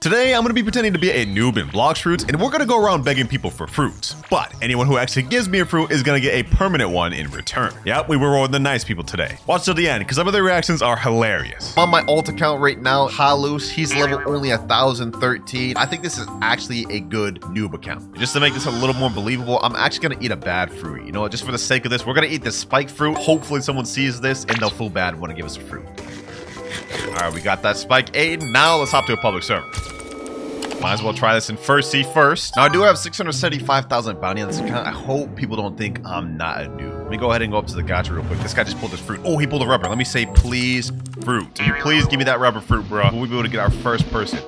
Today, I'm going to be pretending to be a noob in Blox fruits, and we're going to go around begging people for fruits. But anyone who actually gives me a fruit is going to get a permanent one in return. Yep, we were rolling the nice people today. Watch till the end, because some of their reactions are hilarious. On my alt account right now, Halus, he's level only 1013. I think this is actually a good noob account. Just to make this a little more believable, I'm actually going to eat a bad fruit. You know what, just for the sake of this, we're going to eat this spike fruit. Hopefully someone sees this and they'll feel bad and want to give us a fruit. All right, we got that spike Aiden. Now let's hop to a public server. Might as well try this in first see first. Now I do have 675,000 bounty on this account. I hope people don't think I'm not a noob. Let me go ahead and go up to the gacha real quick. This guy just pulled this fruit. Oh, he pulled a rubber. Let me say, please, fruit. Can you please give me that rubber fruit, bro? We'll be able to get our first person.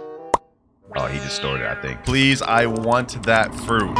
Oh, he just stored it, I think. Please, I want that fruit.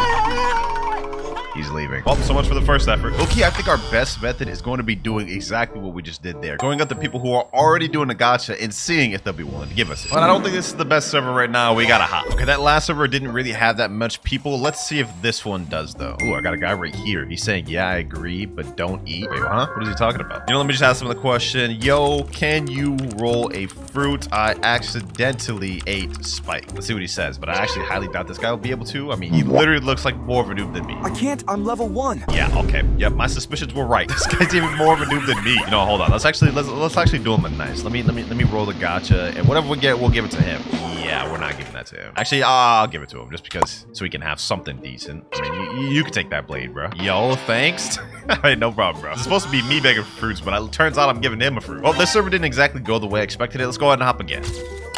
He's leaving. Well, so much for the first effort. Okay, I think our best method is going to be doing exactly what we just did there. Going up to people who are already doing the gacha and seeing if they'll be willing to give us it. But I don't think this is the best server right now. We gotta hop. Okay, that last server didn't really have that much people. Let's see if this one does, though. Ooh, I got a guy right here. He's saying, yeah, I agree, but don't eat. Wait, huh? What is he talking about? You know, let me just ask him the question. Yo, can you roll a fruit? I accidentally ate spike. Let's see what he says, but I actually highly doubt this guy will be able to. I mean, he literally looks like more of a noob than me. I can't. I'm level 1. Yeah, okay. Yep, my suspicions were right. This guy's even more of a noob than me. You know, hold on. Let's actually do him a nice. Let me roll the gacha, and whatever we get, we'll give it to him. Yeah, we're not giving that to him. Actually, I'll give it to him just because, so he can have something decent. I mean, you can take that blade, bro. Yo, thanks. Hey, no problem, bro. It's supposed to be me begging for fruits, but it turns out I'm giving him a fruit. Well, this server didn't exactly go the way I expected it. Let's go ahead and hop again.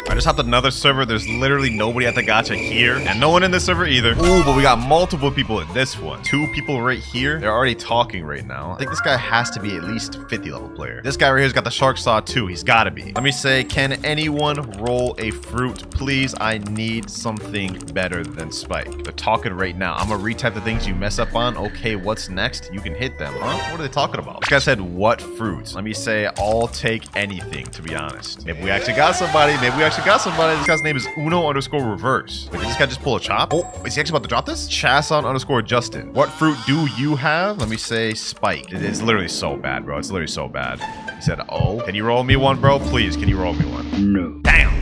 I just hopped another server. There's literally nobody at the gacha here, and no one in this server either. Ooh, but we got multiple people in this one. 2 people right here. They're already talking right now. I think this guy has to be at least 50 level player. This guy right here's got the shark saw too. He's got to be. Let me say, can anyone roll a fruit, please? I need something better than spike. They're talking right now. I'm gonna retype the things you mess up on. Okay, what's next? You can hit them, huh? What are they talking about? This guy said, what fruits? Let me say, I'll take anything, to be honest. Maybe we actually got somebody. Maybe we actually got somebody. This guy's name is Uno_reverse. Wait, did this guy just pull a chop? Oh, is he actually about to drop this? Chasson_Justin. What fruit do you have? Let me say spike. It is literally so bad, bro. It's literally so bad. He said, oh, can you roll me one, bro? Please, can you roll me one? No.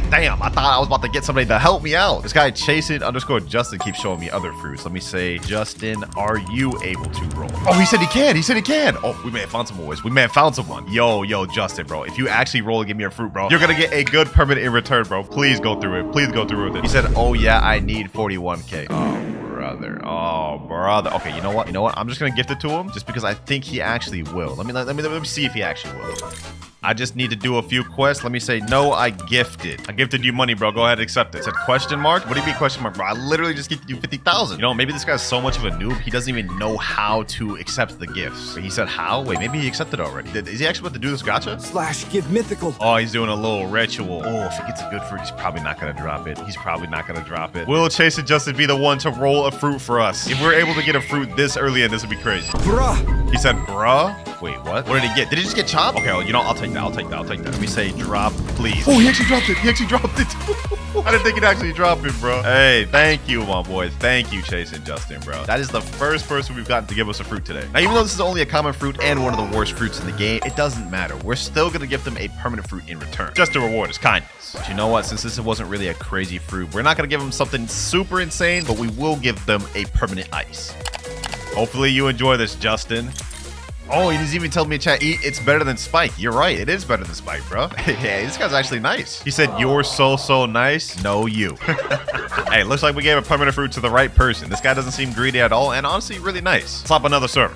Damn, I thought I was about to get somebody to help me out. This guy Chasson_Justin keeps showing me other fruits. Let me say, Justin, are you able to roll? Oh, he said he can. He said he can. Oh, we may have found some boys. We may have found someone. Yo, Justin, bro. If you actually roll and give me a fruit, bro, you're gonna get a good permanent in return, bro. Please go through it. Please go through with it. He said, oh yeah, I need 41k. Oh, brother. Okay, you know what? I'm just gonna gift it to him just because I think he actually will. Let me see if he actually will. I just need to do a few quests. Let me say, no, I gifted you money, bro. Go ahead and accept it. It said question mark? What do you mean question mark, bro? I literally just gifted you 50,000. You know, maybe this guy's so much of a noob, he doesn't even know how to accept the gifts. He said how? Wait, maybe he accepted already. Is he actually about to do this gacha? / give mythical. Oh, he's doing a little ritual. Oh, if he gets a good fruit, he's probably not going to drop it. Will Chasson_Justin be the one to roll a fruit for us? If we're able to get a fruit this early in, this would be crazy. Bruh. He said, bruh? Wait, what? What did he get? Did he just get chopped? Okay, well, you know, I'll take that. Let me say drop, please. Oh, he actually dropped it. I didn't think he'd actually drop it, bro. Hey, thank you, my boy. Thank you, Chasson_Justin, bro. That is the first person we've gotten to give us a fruit today. Now, even though this is only a common fruit and one of the worst fruits in the game, it doesn't matter. We're still going to give them a permanent fruit in return, just to reward his kindness. But you know what? Since this wasn't really a crazy fruit, we're not going to give them something super insane, but we will give them a permanent ice. Hopefully you enjoy this, Justin. Oh, he's even telling me in chat, it's better than Spike. You're right. It is better than Spike, bro. Hey, this guy's actually nice. He said, you're so nice. No, you. Hey, looks like we gave a permanent fruit to the right person. This guy doesn't seem greedy at all, and honestly, really nice. Let's hop another server.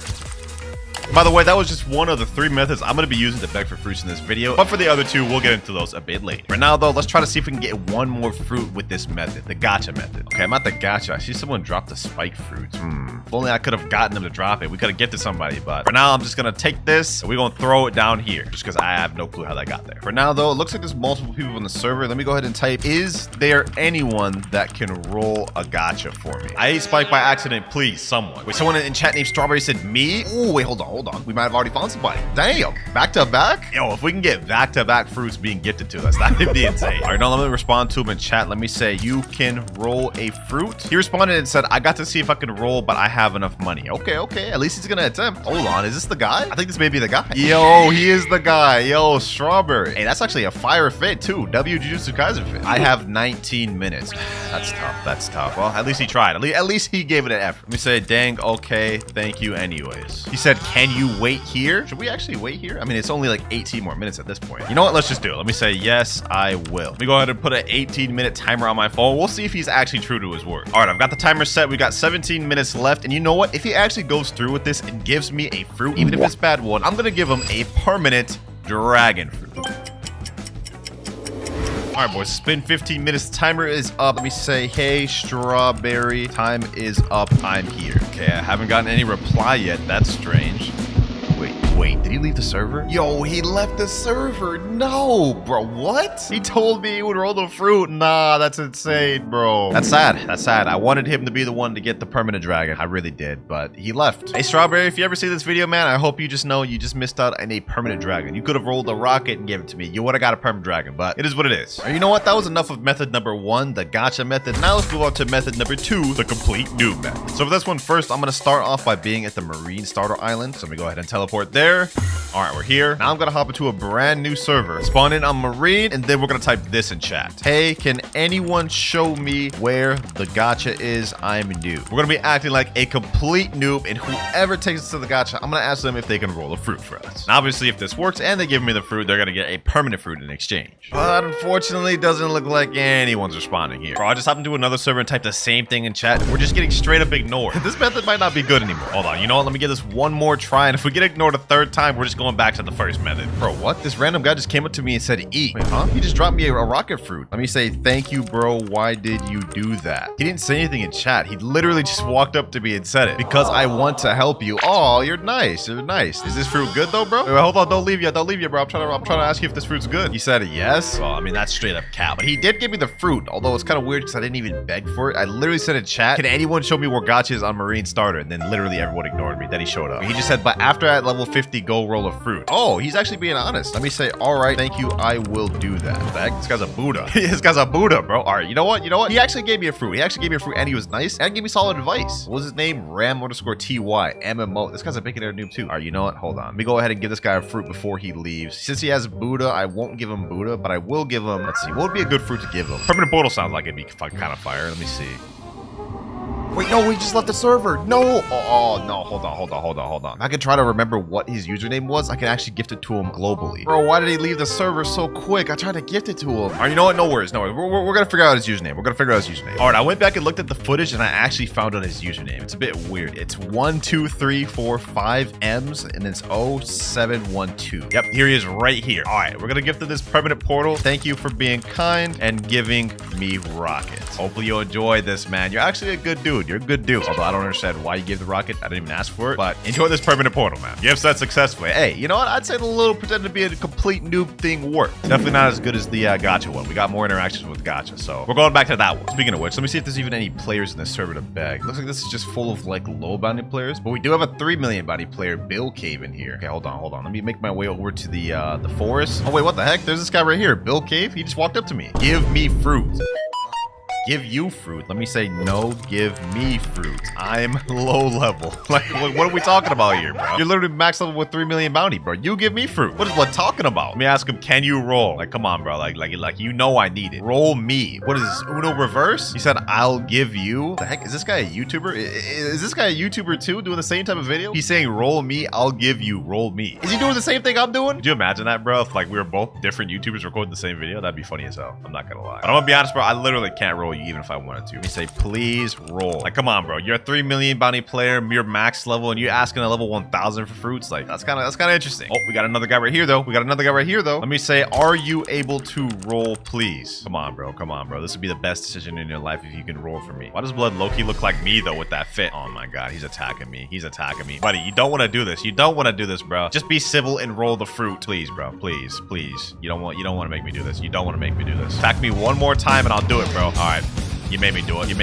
By the way, that was just one of the 3 methods I'm going to be using to beg for fruits in this video. But for the other 2, we'll get into those a bit later. For now, though, let's try to see if we can get one more fruit with this method, the gacha method. Okay, I'm at the gacha. I see someone drop the spike fruit. If only I could have gotten them to drop it. We could have gifted somebody, but for now, I'm just going to take this and we're going to throw it down here just because I have no clue how that got there. For now, though, it looks like there's multiple people in the server. Let me go ahead and type, is there anyone that can roll a gacha for me? I ate spike by accident. Please, someone. Wait, someone in chat named Strawberry said me? Oh, wait, hold on. hold on. We might have already found somebody. Damn. Back to back? Yo, if we can get back-to-back fruits being gifted to us, that would be insane. All right, now let me respond to him in chat. Let me say, you can roll a fruit. He responded and said, I got to see if I can roll, but I have enough money. Okay, okay. At least he's gonna attempt. Hold on, is this the guy? I think this may be the guy. Yo, he is the guy. Yo, strawberry. Hey, that's actually a fire fit too. W Jujutsu Kaisen fit. I have 19 minutes. That's tough. That's tough. Well, at least he tried. At least he gave it an effort. Let me say, dang, okay, thank you anyways. He said, can you wait here? Should we actually wait here? I mean, it's only like 18 more minutes at this point. You know what? Let's just do it. Let me say, yes, I will. Let me go ahead and put an 18-minute timer on my phone. We'll see if he's actually true to his word. All right, I've got the timer set. We got 17 minutes left. And you know what? If he actually goes through with this and gives me a fruit, even if it's a bad one, I'm going to give him a permanent dragon fruit. All right, boys, spin 15 minutes. Timer is up. Let me say, hey, strawberry, time is up. I'm here. Okay, I haven't gotten any reply yet. That's strange. Wait, did he leave the server? Yo, he left the server. No, bro, what? He told me he would roll the fruit. Nah, that's insane, bro. That's sad. That's sad. I wanted him to be the one to get the permanent dragon. I really did, but he left. Hey, Strawberry, if you ever see this video, man, I hope you just know you just missed out on a permanent dragon. You could have rolled a rocket and gave it to me. You would have got a permanent dragon, but it is what it is. All right, you know what? That was enough of method number 1, the gacha method. Now let's move on to method number 2, the complete noob method. So for this one, first, I'm going to start off by being at the Marine Starter Island. So let me go ahead and teleport there. All right, we're here. Now I'm gonna hop into a brand new server. Spawn in on Marine, and then we're gonna type this in chat. Hey, can anyone show me where the gacha is? I'm new. We're gonna be acting like a complete noob, and whoever takes us to the gacha, I'm gonna ask them if they can roll a fruit for us. Now, obviously, if this works and they give me the fruit, they're gonna get a permanent fruit in exchange. But unfortunately, it doesn't look like anyone's responding here. Bro, I just hopped into another server and typed the same thing in chat. We're just getting straight up ignored. This method might not be good anymore. Hold on, you know what? Let me give this one more try, and if we get ignored a third time, we're just going back to the first method. Bro, what? This random guy just came up to me and said, eat. Wait, huh? He just dropped me a rocket fruit. Let me say, thank you, bro. Why did you do that? He didn't say anything in chat. He literally just walked up to me and said it. Because I want to help you. Oh, you're nice. You're nice. Is this fruit good though, bro? Wait, hold on. Don't leave yet. Don't leave yet, bro. I'm trying to ask you if this fruit's good. He said yes. Well, I mean, that's straight up cap. But he did give me the fruit. Although it's kind of weird because I didn't even beg for it. I literally said in chat, can anyone show me where gacha is on Marine Starter? And then literally everyone ignored me. Then he showed up. He just said, but after at level 50, go roll a fruit. Oh, he's actually being honest. Let me say, all right, thank you, I will do that. What the heck? This guy's a Buddha. This guy's a Buddha, bro. All right, you know what? He actually gave me a fruit. He actually gave me a fruit, and he was nice, and gave me solid advice. What was his name? Ram_TY MMO. This guy's a beginner noob too. All right, you know what? Hold on. Let me go ahead and give this guy a fruit before he leaves. Since he has Buddha, I won't give him Buddha, but I will give him, let's see, what would be a good fruit to give him? Permanent portal sounds like it'd be kind of fire. Let me see. Wait, no, we just left the server. No. Oh, no. Hold on. If I could try to remember what his username was, I can actually gift it to him globally. Bro, why did he leave the server so quick? I tried to gift it to him. All right, you know what? No worries. We're going to figure out his username. All right, I went back and looked at the footage, and I actually found out his username. It's a bit weird. It's 1 2 3 4 5 M's, and it's 0712. Yep, here he is right here. All right, we're going to gift him this permanent portal. Thank you for being kind and giving me rockets. Hopefully you'll enjoy this, man. You're actually a good dude. You're a good dude. Although I don't understand why you gave the rocket. I didn't even ask for it. But enjoy this permanent portal, man. Gift set successfully. Hey, you know what? I'd say the little pretend to be a complete noob thing worked. Definitely not as good as the gacha one. We got more interactions with gacha. So we're going back to that one. Speaking of which, let me see if there's even any players in this server to beg. Looks like this is just full of like low bounty players. But we do have a 3 million bounty player, Bill Cave, in here. Okay, hold on. Let me make my way over to the forest. Oh, wait, what the heck? There's this guy right here. Bill Cave. He just walked up to me. Give me fruit. Give you fruit. Let me say no, give me fruit. I'm low level. Like, what are we talking about here, bro? You're literally max level with 3 million bounty, bro. You give me fruit. What is what talking about? Let me ask him, can you roll? Like, come on, bro. Like you know I need it. Roll me. What is this? Uno reverse? He said, I'll give you. The heck? Is this guy a YouTuber? Is this guy a YouTuber too? Doing the same type of video? He's saying, roll me, I'll give you. Roll me. Is he doing the same thing I'm doing? Could you imagine that, bro? If like we were both different YouTubers recording the same video, that'd be funny as hell. I'm not gonna lie. But I'm gonna be honest, bro. I literally can't roll you even if I wanted to. Let me say, please roll. Like, come on, bro. You're a 3 million bounty player, you're max level, and you're asking a level 1000 for fruits. Like, that's kind of interesting. Oh, we got another guy right here, though. Let me say, are you able to roll, please? Come on, bro. This would be the best decision in your life if you can roll for me. Why does Blood Loki look like me, though, with that fit? Oh, my God. He's attacking me. Buddy, you don't want to do this. Bro. Just be civil and roll the fruit. Please, bro. Please. You don't want to make me do this. Attack me one more time, and I'll do it, bro. All right. You made me do it.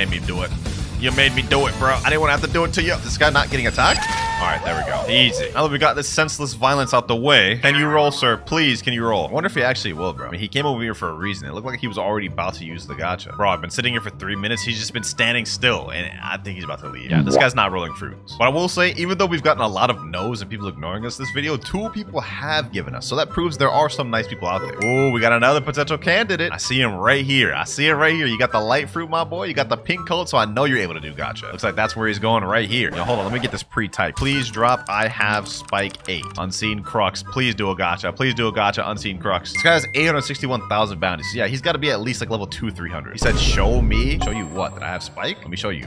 bro. I didn't want to have to do it to you. This guy not getting attacked? All right, there we go. Easy. Now that we got this senseless violence out the way, can you roll, sir? Please, can you roll? I wonder if he actually will, bro. I mean, he came over here for a reason. It looked like he was already about to use the gacha. Bro, I've been sitting here for 3 minutes. He's just been standing still, and I think he's about to leave. Yeah, this guy's not rolling fruits. But I will say, even though we've gotten a lot of no's and people ignoring us this video, 2 people have given us. So that proves there are some nice people out there. Oh, we got another potential candidate. I see him right here. I see it right here. You got the light fruit, my boy. You got the pink code, so I know you're able to do gacha. Looks like that's where he's going right here. Yo, hold on. Let me get this pre-type. Please drop. I have spike 8. Unseen crux. Please do a gacha. Please do a gacha. Unseen crux. This guy has 861,000 bounties. So yeah, he's got to be at least like level 2, 300. He said, show me. Show you what? That I have spike? Let me show you.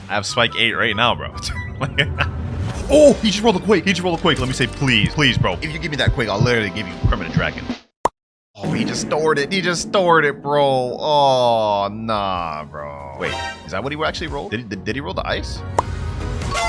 I have spike 8 right now, bro. Oh, he just rolled a quake. He just rolled a quake. Let me say, please, please, bro. If you give me that quake, I'll literally give you permanent dragon. Oh, he just stored it. He just stored it, bro. Oh, nah, bro. Wait, is that what he actually rolled? Did he roll the ice?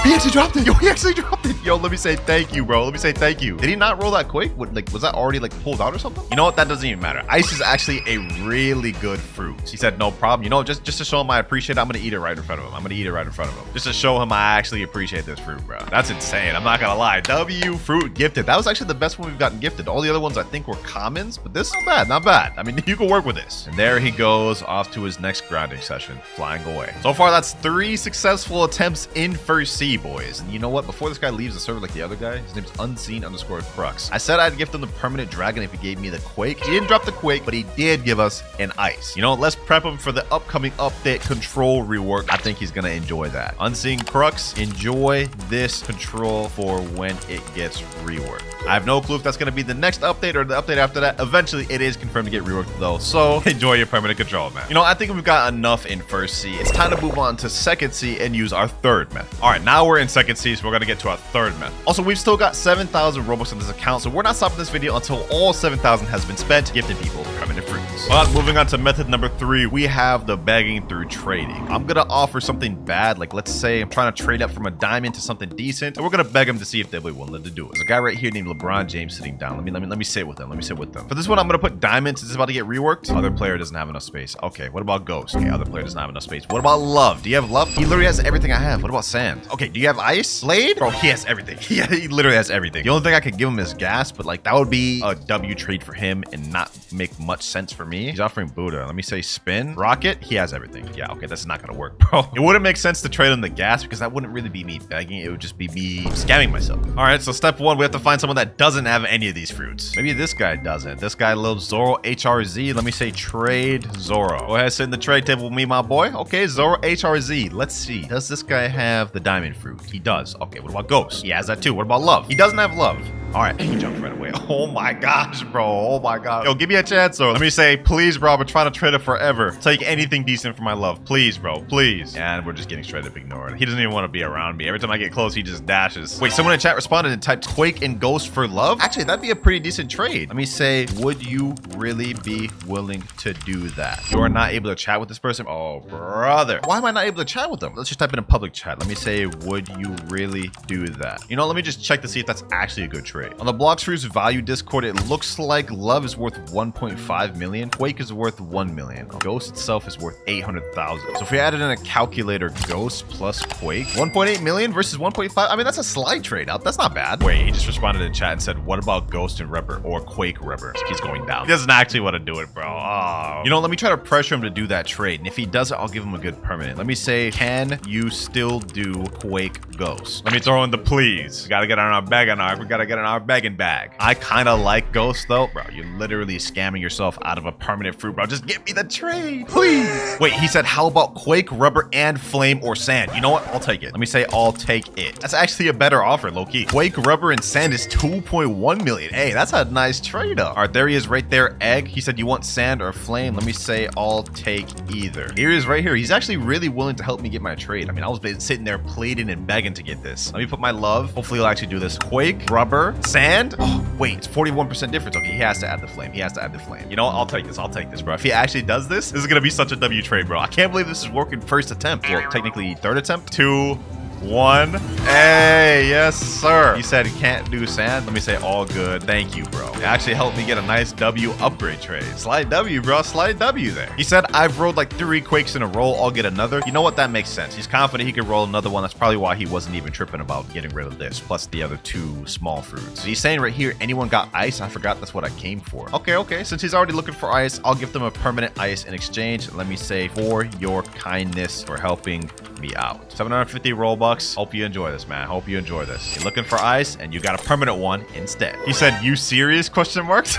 He actually dropped it. Yo, he actually dropped it. Yo, let me say thank you, bro. Let me say thank you. Did he not roll that quake? What, like, was that already like pulled out or something? You know what? That doesn't even matter. Ice is actually a really good fruit. He said, no problem. You know, just to show him I appreciate it, I'm going to eat it right in front of him. I'm going to eat it right in front of him. Just to show him I actually appreciate this fruit, bro. That's insane. I'm not going to lie. W fruit gifted. That was actually the best one we've gotten gifted. All the other ones I think were commons, but this is not bad. Not bad. I mean, you can work with this. And there he goes off to his next grinding session, flying away. So far, that's 3 successful attempts in first C, boys. And you know what? Before this guy leaves the server like the other guy, his name's unseen_crux. I said I'd gift him the permanent dragon if he gave me the quake. He didn't drop the quake, but he did give us an ice. You know, let's prep him for the upcoming update control rework. I think he's gonna enjoy that. Unseen crux, enjoy this control for when it gets reworked. I have no clue if that's gonna be the next update or the update after that. Eventually, it is confirmed to get reworked though, so enjoy your permanent control, man. You know, I think we've got enough in first C. It's time to move on to second C and use our third method. All right, now we're in second C, so we're gonna get to our third method. Also, we've still got 7,000 Robux on this account, so we're not stopping this video until all 7,000 has been spent gifting people permanent fruits. But moving on to method number 3, we have the begging through trading. I'm gonna offer something bad, like let's say I'm trying to trade up from a diamond to something decent, and we're gonna beg them to see if they'll be willing to do it. There's a guy right here named LeBron James sitting down. Let me sit with him. Let me sit with them. For this one, I'm gonna put diamond since it's about to get reworked. Other player doesn't have enough space. Okay, what about ghost? Okay, other player doesn't have enough space. What about love? Do you have love? He literally has everything I have. What about sand? Okay, do you have ice? Blade? Bro, he has everything. He literally has everything. The only thing I could give him is gas, but like that would be a W trade for him and not make much sense for me. He's offering Buddha. Let me say spin. Rocket, he has everything. Yeah, okay, that's not gonna work, bro. It wouldn't make sense to trade him the gas because that wouldn't really be me begging. It would just be me scamming myself. All right, so step 1, we have to find someone that doesn't have any of these fruits. Maybe this guy doesn't. This guy loves Zoro HRZ. Let me say trade Zoro. Go ahead, sit in the trade table with me, my boy. Okay, Zoro HRZ. Let's see. Does this guy have the diamond fruit? He does. Okay, what about ghost? He has that too. What about love? He doesn't have love. All right, he jumped right away. Oh my gosh, bro. Oh my god. Yo, give me a chance, though. Let me say, please, bro. I've been trying to trade it forever. Take anything decent for my love. Please, bro. Please. And we're just getting straight up ignored. He doesn't even want to be around me. Every time I get close, he just dashes. Wait, someone in chat responded and typed Quake and Ghost for love? Actually, that'd be a pretty decent trade. Let me say, would you really be willing to do that? You are not able to chat with this person? Oh, brother. Why am I not able to chat with them? Let's just type in a public chat. Let me say, would you really do that? You know, let me just check to see if that's actually a good trade. On the Blox Fruits value Discord, it looks like love is worth 1.5 million. Quake is worth 1 million. Ghost itself is worth 800,000. So if we added in a calculator, Ghost plus Quake, 1.8 million versus 1.5. I mean, that's a slide trade out. That's not bad. Wait, he just responded in chat and said, what about Ghost and Rubber or Quake Rubber? He's going down. He doesn't actually want to do it, bro. Oh. You know, let me try to pressure him to do that trade. And if he does it, I'll give him a good permanent. Let me say, can you still do Quake Ghost? Let me throw in the please. We gotta get on our bag on our, we gotta get on our begging bag. I kind of like Ghost though. Bro, you're literally scamming yourself out of a permanent fruit, bro. Just give me the trade, please. Wait, he said, how about Quake, Rubber, and Flame or Sand? You know what? I'll take it. Let me say, I'll take it. That's actually a better offer, low-key. Quake, Rubber, and Sand is 2.1 million. Hey, that's a nice trade up. All right, there he is right there. Egg. He said, you want Sand or Flame? Let me say, I'll take either. Here he is right here. He's actually really willing to help me get my trade. I mean, I was sitting there pleading and begging to get this. Let me put my love. Hopefully he'll actually do this. Quake, Rubber, Sand. Oh, wait, it's 41% difference. Okay, he has to add the Flame. He has to add the Flame. You know what? I'll take this. I'll take this, bro. If he actually does this, this is gonna be such a W trade, bro. I can't believe this is working first attempt. Well, technically third attempt. 2, 1. Hey, yes, sir. He said he can't do sand. Let me say all good. Thank you, bro. It actually helped me get a nice W upgrade trade. Slight W, bro. Slight W there. He said, I've rolled like 3 quakes in a row. I'll get another. You know what? That makes sense. He's confident he could roll another one. That's probably why he wasn't even tripping about getting rid of this, plus the other 2 small fruits. He's saying right here, anyone got ice? I forgot that's what I came for. Okay. Since he's already looking for ice, I'll give them a permanent ice in exchange. Let me say, for your kindness for helping me out. 750 Robux. Hope you enjoy this, man. Hope you enjoy this. You're looking for ice and you got a permanent one instead. He said, you serious? Question marks.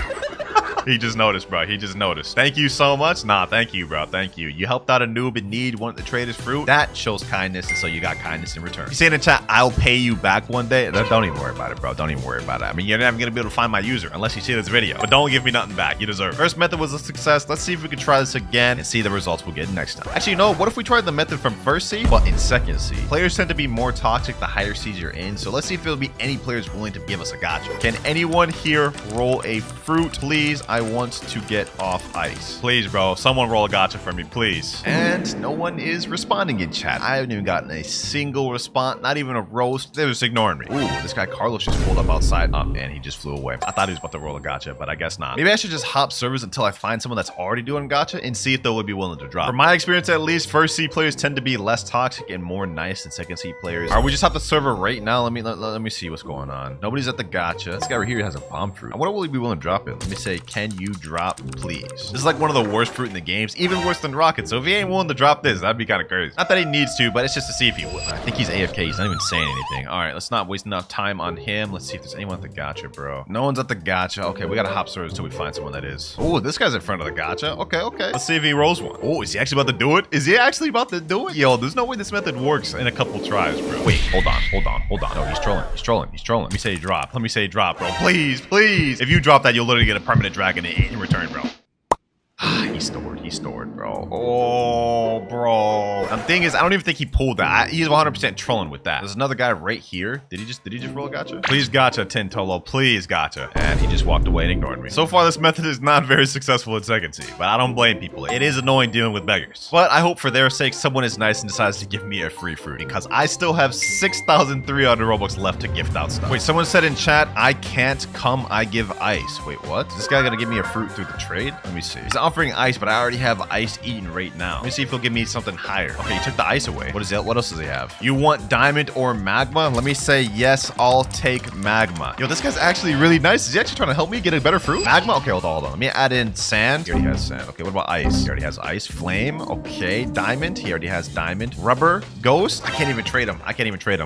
He just noticed, bro. He just noticed. Thank you so much. Nah, thank you, bro. Thank you. You helped out a noob in need, wanted to trade his fruit. That shows kindness, and so you got kindness in return. He's saying in chat, I'll pay you back one day. Don't even worry about it, bro. Don't even worry about it. I mean, you're never going to be able to find my user unless you see this video. But don't give me nothing back. You deserve it. First method was a success. Let's see if we can try this again and see the results we'll get next time. Actually, you know, what if we tried the method from first seed, but in second seed? Players tend to be more toxic the higher seeds you're in, so let's see if there'll be any players willing to give us a gacha. Can anyone here roll a fruit, please? I want to get off ice. Please, bro. Someone roll a gacha for me, please. And no one is responding in chat. I haven't even gotten a single response, not even a roast. They're just ignoring me. Ooh, this guy Carlos just pulled up outside. Oh, man, he just flew away. I thought he was about to roll a gacha, but I guess not. Maybe I should just hop servers until I find someone that's already doing gacha and see if they would be willing to drop. From my experience, at least, first seed players tend to be less toxic and more nice than second seed players. Are we just off the server right now? Let me see what's going on. Nobody's at the gacha. This guy right here has a bomb fruit. I wonder will he be willing to drop it. Let me say, can you drop, please? This is like one of the worst fruit in the games, even worse than rocket. So if he ain't willing to drop this, that'd be kind of crazy. Not that he needs to, but it's just to see if he would. I think he's AFK. He's not even saying anything. All right, let's not waste enough time on him. Let's see if there's anyone at the gacha, bro. No one's at the gacha. Okay, we gotta hop servers until we find someone that is. Oh, this guy's in front of the gacha. Okay. Let's see if he rolls one. Oh, is he actually about to do it? Is he actually about to do it? Yo, there's no way this method works in a couple tries, bro. Wait, hold on. No, he's trolling. Let me say drop. Bro. Please. If you drop that, you'll literally get a permanent dragon in return, bro. He stored, bro. Oh, bro. The thing is, I don't even think he pulled that. He's 100% trolling with that. There's another guy right here. Did he just roll a gacha? Please gacha, Tintolo. Please gacha. And he just walked away and ignored me. So far, this method is not very successful in second seed, but I don't blame people. It is annoying dealing with beggars. But I hope for their sake, someone is nice and decides to give me a free fruit because I still have 6,300 Robux left to gift out stuff. Wait, someone said in chat, I can't come, I give ice. Wait, what? Is this guy gonna give me a fruit through the trade? Let me see. He's offering ice, but I already have ice eaten right now. Let me see if he'll give me something higher. Okay, he took the ice away. What else does he have? You want diamond or magma? Let me say yes, I'll take magma. Yo, this guy's actually really nice. Is he actually trying to help me get a better fruit? Magma? Okay, hold on. Let me add in sand. He already has sand. Okay, what about ice? He already has ice. Flame. Okay, diamond. He already has diamond. Rubber. Ghost. I can't even trade him.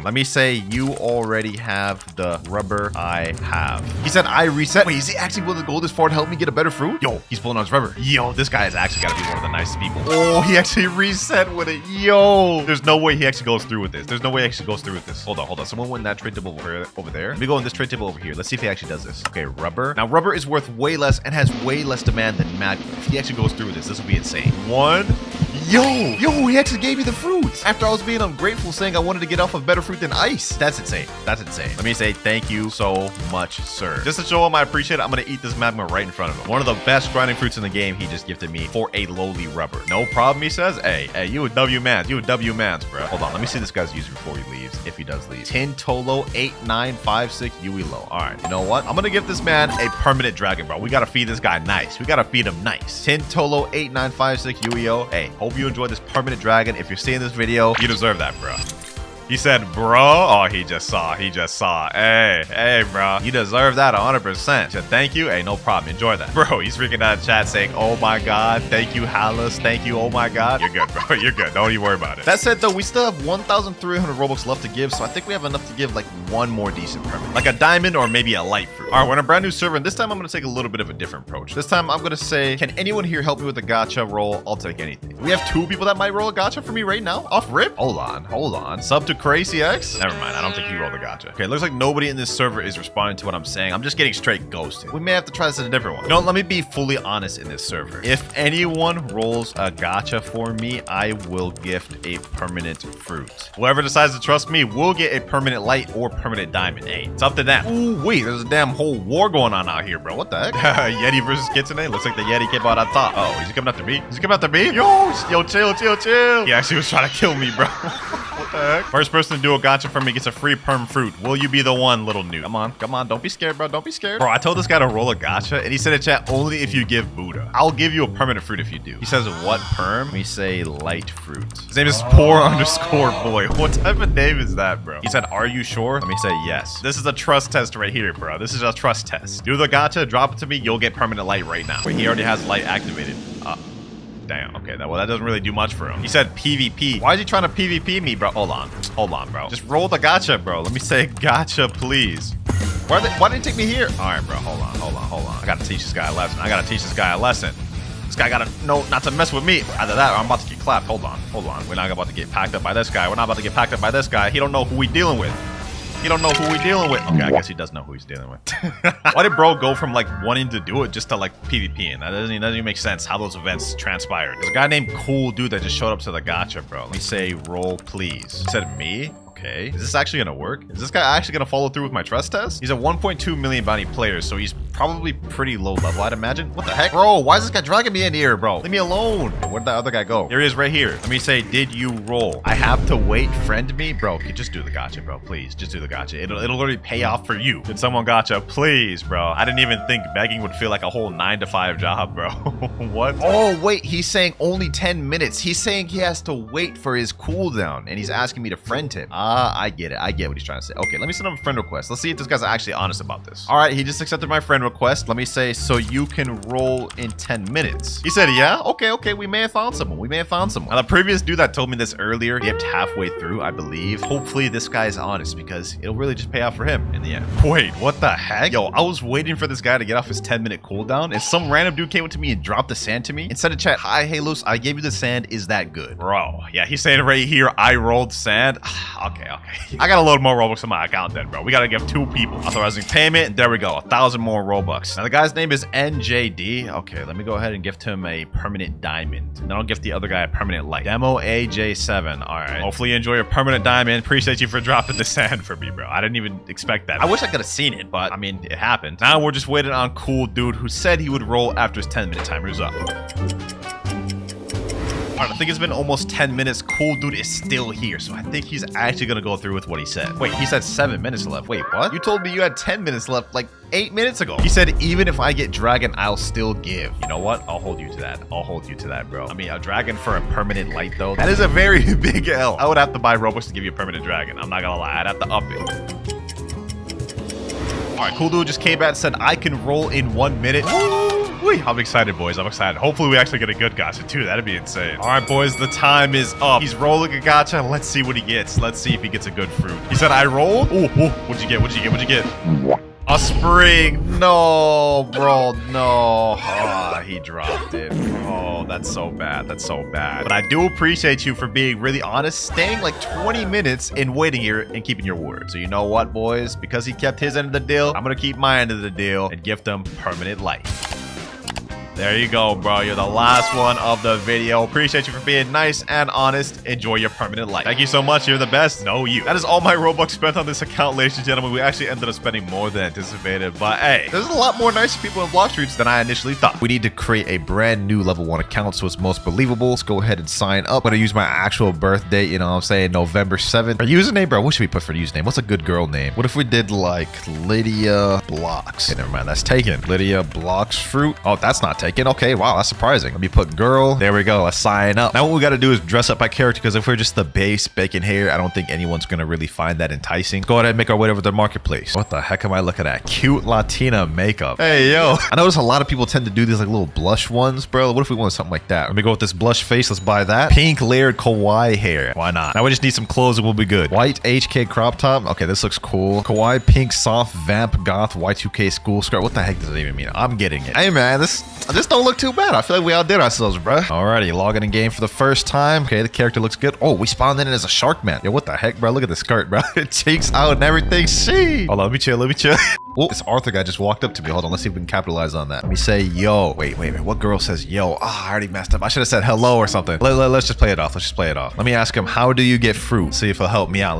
Let me say you already have the rubber I have. He said I reset. Wait, is he actually willing to go this far to help me get a better fruit? Yo, he's pulling out his rubber. Yo, this guy has actually got to be one of the nicest people. Oh, he actually reset with it. Yo, there's no way he actually goes through with this. Hold on. Someone went in that trade table over there. Let me go in this trade table over here. Let's see if he actually does this. Okay, rubber. Now, rubber is worth way less and has way less demand than magma. If he actually goes through with this will be insane. Yo, he actually gave me the fruit. After I was being ungrateful saying I wanted to get off of better fruit than ice. That's insane. Let me say thank you so much, sir. Just to show him I appreciate it, I'm going to eat this magma right in front of him. One of the best grinding fruits in the game he just gifted me for a lowly rubber. No problem, he says. Hey, you a W man. Bro. Hold on, let me see this guy's user before he leaves, if he does leave. Tintolo8956 Uelo. All right, you know what? I'm going to give this man a permanent dragon, bro. We got to feed this guy nice. Tintolo8956 Ueo. Hey, hope you enjoyed this permanent dragon. If you're seeing this video, you deserve that, bro. He said, bro. Oh, he just saw. Hey, bro. You deserve that 100%. Said, thank you. Hey, no problem. Enjoy that. Bro, he's freaking out in chat saying, oh my God. Thank you, Hallis. Thank you. Oh my God. You're good, bro. You're good. Don't even worry about it. That said, though, we still have 1,300 Robux left to give, so I think we have enough to give like one more decent permanent. Like a diamond or maybe a light fruit. All right, we're in a brand new server, and this time I'm going to take a little bit of a different approach. This time I'm going to say, can anyone here help me with a gacha roll? I'll take anything. We have 2 people that might roll a gacha for me right now. Off rip. Hold on. Sub to Crazy X. Never mind. I don't think he rolled a gacha. Okay, looks like nobody in this server is responding to what I'm saying. I'm just getting straight ghosted. We may have to try this at a different one. You know, let me be fully honest in this server. If anyone rolls a gacha for me, I will gift a permanent fruit. Whoever decides to trust me will get a permanent light or permanent diamond. Hey, it's up to them. Ooh, wait, there's a damn whole war going on out here, bro. What the heck? Yeti versus Kitsune. Looks like the Yeti came out on top. Oh, is he coming after me? Yo, chill. He actually was trying to kill me, bro. the heck? First person to do a gacha for me gets a free perm fruit. Will you be the one, little noob? Come on. Don't be scared, bro. Don't be scared. Bro, I told this guy to roll a gacha, and he said in chat, only if you give Buddha. I'll give you a permanent fruit if you do. He says, what perm? We say light fruit. His name is poor_boy. What type of name is that, bro? He said, are you sure? Let me say yes. This is a trust test right here, bro. This is a trust test. Do the gacha, drop it to me, you'll get permanent light right now. Wait, he already has light activated. Damn. Okay, that doesn't really do much for him. He said PvP. Why is he trying to PvP me, bro? Hold on, bro. Just roll the gacha, bro. Let me say gacha, please. Why didn't he take me here? All right, bro. Hold on. I gotta teach this guy a lesson. This guy gotta know not to mess with me. Either that or I'm about to get clapped. Hold on. We're not about to get packed up by this guy. He don't know who we dealing with. Okay, I guess he does know who he's dealing with. Why did bro go from like wanting to do it just to like PvPing? That doesn't even make sense how those events transpired. There's a guy named Cool Dude that just showed up to the gacha, bro. Let me say roll, please. He said me? Okay. Is this actually gonna work? Is this guy actually gonna follow through with my trust test? He's a 1.2 million bounty player, so he's probably pretty low level, I'd imagine. What the heck? Bro, why is this guy dragging me in here, bro? Leave me alone. Where'd that other guy go? Here he is right here. Let me say, did you roll? I have to wait, friend me? Bro, just do the gacha, bro. Please, just do the gacha. It'll literally pay off for you. Did someone gacha? Please, bro. I didn't even think begging would feel like a whole 9-to-5 job, bro. What? Oh, wait. He's saying only 10 minutes. He's saying he has to wait for his cooldown, and he's asking me to friend him. I get it. I get what he's trying to say. Okay, let me send him a friend request. Let's see if this guy's actually honest about this. All right, he just accepted my friend request. Let me say, so you can roll in 10 minutes. He said, yeah? Okay. We may have found someone. Now, the previous dude that told me this earlier dipped halfway through, I believe. Hopefully, this guy's honest because it'll really just pay off for him in the end. Wait, what the heck? Yo, I was waiting for this guy to get off his 10-minute cooldown, and some random dude came up to me and dropped the sand to me. Instead of chat, hi, hey, Luz, I gave you the sand. Is that good? Bro, yeah, he's saying right here, I rolled sand. Okay. I gotta load more Robux on my account then, bro. We gotta give 2 people authorizing payment, and there we go, 1,000 more Robux. Now, the guy's name is NJD. Okay, let me go ahead and gift him a permanent diamond. And then I'll gift the other guy a permanent light. Demo AJ7. All right. Hopefully you enjoy your permanent diamond. Appreciate you for dropping the sand for me, bro. I didn't even expect that. I wish I could have seen it, but I mean, it happened. Now we're just waiting on Cool Dude who said he would roll after his 10-minute timer's up. All right, I think it's been almost 10 minutes. Cool Dude is still here, so I think he's actually gonna go through with what he said. Wait, he said 7 minutes left. Wait, what? You told me you had 10 minutes left like 8 minutes ago. He said, even if I get dragon, I'll still give. You know what? I'll hold you to that, bro. I mean, a dragon for a permanent light, though, that is a very big L. I would have to buy Robux to give you a permanent dragon. I'm not gonna lie. I'd have to up it. All right, Cool Dude just came back and said, I can roll in 1 minute. Woo-wee. I'm excited, boys. I'm excited. Hopefully, we actually get a good gacha, too. That'd be insane. All right, boys. The time is up. He's rolling a gacha. Let's see what he gets. Let's see if he gets a good fruit. He said, I rolled? Ooh, what'd you get? A spring. No, bro. No. Oh, he dropped it. Oh, that's so bad. But I do appreciate you for being really honest, staying like 20 minutes and waiting here and keeping your word. So you know what, boys? Because he kept his end of the deal, I'm going to keep my end of the deal and gift him permanent light. There you go, bro. You're the last one of the video. Appreciate you for being nice and honest. Enjoy your permanent life. Thank you so much. You're the best. No, you. That is all my Robux spent on this account, ladies and gentlemen. We actually ended up spending more than anticipated. But hey, there's a lot more nice people in Blox Streets than I initially thought. We need to create a brand new level 1 account so it's most believable. Let's go ahead and sign up. I'm going to use my actual birth date. You know what I'm saying? November 7th. Our username, bro. What should we put for the username? What's a good girl name? What if we did like Lydia Blox? Okay, never mind. That's taken. Lydia Blox Fruit. Oh, that's not taken. Okay, wow. That's surprising. Let me put girl. There we go. Let's sign up. Now what we got to do is dress up my character because if we're just the base bacon hair, I don't think anyone's going to really find that enticing. Go ahead and make our way over to the marketplace. What the heck am I looking at? Cute Latina makeup. Hey, yo. I notice a lot of people tend to do these like little blush ones, bro. What if we want something like that? Let me go with this blush face. Let's buy that. Pink layered kawaii hair. Why not? Now we just need some clothes and we'll be good. White HK crop top. Okay, this looks cool. Kawaii pink soft vamp goth Y2K school skirt. What the heck does it even mean? I'm getting it. Hey, man, this don't look too bad. I feel like we outdid ourselves, bro. Alrighty, logging in game for the first time. Okay, the character looks good. Oh, we spawned in as a shark man. Yo, what the heck, bro? Look at the skirt, bro. It cheeks out and everything. See. Hold on, let me chill. Oh, this Arthur guy just walked up to me. Hold on, let's see if we can capitalize on that. Let me say yo. Wait. What girl says yo? Ah, I already messed up. I should have said hello or something. Let's just play it off. Let me ask him, how do you get fruit? See if he'll help me out.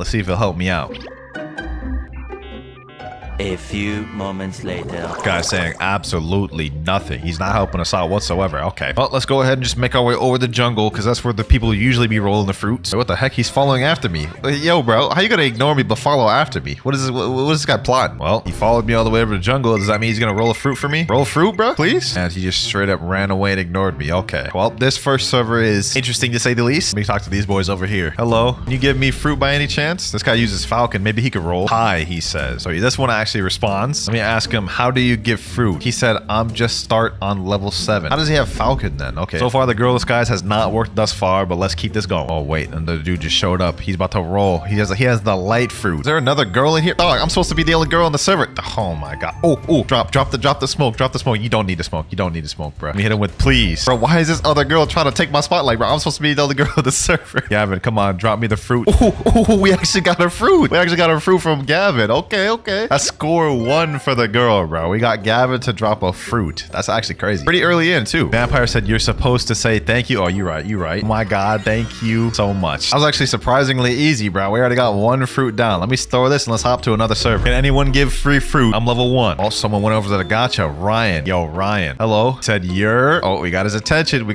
A few moments later. Guy's saying absolutely nothing. He's not helping us out whatsoever. Okay. Well, let's go ahead and just make our way over the jungle because that's where the people usually be rolling the fruit. So what the heck? He's following after me. Yo, bro, how you gonna ignore me but follow after me? What is this guy plotting? Well, he followed me all the way over the jungle. Does that mean he's gonna roll a fruit for me? Roll fruit, bro, please? And he just straight up ran away and ignored me. Okay. Well, this first server is interesting to say the least. Let me talk to these boys over here. Hello. Can you give me fruit by any chance? This guy uses Falcon. Maybe he could roll. Hi, he says. So this one actually responds. Let me ask him, how do you give fruit? He said, I'm just start on level 7. How does he have Falcon then? Okay. So far, the girl disguise has not worked thus far, but let's keep this going. Oh, wait. And the dude just showed up. He's about to roll. He has the light fruit. Is there another girl in here? Dog, I'm supposed to be the only girl on the server. Oh my god. Oh, drop the smoke. Drop the smoke. You don't need to smoke. You don't need to smoke, bro. Let me hit him with please. Bro, why is this other girl trying to take my spotlight, bro? I'm supposed to be the only girl on the server. Gavin, come on, drop me the fruit. Oh, we actually got a fruit. We actually got a fruit from Gavin. Okay. That's score 1 for the girl, bro. We got Gavin to drop a fruit. That's actually crazy. Pretty early in, too. Vampire said you're supposed to say thank you. Oh, you're right. Oh my god, thank you so much. That was actually surprisingly easy, bro. We already got 1 fruit down. Let me store this and let's hop to another server. Can anyone give free fruit? I'm level 1. Oh, someone went over to the gacha. Ryan. Yo, Ryan. Hello. Said you're... Oh, we got his attention.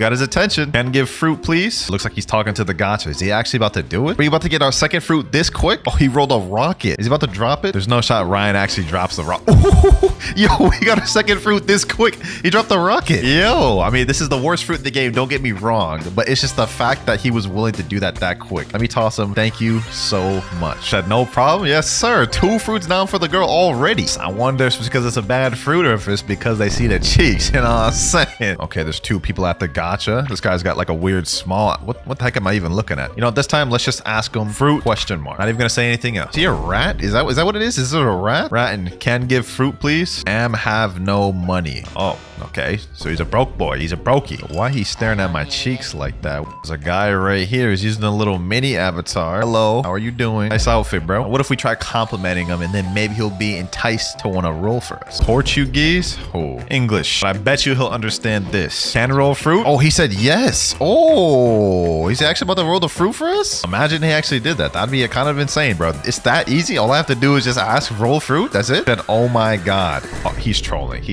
Can give fruit, please? Looks like he's talking to the gacha. Is he actually about to do it? Are you about to get our second fruit this quick? Oh, he rolled a rocket. Is he about to drop it? There's no shot Ryan actually drops the rocket. Yo, we got our second fruit this quick. He dropped the rocket. Yo, I mean, this is the worst fruit in the game. Don't get me wrong, but it's just the fact that he was willing to do that quick. Let me toss him. Thank you so much. Said no problem. Yes, sir. 2 fruits down for the girl already. I wonder if it's because it's a bad fruit or if it's because they see the cheeks. You know what I'm saying? Okay, there's 2 people at the gacha. This guy's got like a weird small... What the heck am I even looking at? You know, this time, let's just ask him fruit question mark. Not even gonna say anything else. Is he a rat? Is that what it is? Is it a rat? Rat and can give fruit, please? Am have no money. Oh, okay. So he's a broke boy. He's a brokey. Why he's staring at my cheeks like that? There's a guy right here. He's using a little mini avatar. Hello. How are you doing? Nice outfit, bro. What if we try complimenting him and then maybe he'll be enticed to want to roll for us? Portuguese? Oh, English. But I bet you he'll understand this. Can roll fruit? Oh, he said yes. Oh, he's actually about to roll the fruit for us? Imagine he actually did that. That'd be kind of insane, bro. It's that easy. All I have to do is just ask roll fruit. That's it. Then, oh my god. Oh, he's trolling.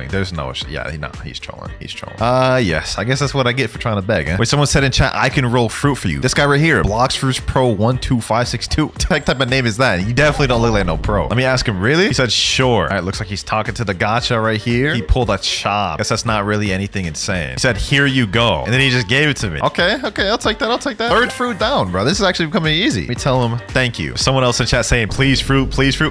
There's no... Yeah, no, he's trolling. Yes. I guess that's what I get for trying to beg, eh? Wait, someone said in chat, I can roll fruit for you. This guy right here, Blox Fruits Pro 12562. What type of name is that? You definitely don't look like no pro. Let me ask him, really? He said, sure. All right, looks like he's talking to the gacha right here. He pulled a chop. Guess that's not really anything insane. He said, here you go. And then he just gave it to me. Okay, I'll take that. 3rd fruit down, bro. This is actually becoming easy. Let me tell him, thank you. Someone else in chat saying, please fruit.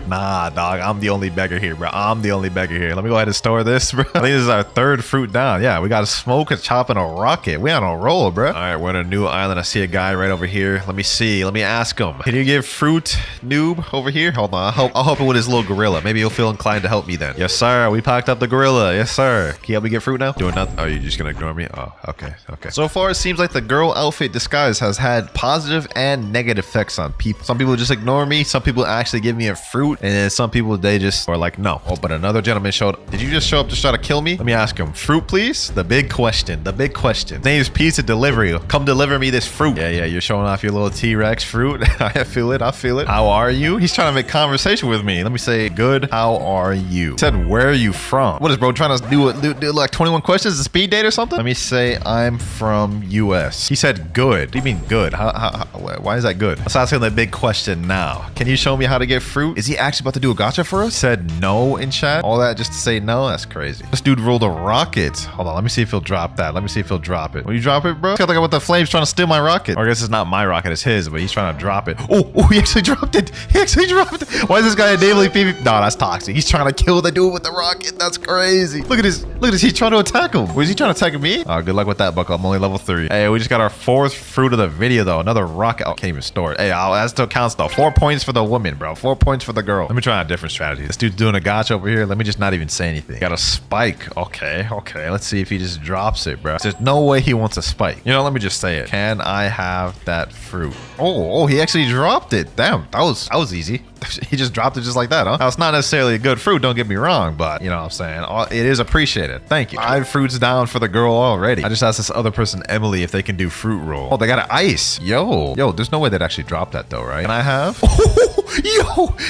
Nah, dog, I'm the only beggar here, bro. Let me go ahead and store this, bro. I think this is our 3rd fruit down. Yeah, we got a smoke, a chop, and a rocket. We on a roll, bro. All right, we're on a new island. I see a guy right over here. Let me see. Let me ask him. Can you give fruit, noob, over here? Hold on. I'll help him with his little gorilla. Maybe he'll feel inclined to help me then. Yes, sir. We packed up the gorilla. Yes, sir. Can you help me get fruit now? Doing nothing. Oh, you're just gonna ignore me? Oh, okay. So far, it seems like the girl outfit disguise has had positive and negative effects on people. Some people just ignore me. Some people actually give me a fruit. And then some people, they just are like, no. Oh, but another gentleman showed up. Did you just show up to try to kill me? Let me ask him. Fruit, please? The big question. His name is Pizza Delivery. Come deliver me this fruit. Yeah, you're showing off your little T-Rex fruit. I feel it. How are you? He's trying to make conversation with me. Let me say, good. How are you? He said, where are you from? What is bro trying to do like 21 questions? A speed date or something? Let me say, I'm from US. He said, good. What do you mean good? Why is that good? Let's ask him the big question now. Can you show me how to get fruit? Is he actually about to do a gacha for us? Said no in chat. All that just to say no? That's crazy. This dude rolled a rocket. Hold on. Let me see if he'll drop that. Will you drop it, bro? It's got like with the flames trying to steal my rocket. Or I guess it's not my rocket. It's his, but he's trying to drop it. Oh, he actually dropped it. Why is this guy a daily PvP? No, that's toxic. He's trying to kill the dude with the rocket. That's crazy. Look at this. He's trying to attack him. Was he trying to attack me? Oh, good luck with that, Buckle. I'm only level 3. Hey, we just got our 4th fruit of the video, though. Another rocket. Oh, can't even store it. Hey, that still counts, though. 4 points for the woman, bro. 4 points for the girl. Let me try a different strategy. This dude's doing a gacha over here. Let me just not even say anything. Got a spike. Okay. Let's see if he just drops it, bro. There's no way he wants a spike. You know, let me just say it. Can I have that fruit? Oh, he actually dropped it. Damn, that was easy. He just dropped it just like that, huh? Now, it's not necessarily a good fruit, don't get me wrong, but you know what I'm saying? It is appreciated. Thank you. 5 fruits down for the girl already. I just asked this other person, Emily, if they can do fruit roll. Oh, they got an ice. Yo, there's no way they'd actually drop that though, right? Can I have?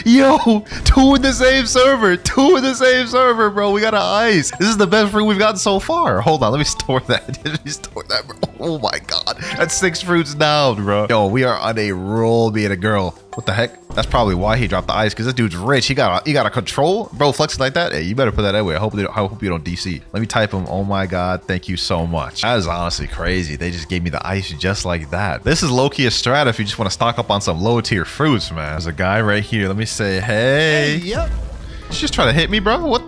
Yo, 2 in the same server. 2 in the same server, bro. We got an ice. This is the best fruit we've gotten so far. Hold on, let me store that. Let me store that, bro. Oh my God. That's 6 fruits down, bro. Yo, we are on a roll being a girl. What the heck? That's probably why he dropped the ice, because this dude's rich. He got a control, bro. Flexing like that. Hey, you better put that away. I hope you don't DC. Let me type him. Oh my God, thank you so much. That is honestly crazy. They just gave me the ice just like that. This is low-key a strat if you just want to stock up on some low-tier fruits, man. There's a guy right here. Let me say, hey. Yep. You just trying to hit me, bro? What?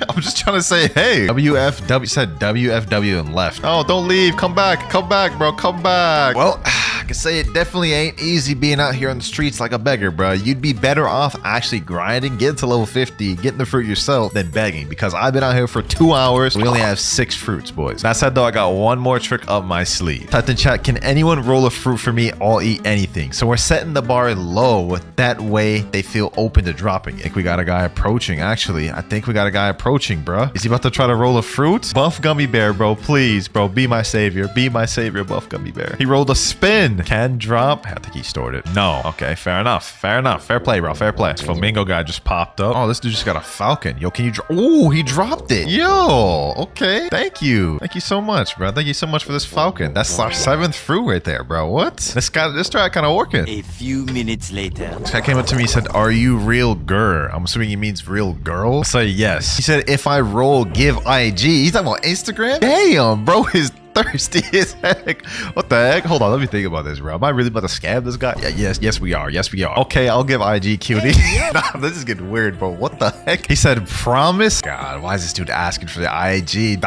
I'm just trying to say, hey. WFW said WFW and left. Oh, don't leave. Come back, bro. Come back. Well, I can say it definitely ain't easy being out here on the streets like a beggar, bro. You'd be better off actually grinding, getting to level 50, getting the fruit yourself than begging, because I've been out here for 2 hours. We only have 6 fruits, boys. That said, though, I got one more trick up my sleeve. Type in chat, can anyone roll a fruit for me? I'll eat anything. So we're setting the bar low. That way they feel open to dropping it. I think we got a guy approaching. Actually, I think we got a guy approaching, bro. Is he about to try to roll a fruit? Buff Gummy Bear, bro. Please, bro. Be my savior. Be my savior, Buff Gummy Bear. He rolled a spin. Can drop. I think he stored it. No. Okay, fair enough. Fair enough. Fair play, bro. Fair play. This Flamingo guy just popped up. Oh, this dude just got a falcon. Yo, can you drop? Oh, he dropped it. Yo, okay. Thank you. Thank you so much, bro. Thank you so much for this falcon. That's our 7th fruit right there, bro. What? This try kind of working. A few minutes later. This guy came up to me and said, are you real gur? I'm assuming he means real girl. I say yes. He said, if I roll, give IG. He's talking about Instagram? Damn, bro is thirsty as heck. What the heck? Hold on, let me think about this, bro. Am I really about to scam this guy? Yeah, yes, we are. Yes, we are. Okay, I'll give IG cutie. Nah, this is getting weird, bro. What the heck? He said, promise? God, why is this dude asking for the IG?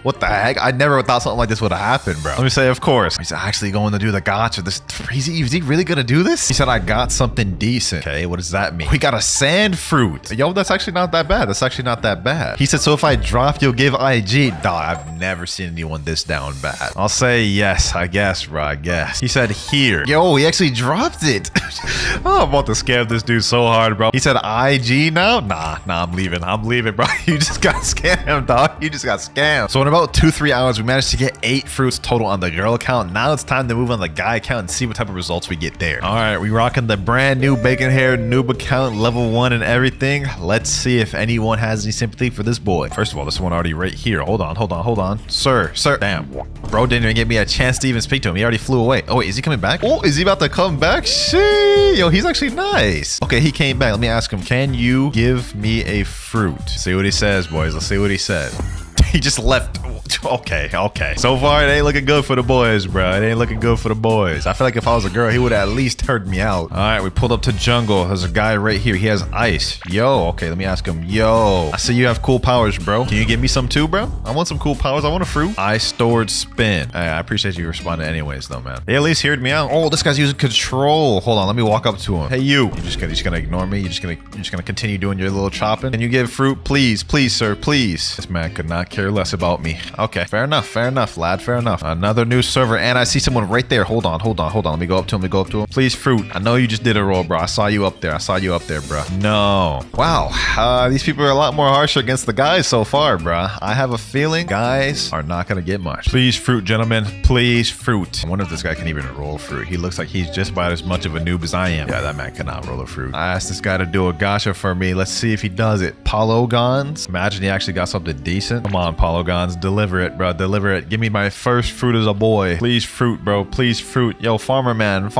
What the heck? I never thought something like this would have happened, bro. Let me say, of course. He's actually going to do the gacha. Is he really gonna do this? He said, I got something decent. Okay, what does that mean? We got a sand fruit. Yo, that's actually not that bad. That's actually not that bad. He said, so if I drop, you'll give IG. Dog, I've never seen anyone this down bad. I'll say yes, I guess, bro. I guess. He said here. Yo, he actually dropped it. Oh, I'm about to scam this dude so hard, bro. He said IG now? Nah, I'm leaving. I'm leaving, bro. You just got scammed, dog. You just got scammed. So in about 2-3 hours, we managed to get 8 fruits total on the girl account. Now it's time to move on the guy account and see what type of results we get there. All right, we rocking the brand new bacon hair noob account, level 1 and everything. Let's see if anyone has any sympathy for this boy. First of all, this one already right here. Hold on. Sir. Damn. Bro didn't even give me a chance to even speak to him. He already flew away. Oh, wait, is he coming back? Oh, is he about to come back? Shit. Yo, he's actually nice. Okay, he came back. Let me ask him, can you give me a fruit? See what he says, boys. Let's see what he said. He just left. Okay. So far, it ain't looking good for the boys, bro. It ain't looking good for the boys. I feel like if I was a girl, he would have at least heard me out. All right, we pulled up to jungle. There's a guy right here. He has ice. Yo, okay, let me ask him. Yo, I see you have cool powers, bro. Can you give me some too, bro? I want some cool powers. I want a fruit. I stored spin. Hey, I appreciate you responding anyways, though, man. They at least heard me out. Oh, this guy's using control. Hold on, let me walk up to him. Hey, you. You're just gonna ignore me? You're just gonna continue doing your little chopping? Can you give fruit, please, sir, please? This man could not care less about me. Okay, fair enough, lad. Fair enough. Another new server, and I see someone right there. Hold on. Let me go up to him. Please, fruit. I know you just did a roll, bro. I saw you up there, bro. No. Wow. These people are a lot more harsher against the guys so far, bro. I have a feeling guys are not gonna get much. Please, fruit, gentlemen. Please, fruit. I wonder if this guy can even roll fruit. He looks like he's just about as much of a noob as I am. Yeah, that man cannot roll a fruit. I asked this guy to do a gacha for me. Let's see if he does it. Polygons. Imagine he actually got something decent. Come on, Polygons. Deliver it, bro. Deliver it. Give me my first fruit as a boy. Please, fruit, bro. Please, fruit. Yo, farmer man.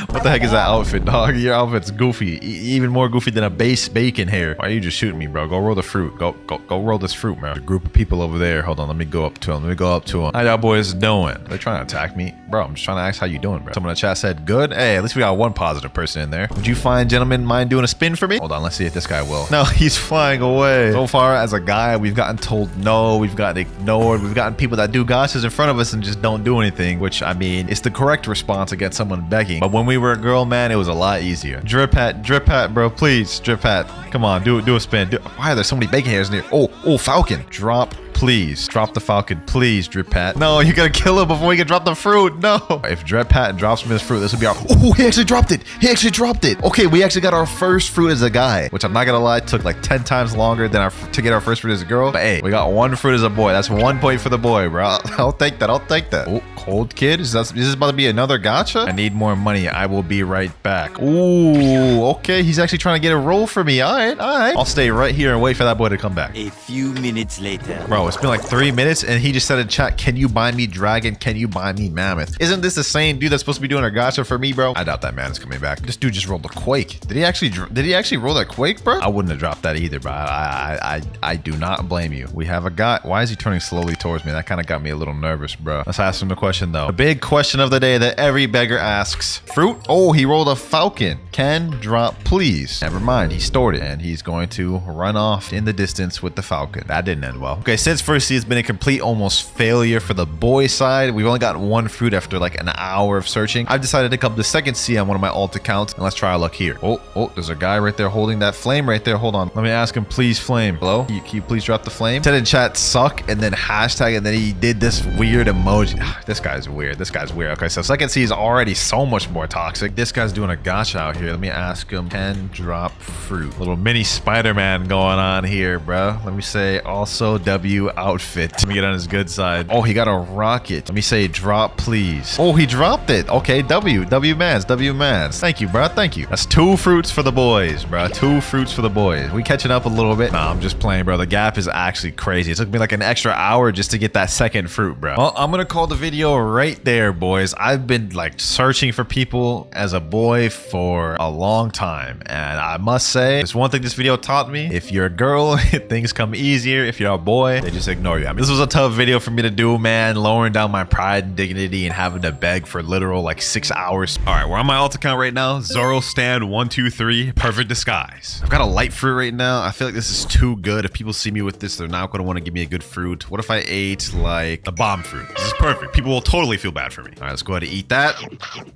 What the heck is that outfit, dog? Your outfit's goofy. Even more goofy than a base bacon hair. Why are you just shooting me, bro? Go roll the fruit. Go roll this fruit, man. A group of people over there. Hold on, let me go up to him. How y'all boys doing? They're trying to attack me. Bro, I'm just trying to ask how you doing, bro. Someone in the chat said good. Hey, at least we got one positive person in there. Would you fine gentlemen mind doing a spin for me? Hold on, let's see if this guy will. No, he's flying away. So far, as a guy, we've gotten told no. We've gotten ignored. We've gotten people that do gachas in front of us and just don't do anything, which, I mean, it's the correct response against someone begging. But when we were a girl, man, it was a lot easier. Drip hat, bro. Please, drip hat. Come on, do a spin. Why are there so many bacon hairs in here? Oh, falcon. Drop, please. Drop the Falcon, please, Drip Pat. No, you gotta kill him before he can drop the fruit. No. If Drip Pat drops me his fruit, this would be our... Oh, he actually dropped it. He actually dropped it. Okay, we actually got our first fruit as a guy, which I'm not gonna lie, took like 10 times longer than to get our first fruit as a girl. But hey, we got one fruit as a boy. That's 1 point for the boy, bro. I'll take that. I'll take that. Oh, cold kid. Is this about to be another gacha? I need more money. I will be right back. Ooh, okay. He's actually trying to get a roll for me. All right, all right. I'll stay right here and wait for that boy to come back. A few minutes later. Bro, it's been like 3 minutes and he just said in chat, can you buy me dragon? Can you buy me mammoth? Isn't this the same dude that's supposed to be doing a gacha for me, bro? I doubt that man is coming back. This dude just rolled a quake. Did he actually roll that quake, bro? I wouldn't have dropped that either, bro. I do not blame you. We have a guy. Why is he turning slowly towards me? That kind of got me a little nervous, bro. Let's ask him the question though. The big question of the day that every beggar asks. Fruit? Oh, he rolled a falcon. Can drop, please. Never mind. He stored it and he's going to run off in the distance with the falcon. That didn't end well. Okay, since first seed has been a complete almost failure for the boy side, we've only gotten one fruit after like an hour of searching. I've decided to come to second C on one of my alt accounts and let's try our luck here. Oh, there's a guy right there holding that flame right there. Hold on. Let me ask him, please, flame. Hello? Can you please drop the flame? Said in chat, suck, and then hashtag, and then he did this weird emoji. This guy's weird. This guy's weird. Okay, so second C is already so much more toxic. This guy's doing a gacha out here. Let me ask him, can drop fruit. Little mini Spider-Man going on here, bro. Let me say also W outfit. Let me get on his good side. Oh, he got a rocket. Let me say drop, please. Oh, he dropped it. Okay, W mans. Thank you, bro. Thank you. That's 2 fruits for the boys, bro. 2 fruits for the boys. We catching up a little bit? Nah, I'm just playing, bro. The gap is actually crazy. It took me like an extra hour just to get that second fruit, bro. Well, I'm gonna call the video right there, boys. I've been like searching for people as a boy for a long time, and I must say, there's one thing this video taught me. If you're a girl, things come easier. If you're a boy, they just ignore you. I mean, this was a tough video for me to do, man. Lowering down my pride and dignity and having to beg for literal like 6 hours. All right, we're on my alt account right now. Zoro stand 123, perfect disguise. I've got a light fruit right now. I feel like this is too good. If people see me with this, they're not going to want to give me a good fruit. What if I ate like a bomb fruit? This is perfect. People will totally feel bad for me. All right, let's go ahead and eat that.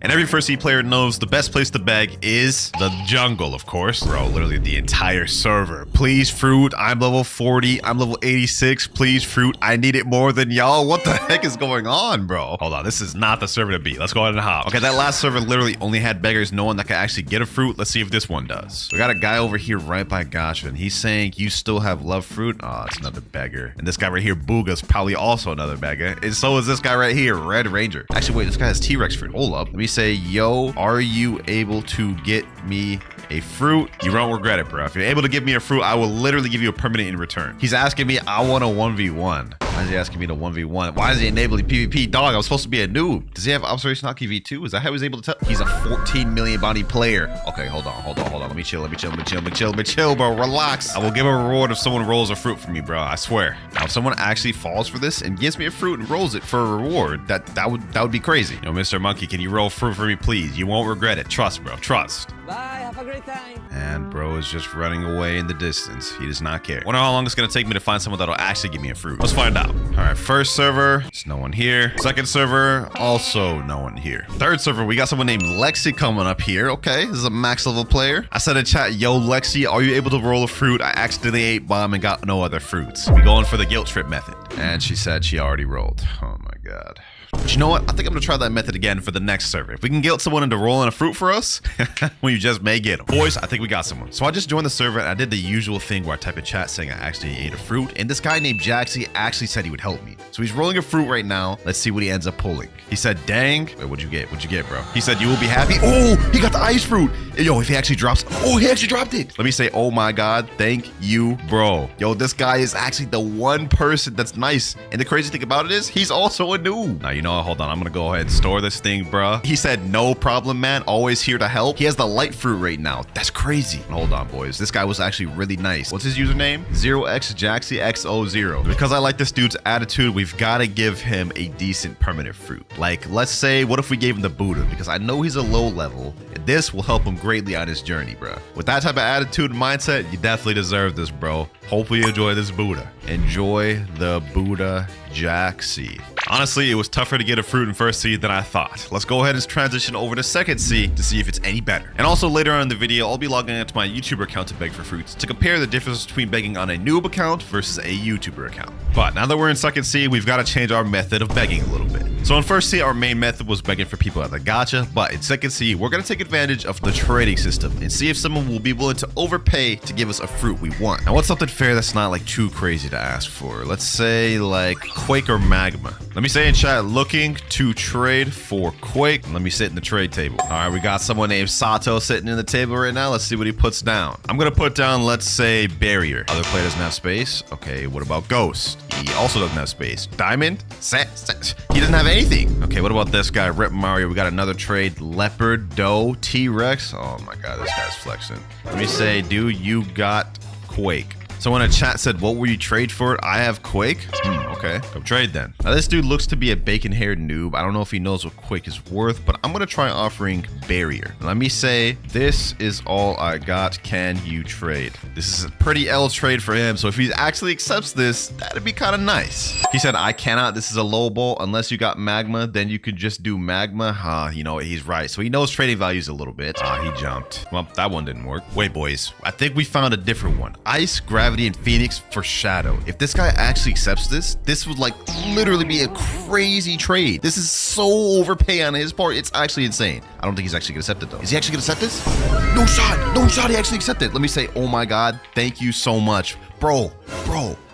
And every first seed player knows the best place to beg is the jungle, of course. Bro, literally the entire server. Please, fruit. I'm level 40. I'm level 86. Please, fruit. I need it more than y'all. What the heck is going on, bro? Hold on. This is not the server to beat. Let's go ahead and hop. Okay, that last server literally only had beggars, no one that could actually get a fruit. Let's see if this one does. We got a guy over here right by Gacha, and he's saying, you still have love fruit? Oh, it's another beggar. And this guy right here, Booga's probably also another beggar. And so is this guy right here, Red Ranger. Actually, wait, this guy has T-Rex fruit. Hold up. Let me say, yo, are you able to get me a fruit? You won't regret it, bro. If you're able to give me a fruit, I will literally give you a permanent in return. He's asking me, I want a 1v1. Why is he asking me to 1v1? Why is he enabling PvP? Dog, I was supposed to be a noob. Does he have observation hotkey V2? Is that how he was able to tell? He's a 14 million body player. Okay, hold on. Let me chill, bro. Relax. I will give a reward if someone rolls a fruit for me, bro. I swear. Now, if someone actually falls for this and gives me a fruit and rolls it for a reward, that would be crazy. You know, Mr. Monkey, can you roll fruit for me, please? You won't regret it. Trust, bro. Trust. Bye, have a great time. And bro is just running away in the distance. He does not care. Wonder how long it's gonna take me to find someone that'll actually give me a fruit. Let's find out. All right, first server, there's no one here. Second server, also no one here. Third server, we got someone named Lexi coming up here. Okay, this is a max level player. I said in chat, yo, Lexi, are you able to roll a fruit? I accidentally ate bomb and got no other fruits. We going for the guilt trip method. And she said she already rolled. Oh my God. But you know what? I think I'm gonna try that method again for the next server. If we can guilt someone into rolling a fruit for us, we just may get them. Boys, I think we got someone. So I just joined the server and I did the usual thing where I type in chat saying I actually ate a fruit. And this guy named Jaxie actually said he would help me. So he's rolling a fruit right now. Let's see what he ends up pulling. He said, dang. Wait, what'd you get? What'd you get, bro? He said, you will be happy. Oh, he got the ice fruit. Yo, if he actually drops. Oh, he actually dropped it. Let me say, oh my God, thank you, bro. Yo, this guy is actually the one person that's nice. And the crazy thing about it is he's also a noob. Now, you know, hold on. I'm gonna go ahead and store this thing, bro. He said, no problem, man. Always here to help. He has the light fruit right now. That's crazy. Hold on, boys. This guy was actually really nice. What's his username? 0xjaxiex00. Because I like this dude's attitude, we've got to give him a decent permanent fruit. Like, let's say, what if we gave him the Buddha? Because I know he's a low level. And this will help him greatly on his journey, bro. With that type of attitude and mindset, you definitely deserve this, bro. Hopefully you enjoy this Buddha. Enjoy the Buddha Jaxie. Honestly, it was tougher to get a fruit in first seed than I thought. Let's go ahead and transition over to second seed to see if it's any better. And also later on in the video, I'll be logging into my YouTuber account to beg for fruits to compare the difference between begging on a noob account versus a YouTuber account. But now that we're in second seed, we've got to change our method of begging a little bit. So in first seed, our main method was begging for people at the gacha, but in second seed, we're going to take advantage of the trading system and see if someone will be willing to overpay to give us a fruit we want. Now what's something fair that's not like too crazy to ask for? Let's say like Quake or Magma. Let me say in chat, looking to trade for Quake. Let me sit in the trade table. All right, we got someone named Sato sitting in the table right now. Let's see what he puts down. I'm going to put down, let's say, Barrier. Other player doesn't have space. Okay, what about Ghost? He also doesn't have space. Diamond? He doesn't have anything. Okay, what about this guy, Rip Mario? We got another trade, Leopard, Doe, T-Rex. Oh my God, this guy's flexing. Let me say, dude, you got Quake. Someone in chat said, what will you trade for? I have Quake. Okay, go trade then. Now this dude looks to be a bacon-haired noob. I don't know if he knows what Quake is worth, but I'm gonna try offering Barrier. Let me say, this is all I got. Can you trade? This is a pretty L trade for him, so if he actually accepts this, that'd be kind of nice. He said, I cannot. This is a low ball. Unless you got Magma, then you could just do Magma. You know, he's right. So he knows trading values a little bit. He jumped. Well, that one didn't work. Wait, boys. I think we found a different one. Ice, Gravity, and Phoenix for Shadow. If this guy actually accepts this, this would like literally be a crazy trade. This is so overpay on his part. It's actually insane. I don't think he's actually gonna accept it though. Is he actually gonna accept this? No shot. No shot. He actually accepted it. Let me say, oh my God, thank you so much. Bro.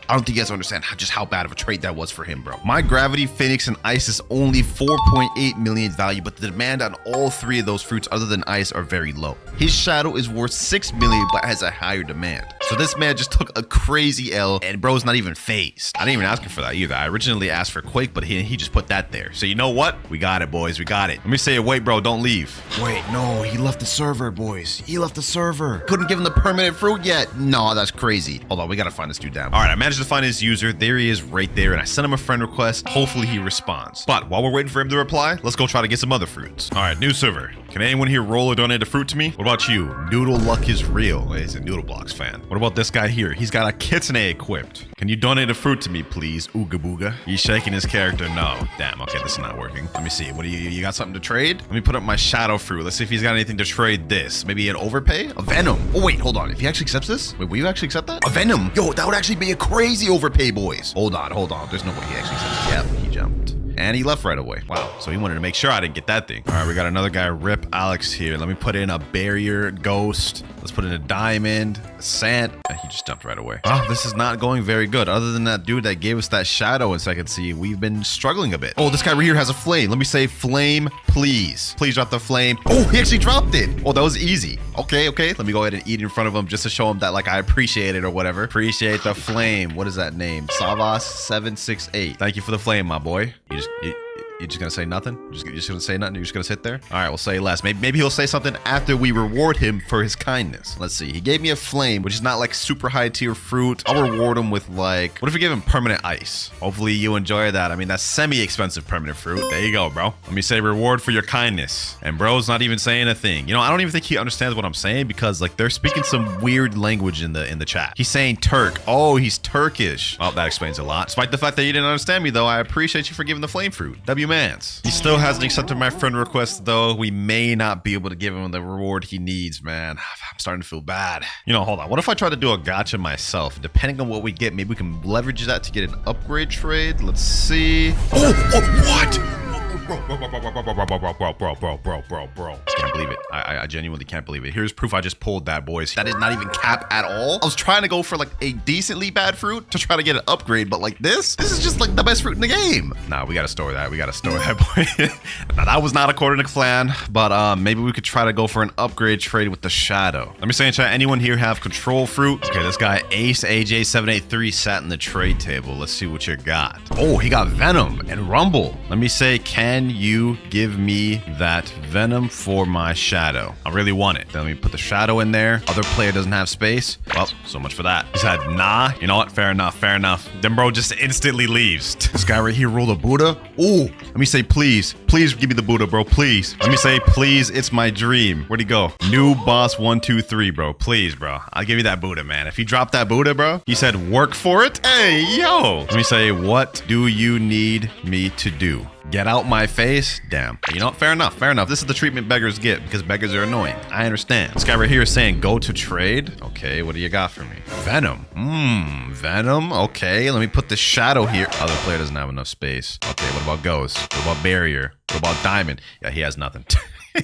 I don't think you guys understand just how bad of a trade that was for him, bro. My Gravity, Phoenix, and Ice is only 4.8 million value, but the demand on all three of those fruits other than Ice are very low. His Shadow is worth 6 million, but has a higher demand. So this man just took a crazy L, and bro's not even phased. I didn't even ask him for that either. I originally asked for Quake, but he just put that there. So you know what? We got it, boys. We got it. Let me say, wait, bro, don't leave. Wait, no, he left the server, boys. He left the server. Couldn't give him the permanent fruit yet. No, that's crazy. Hold on, we gotta find this dude down. All right, I managed to find his user. There he is right there, and I sent him a friend request. Hopefully he responds. But while we're waiting for him to reply, let's go try to get some other fruits. All right, new server. Can anyone here roll or donate a fruit to me? What about you? Noodle Luck is real. He's a Noodle Blox fan. What about this guy here? He's got a kitsune equipped. Can you donate a fruit to me, please? Ooga booga. He's shaking his character. No. Damn, okay, this is not working. Let me see. What do you got something to trade? Let me put up my shadow fruit. Let's see if he's got anything to trade this. Maybe an overpay? A Venom. Oh, wait, hold on. If he actually accepts this? Wait, will you actually accept that? A Venom. Yo, that would actually be a crazy overpay, boys. Hold on. There's no way he actually accepts it. Yep, he jumped. And he left right away. Wow. So he wanted to make sure I didn't get that thing. All right, we got another guy, Rip Alex here. Let me put in a Barrier, Ghost. Let's put in a Diamond, a Sant. And he just jumped right away. Oh, this is not going very good. Other than that dude that gave us that Shadow in second seed, we've been struggling a bit. Oh, this guy right here has a Flame. Let me say Flame, please. Please drop the Flame. Oh, he actually dropped it. Oh, that was easy. Okay. Let me go ahead and eat in front of him just to show him that like I appreciate it or whatever. Appreciate the Flame. What is that name? Savas768. Thank you for the Flame, my boy. You're just gonna say nothing? You're just gonna say nothing? You're just gonna sit there? All right, we'll say less. Maybe he'll say something after we reward him for his kindness. Let's see. He gave me a Flame, which is not like super high tier fruit. I'll reward him with like, what if we give him permanent ice? Hopefully you enjoy that. I mean, that's semi-expensive permanent fruit. There you go, bro. Let me say reward for your kindness. And bro's not even saying a thing. You know, I don't even think he understands what I'm saying because like they're speaking some weird language in the chat. He's saying Turk. Oh, he's Turkish. Well, that explains a lot. Despite the fact that you didn't understand me though, I appreciate you for giving the Flame fruit. W-mans. He still hasn't accepted my friend request though. We may not be able to give him the reward he needs, man. I'm starting to feel bad. You know, hold on. What if I try to do a gacha myself? Depending on what we get, maybe we can leverage that to get an upgrade trade. Let's see. Oh, what? Bro. Can't believe it. I genuinely can't believe it. Here's proof I just pulled that, boys. That is not even cap at all. I was trying to go for like a decently bad fruit to try to get an upgrade, but like this is just like the best fruit in the game. Nah, we gotta store that. We gotta store that, boy. Now, that was not according to plan, but maybe we could try to go for an upgrade trade with the Shadow. Let me say in chat, anyone here have control fruit? Okay, this guy Ace AJ783 sat in the trade table. Let's see what you got. Oh, he got Venom and Rumble. Let me say, can can you give me that venom for my shadow? I really want it. Then let me put the shadow in there. Other player doesn't have space. Well, so much for that. He said, nah. You know what? Fair enough. Fair enough. Then bro just instantly leaves. This guy right here rolled a Buddha. Ooh, let me say, please. Please give me the Buddha, bro. Please. Let me say, please. It's my dream. Where'd he go? New boss 123, bro. Please, bro. I'll give you that Buddha, man. If he dropped that Buddha, bro, he said, work for it. Hey, yo. Let me say, what do you need me to do? Get out my face? Damn. You know what? Fair enough. Fair enough. This is the treatment beggars get because beggars are annoying. I understand. This guy right here is saying go to trade. Okay, what do you got for me? Venom. Venom. Okay, let me put the shadow here. Other player doesn't have enough space. Okay, what about ghost? What about barrier? What about diamond? Yeah, he has nothing.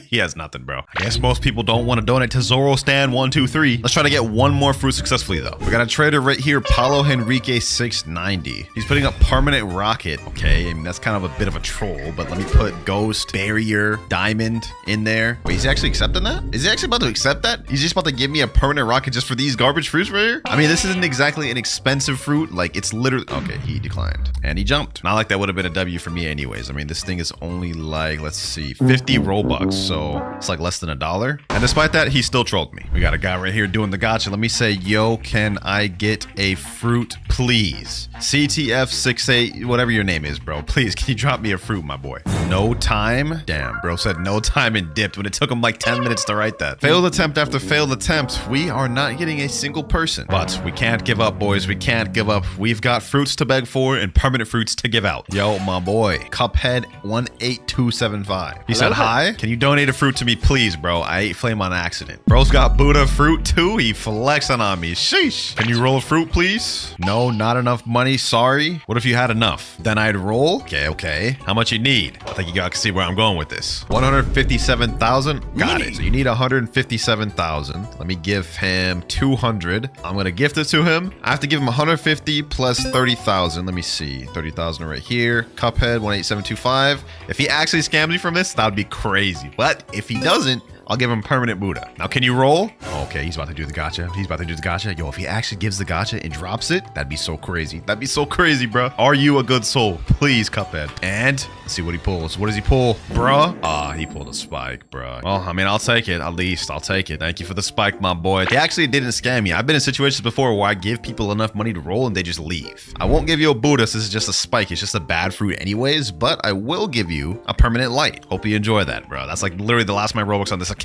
He has nothing, bro. I guess most people don't want to donate to Zoro Stan 123. Let's try to get one more fruit successfully, though. We got a trader right here, Paulo Henrique 690. He's putting up permanent rocket. Okay, I mean, that's kind of a bit of a troll, but let me put ghost, barrier, diamond in there. Wait, is he actually accepting that? Is he actually about to accept that? He's just about to give me a permanent rocket just for these garbage fruits right here? I mean, this isn't exactly an expensive fruit. Like, it's literally... Okay, he declined. And he jumped. Not like that would have been a W for me anyways. I mean, this thing is only like, let's see, 50 Robux. So it's like less than $1. And despite that, he still trolled me. We got a guy right here doing the gacha. Let me say, yo, can I get a fruit, please? CTF68, whatever your name is, bro. Please, can you drop me a fruit, my boy? No time? Damn, bro said no time and dipped when it took him like 10 minutes to write that. Failed attempt after failed attempt. We are not getting a single person. But we can't give up, boys. We can't give up. We've got fruits to beg for and permanent fruits to give out. Yo, my boy. Cuphead 18275. He said, hi. Can you donate a fruit to me, please, bro? I ate flame on accident. Bro's got Buddha fruit too. He flexing on me. Sheesh. Can you roll a fruit, please? No, not enough money. Sorry. What if you had enough? Then I'd roll. Okay. How much you need? I think you guys can see where I'm going with this. 157,000. Got it. So you need 157,000. Let me give him 200. I'm gonna gift it to him. I have to give him 150 plus 30,000. Let me see. 30,000 right here. Cuphead 18725. If he actually scams me from this, that would be crazy. But if he doesn't, I'll give him permanent Buddha. Now, can you roll? Okay, he's about to do the gacha. He's about to do the gacha. Yo, if he actually gives the gacha and drops it, that'd be so crazy. That'd be so crazy, bro. Are you a good soul? Please, Cuphead. And let's see what he pulls. What does he pull? Bruh. Ah, he pulled a spike, bruh. Well, I mean, I'll take it. At least I'll take it. Thank you for the spike, my boy. He actually didn't scam me. I've been in situations before where I give people enough money to roll and they just leave. I won't give you a Buddha. This is just a spike. It's just a bad fruit anyways, but I will give you a permanent light. Hope you enjoy that, bro. That's like literally the last of my Robux on this account.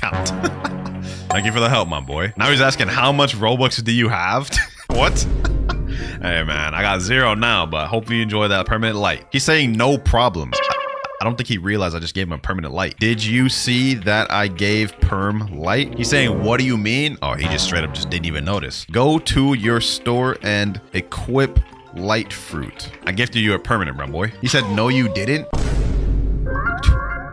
Thank you for the help, my boy. Now he's asking, how much Robux do you have? What? Hey, man, I got 0 now, but hopefully you enjoy that permanent light. He's saying no problem. I don't think he realized I just gave him a permanent light. Did you see that I gave perm light? He's saying, what do you mean? Oh, he just straight up just didn't even notice. Go to your store and equip light fruit. I gifted you a permanent, my boy. He said, no, you didn't.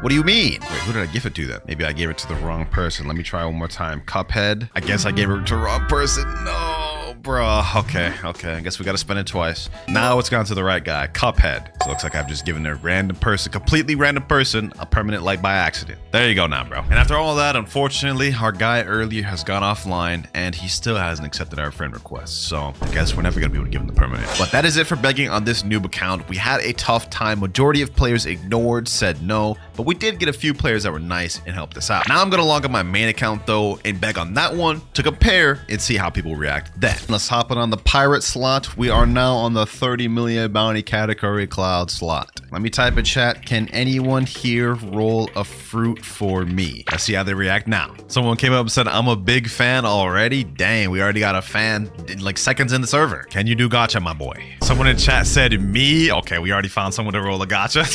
What do you mean? Wait, who did I give it to then? Maybe I gave it to the wrong person. Let me try one more time. Cuphead. I guess I gave it to the wrong person. No, bro. Okay. I guess we got to spend it twice. Now it's gone to the right guy. Cuphead. So it looks like I've just given a random person, completely random person, a permanent light by accident. There you go now, bro. And after all that, unfortunately, our guy earlier has gone offline and he still hasn't accepted our friend request. So I guess we're never going to be able to give him the permanent. But that is it for begging on this noob account. We had a tough time. Majority of players ignored, said no, but we did get a few players that were nice and helped us out. Now I'm going to log on my main account though and beg on that one to compare and see how people react then. Let's hop on the pirate slot. We are now on the 30 million bounty category cloud slot. Let me type in chat. Can anyone here roll a fruit for me? Let's see how they react now. Someone came up and said, I'm a big fan already. Dang, we already got a fan in like seconds in the server. Can you do gacha, my boy? Someone in chat said me. Okay, we already found someone to roll a gacha.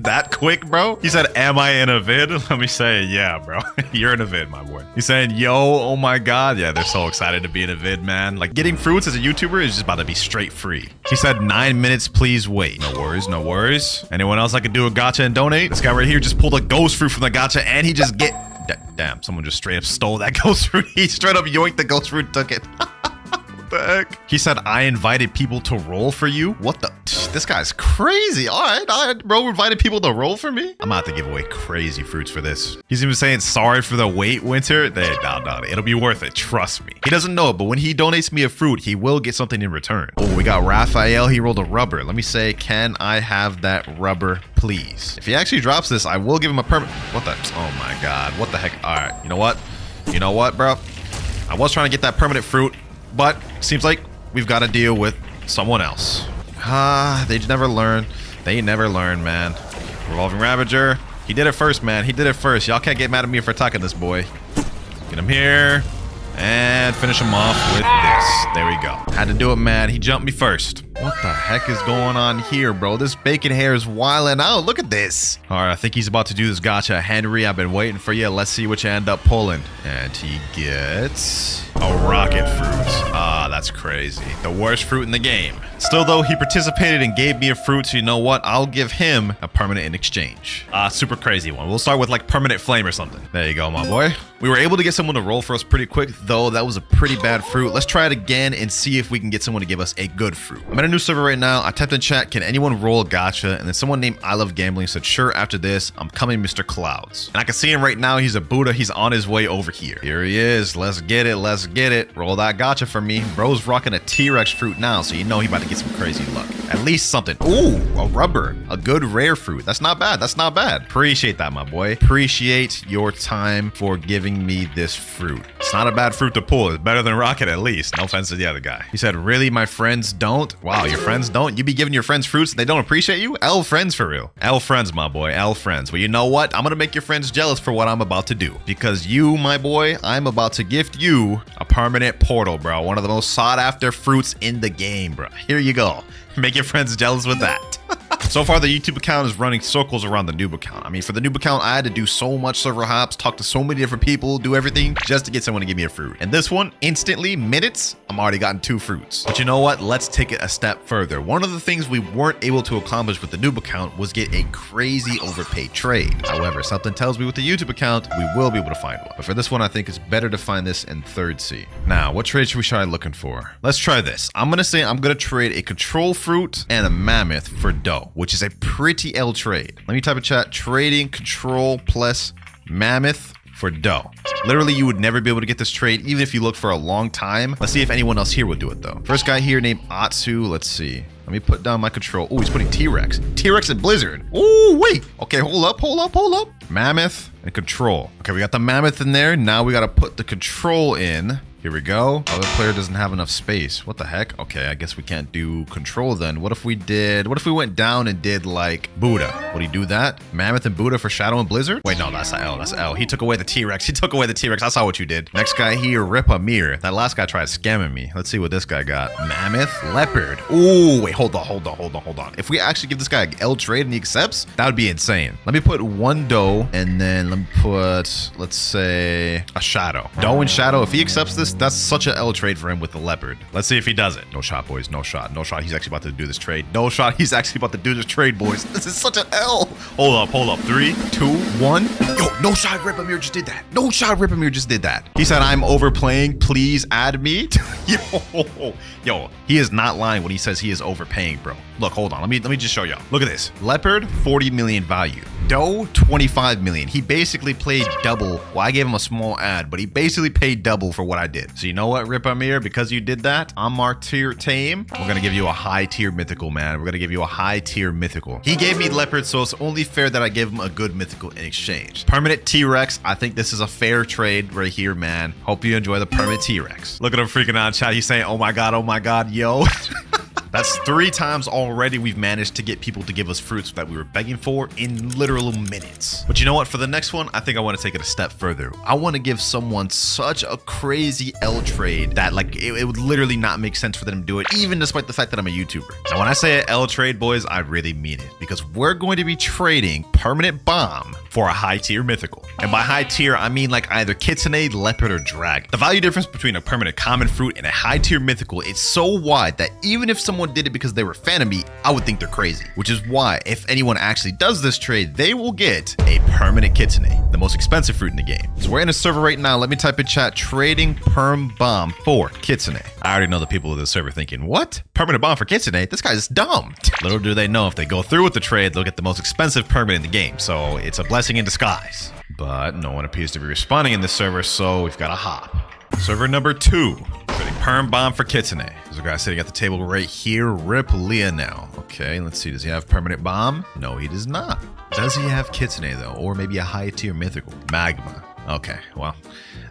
That quick, bro? He said, am I in a vid? Let me say, yeah, bro. You're in a vid, my boy. He's saying, yo, oh my God. Yeah, they're so excited to be in a vid, man. Like getting fruits as a YouTuber is just about to be straight free. He said 9 minutes, please wait. No worries, no worries. Anyone else I could do a gacha and donate? This guy right here just pulled a ghost fruit from the gacha and he just Damn, someone just straight up stole that ghost fruit. He straight up yoinked the ghost fruit, took it. the heck? He said, I invited people to roll for you. What the? This guy's crazy. All right, bro. Invited people to roll for me. I'm about to give away crazy fruits for this. He's even saying sorry for the wait, Winter. No. It'll be worth it. Trust me. He doesn't know it, but when he donates me a fruit, he will get something in return. Oh, we got Raphael. He rolled a rubber. Let me say, can I have that rubber, please? If he actually drops this, I will give him a permit. What the? Oh my God. What the heck? All right. You know what? You know what, bro? I was trying to get that permanent fruit, but seems like we've got to deal with someone else. They never learn. They never learn, man. Revolving Ravager. He did it first, man. He did it first. Y'all can't get mad at me for attacking this boy. Get him here. And finish him off with this. There we go. Had to do it, man. He jumped me first. What the heck is going on here, bro? This bacon hair is wilding out. Look at this. All right, I think he's about to do this gacha. Henry, I've been waiting for you. Let's see what you end up pulling. And he gets a rocket fruit. Ah, that's crazy. The worst fruit in the game. Still, though, he participated and gave me a fruit. So you know what? I'll give him a permanent in exchange. Super crazy one. We'll start with like permanent flame or something. There you go, my boy. We were able to get someone to roll for us pretty quick, though. That was a pretty bad fruit. Let's try it again and see if we can get someone to give us a good fruit. I'm in a new server right now. I typed in chat, can anyone roll a gacha? And then someone named I Love Gambling said, sure, after this, I'm coming, MrKloudz. And I can see him right now. He's a Buddha. He's on his way over here. Here he is. Let's get it. Let's get it. Roll that gacha for me. Bro's rocking a T-Rex fruit now, so you know he about to get some crazy luck. At least something. Ooh, a rubber. A good rare fruit. That's not bad. That's not bad. Appreciate that, my boy. Appreciate your time for giving me this fruit. It's not a bad fruit to pull. It's better than rocket at least. No offense to the other guy. He said, really, my friends don't? Wow, your friends don't? You be giving your friends fruits and they don't appreciate you? L friends for real. L friends, my boy. L friends. Well, you know what? I'm gonna make your friends jealous for what I'm about to do. Because you, my boy, I'm about to gift you a permanent portal, bro. One of the most sought after fruits in the game, bro. Here you go. Make your friends jealous with that. So far, the YouTube account is running circles around the noob account. I mean, for the noob account, I had to do so much server hops, talk to so many different people, do everything just to get someone to give me a fruit. And this one, instantly, minutes, I'm already gotten 2 fruits. But you know what? Let's take it a step further. One of the things we weren't able to accomplish with the noob account was get a crazy overpaid trade. However, something tells me with the YouTube account, we will be able to find one. But for this one, I think it's better to find this in 3rd C. Now, what trade should we try looking for? Let's try this. I'm going to say I'm going to trade a control fruit and a mammoth for dough, which is a pretty L trade. Let me type in chat, trading control plus mammoth for dough. Literally, you would never be able to get this trade, even if you look for a long time. Let's see if anyone else here will do it, though. First guy here named Atsu. Let's see. Let me put down my control. Oh, he's putting T-Rex. T-Rex and Blizzard. Oh, wait. Okay, hold up. Mammoth and control. Okay, we got the mammoth in there. Now we got to put the control in. Here we go. Other player doesn't have enough space. What the heck? Okay, I guess we can't do control then. What if we went down and did like Buddha? Would he do that? Mammoth and Buddha for Shadow and Blizzard? Wait, no, that's L. That's L. He took away the T-Rex. I saw what you did. Next guy here, Rip Amir. That last guy tried scamming me. Let's see what this guy got. Mammoth, Leopard. Ooh, wait, hold on. If we actually give this guy an L trade and he accepts, that would be insane. Let me put 1 dough and then let me put, let's say, a Shadow. Dough and Shadow. If he accepts this, that's such an L trade for him with the leopard. Let's see if he does it. No shot, boys. No shot. He's actually about to do this trade. He's actually about to do this trade, boys. This is such an L. Hold up. 3, 2, 1. Yo, no shot. Rip Amir just did that. He said, I'm overplaying. Please add me. Yo, he is not lying when he says he is overpaying, bro. Look, hold on. Let me just show y'all. Look at this. Leopard, 40 million value. Dough, 25 million. He basically played double. Well, I gave him a small ad, but he basically paid double for what I did. So you know what, Rip Amir? Because you did that, I'm our tier tame. We're going to give you a high tier mythical, man. We're going to give you a high tier mythical. He gave me leopard, so it's only fair that I give him a good mythical in exchange. Permanent T-Rex. I think this is a fair trade right here, man. Hope you enjoy the permanent T-Rex. Look at him freaking out in chat. He's saying, oh my God, yo. That's 3 times already we've managed to get people to give us fruits that we were begging for in literal minutes. But you know what? For the next one, I think I want to take it a step further. I want to give someone such a crazy L trade that like it would literally not make sense for them to do it, even despite the fact that I'm a YouTuber. Now, when I say an L trade, boys, I really mean it, because we're going to be trading permanent bomb for a high tier mythical. And by high tier, I mean like either kitsune, leopard, or dragon. The value difference between a permanent common fruit and a high tier mythical is so wide that even if someone anyone did it because they were a fan of me, I would think they're crazy. Which is why, if anyone actually does this trade, they will get a permanent kitsune, the most expensive fruit in the game. So we're in a server right now. Let me type in chat, trading perm bomb for kitsune. I already know the people of the server thinking, what? Permanent bomb for kitsune? This guy's dumb. Little do they know, if they go through with the trade, they'll get the most expensive permanent in the game. So it's a blessing in disguise. But no one appears to be responding in this server, so we've got to hop. Server number 2, trading perm bomb for kitsune. There's a guy sitting at the table right here. Rip Leah now. Okay, let's see. Does he have permanent bomb? No, he does not. Does he have kitsune though? Or maybe a high tier mythical? Magma. Okay, well,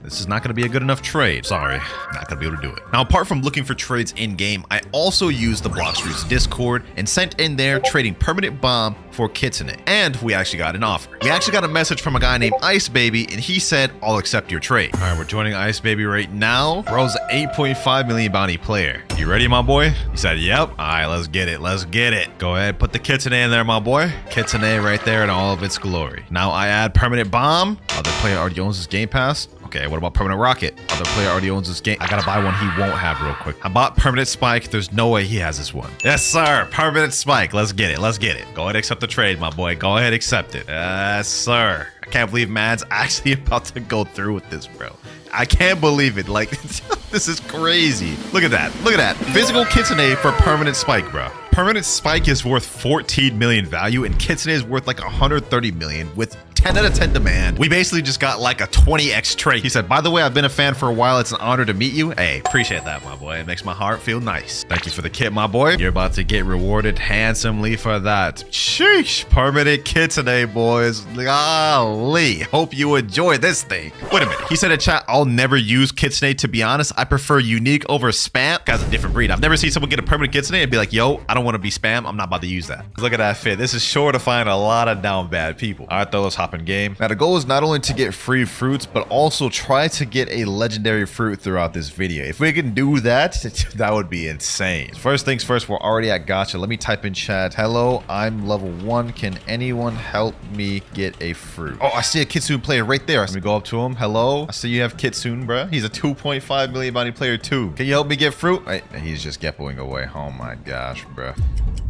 this is not going to be a good enough trade. Sorry, not going to be able to do it. Now, apart from looking for trades in-game, I also used the Blox Discord and sent in there trading permanent bomb for kitsune. And we actually got an offer. We actually got a message from a guy named Ice Baby, and he said, I'll accept your trade. All right, we're joining Ice Baby right now. Bro's an 8.5 million bounty player. You ready, my boy? He said, yep. All right, let's get it. Let's get it. Go ahead, put the kitsune in there, my boy. Kitsune right there in all of its glory. Now I add permanent bomb. Other player already owns this game pass. Okay, what about permanent rocket? Other player already owns this game. I gotta buy one he won't have real quick. I bought permanent spike. There's no way he has this one. Yes, sir. Permanent spike. Let's get it. Let's get it. Go ahead, accept the trade, my boy. Go ahead, accept it. Yes, sir. I can't believe Mad's actually about to go through with this, bro. I can't believe it. Like, this is crazy. Look at that. Look at that. Physical kitsune for permanent spike, bro. Permanent spike is worth 14 million value, and kitsune is worth like 130 million with 10 out of 10 demand. We basically just got like a 20x trade. He said, by the way, I've been a fan for a while. It's an honor to meet you. Hey, appreciate that, my boy. It makes my heart feel nice. Thank you for the kit, my boy. You're about to get rewarded handsomely for that. Sheesh. Permanent kitsune, boys. Golly. Hope you enjoy this thing. Wait a minute. He said in chat, I'll never use kitsune. To be honest, I prefer unique over spam. Guy's a different breed. I've never seen someone get a permanent kitsune and be like, yo, I don't want to be spam. I'm not about to use that. Look at that fit. This is sure to find a lot of down bad people. All right, though, let's hop in game. Now, the goal is not only to get free fruits, but also try to get a legendary fruit throughout this video. If we can do that, that would be insane. First things first, we're already at gacha. Let me type in chat. Hello, I'm level 1. Can anyone help me get a fruit? Oh, I see a kitsune player right there. Let me go up to him. Hello, I see you have kitsune, bro. He's a 2.5 million bounty player too. Can you help me get fruit? Wait, he's just geppoing away. Oh my gosh, bro.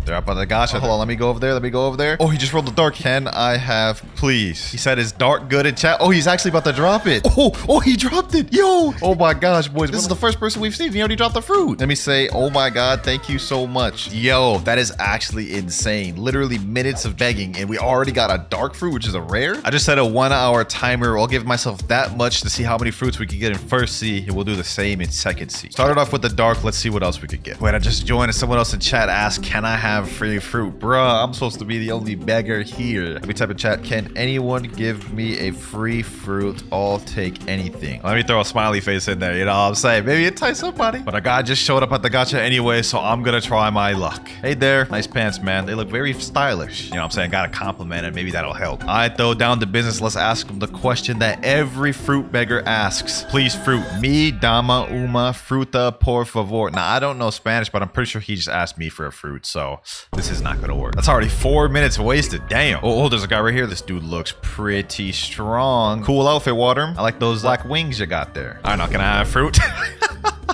They're up on the gacha. Hold on, let me go over there. Let me go over there. Oh, he just rolled the dark. Can I have, please? He said, is dark good in chat? Oh, he's actually about to drop it. Oh, he dropped it. Yo. Oh my gosh, boys. This is the first person we've seen. He already dropped the fruit. Let me say, oh my God, thank you so much. Yo, that is actually insane. Literally minutes of begging, and we already got a dark fruit, which is a rare. I just set a 1 hour timer. I'll give myself that much to see how many fruits we can get in first C, and we'll do the same in second C. Started off with the dark. Let's see what else we could get. Wait, I just joined and someone else in chat asked, can I have free fruit? Bruh, I'm supposed to be the only beggar here. Let me type in chat, can anyone give me a free fruit? I'll take anything. Let me throw a smiley face in there, you know what I'm saying? Maybe entice somebody. But a guy just showed up at the gacha anyway, so I'm gonna try my luck. Hey there, nice pants, man. They look very stylish. You know what I'm saying? Gotta compliment it, maybe that'll help. All right, though, down to business. Let's ask him the question that every fruit beggar asks. Please, fruit. Me, dama, uma, fruta, por favor. Now, I don't know Spanish, but I'm pretty sure he just asked me for a fruit, so this is not gonna work. That's already 4 minutes wasted. Damn. Oh, there's a guy right here. This dude looks pretty strong. Cool outfit, Water. I like those black wings you got there. All right, now, can I have fruit?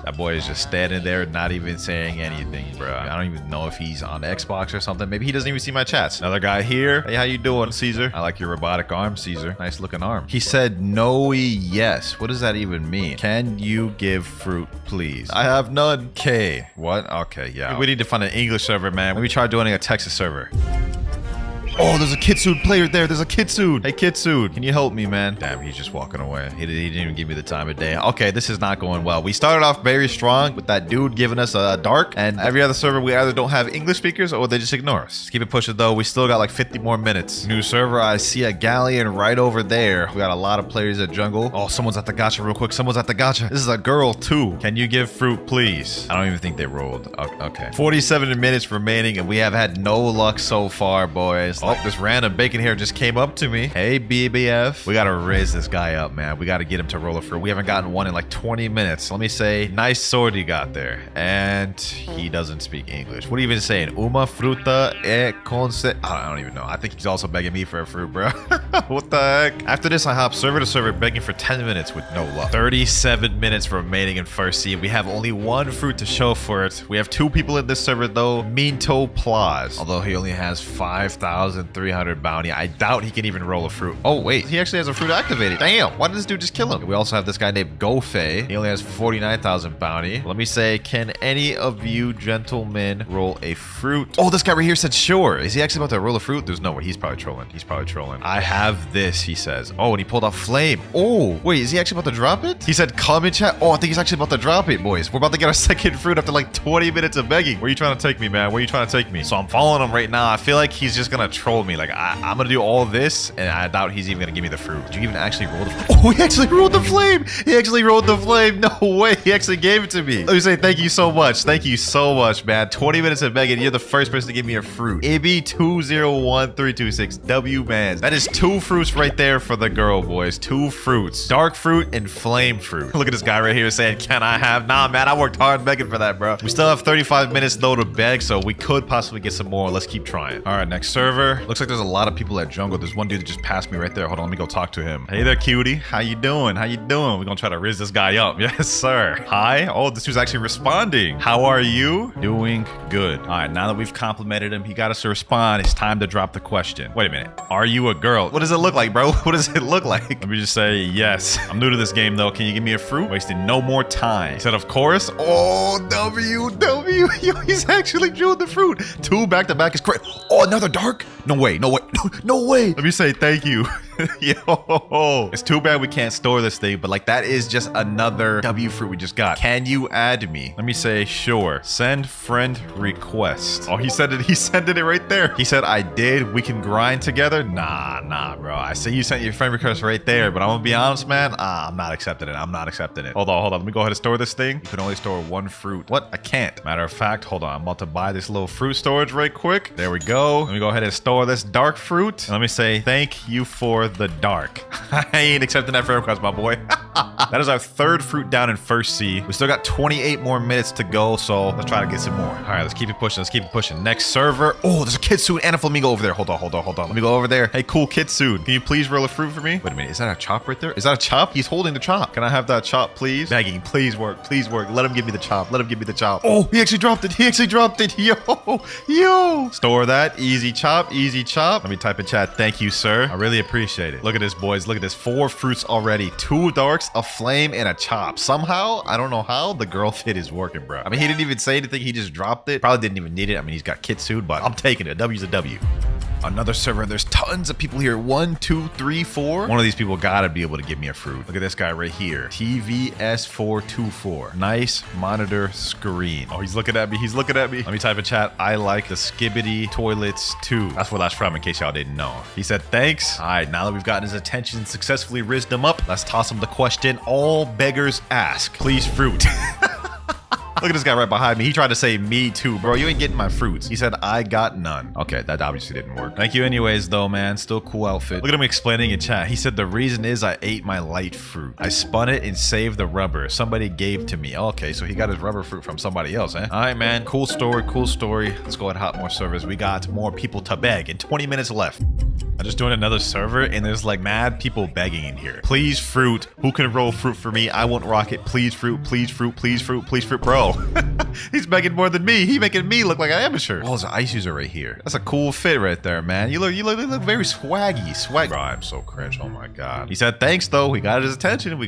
That boy is just standing there, not even saying anything, bro. I don't even know if he's on Xbox or something. Maybe he doesn't even see my chats. Another guy here. Hey, how you doing, Caesar? I like your robotic arm, Caesar. Nice looking arm. He said, no, yes. What does that even mean? Can you give fruit, please? I have none. Okay. What? Okay, yeah. We need to find an English server, man. Let me try joining a Texas server. Oh, there's a kitsune player there. There's a kitsune. Hey, kitsune, can you help me, man? Damn, he's just walking away. He didn't even give me the time of day. Okay, this is not going well. We started off very strong with that dude giving us a dark, and every other server, we either don't have English speakers or they just ignore us. Let's keep it pushing, though. We still got like 50 more minutes. New server, I see a galleon right over there. We got a lot of players at jungle. Oh, someone's at the gacha real quick. Someone's at the gacha. This is a girl, too. Can you give fruit, please? I don't even think they rolled. Okay. 47 minutes remaining, and we have had no luck so far, boys. Oh, this random bacon hair just came up to me. Hey, BBF. We gotta raise this guy up, man. We gotta get him to roll a fruit. We haven't gotten one in like 20 minutes. Let me say, nice sword you got there. And he doesn't speak English. What are you even saying? Uma fruta e conse... I don't even know. I think he's also begging me for a fruit, bro. What the heck? After this, I hop server to server begging for 10 minutes with no luck. 37 minutes remaining in first seed. We have only one fruit to show for it. We have 2 people in this server, though. mythical. Although he only has 5,300 bounty. I doubt he can even roll a fruit. Oh, wait. He actually has a fruit activated. Damn. Why did this dude just kill him? We also have this guy named Gofei. He only has 49,000 bounty. Let me say, can any of you gentlemen roll a fruit? Oh, this guy right here said sure. Is he actually about to roll a fruit? There's no way. He's probably trolling. He's probably trolling. I have this, he says. Oh, and he pulled off flame. Oh, wait. Is he actually about to drop it? He said come in chat. Oh, I think he's actually about to drop it, boys. We're about to get our second fruit after like 20 minutes of begging. Where are you trying to take me, man? Where are you trying to take me? So I'm following him right now. I feel like he's just gonna troll me. Like I'm gonna do all this, and I doubt he's even gonna give me the fruit. Did you even actually roll the? Oh, he actually rolled the flame. He actually rolled the flame. No way. He actually gave it to me. Let me say thank you so much. Thank you so much, man. 20 minutes of begging. You're the first person to give me a fruit. AB201326 W man. That is 2 fruits right there for the girl, boys. 2 fruits. Dark fruit and flame fruit. Look at this guy right here saying, can I have? Nah, man, I worked hard begging for that, bro. We still have 35 minutes though to beg, so we could possibly get some more. Let's keep trying. All right, next server. Looks like there's a lot of people at jungle. There's one dude that just passed me right there. Hold on, let me go talk to him. Hey there, cutie. How you doing? How you doing? We're gonna try to riz this guy up. Yes, sir. Hi. Oh, this dude's actually responding. How are you? Doing good. All right, now that we've complimented him, he got us to respond. It's time to drop the question. Wait a minute. Are you a girl? What does it look like, bro? What does it look like? Let me just say yes. I'm new to this game though. Can you give me a fruit? Wasting no more time. He said, of course. Oh, W. Yo, he's actually drew the fruit. 2 back to back is great. Oh, another dark? No way. No way. Let me say thank you. Yo, it's too bad we can't store this thing, but like that is just another W fruit we just got. Can you add me? Let me say sure. Send friend request. Oh, he said it. He sent it right there. He said I did. We can grind together. Nah, bro. I say you sent your friend request right there, but I'm gonna be honest, man. I'm not accepting it. I'm not accepting it. Hold on. Let me go ahead and store this thing. You can only store 1 fruit. What? I can't. Matter of fact, hold on. I'm about to buy this little fruit storage right quick. There we go. Let me go ahead and store this dark fruit. And let me say thank you for the dark. I ain't accepting that friend request, my boy. That is our 3rd fruit down in first C. We still got 28 more minutes to go, so let's try to get some more. All right, let's keep it pushing. Next server. Oh, there's a Kitsune and a Flamingo over there. Hold on. Let me go over there. Hey, cool Kitsune. Can you please roll a fruit for me? Wait a minute. Is that a chop right there? Is that a chop? He's holding the chop. Can I have that chop, please? Begging. Please work. Let him give me the chop. Oh, he actually dropped it. Yo. Store that. Easy chop. Let me type in chat. Thank you, sir. I really appreciate it. Look at this, boys. Look at this. 4 fruits already. 2 darks, a flame, and a chop. Somehow, I don't know how, the girl fit is working, bro. I mean, he didn't even say anything. He just dropped it. Probably didn't even need it. I mean, he's got Kitsune, but I'm taking it. A W's a W. Another server. There's tons of people here. 1, 2, 3, 4. One of these people gotta be able to give me a fruit. Look at this guy right here. TVS424. Nice monitor screen. Oh, he's looking at me. Let me type in chat. I like the skibbity toilets too. That's where that's from, in case y'all didn't know. He said thanks. All right, now that we've gotten his attention, successfully rizzed him up, let's toss him the question all beggars ask. Please fruit. Look at this guy right behind me. He tried to say me too, bro. You ain't getting my fruits. He said I got none. Okay, that obviously didn't work. Thank you anyways though, man. Still cool outfit. Look at him explaining in chat. He said the reason is I ate my light fruit. I spun it and saved the rubber. Somebody gave to me. Okay, so he got his rubber fruit from somebody else, eh? All right, man. Cool story. Let's go ahead and hop more servers. We got more people to beg and 20 minutes left. I'm just doing another server and there's like mad people begging in here. Please fruit. Who can roll fruit for me? I want rocket. Please fruit. Bro. He's begging more than me. He making me look like an amateur. Oh, there's an ice user right here. That's a cool fit right there, man. You look very swaggy. Bro, I'm so cringe. Oh my god. He said thanks though. We got his attention.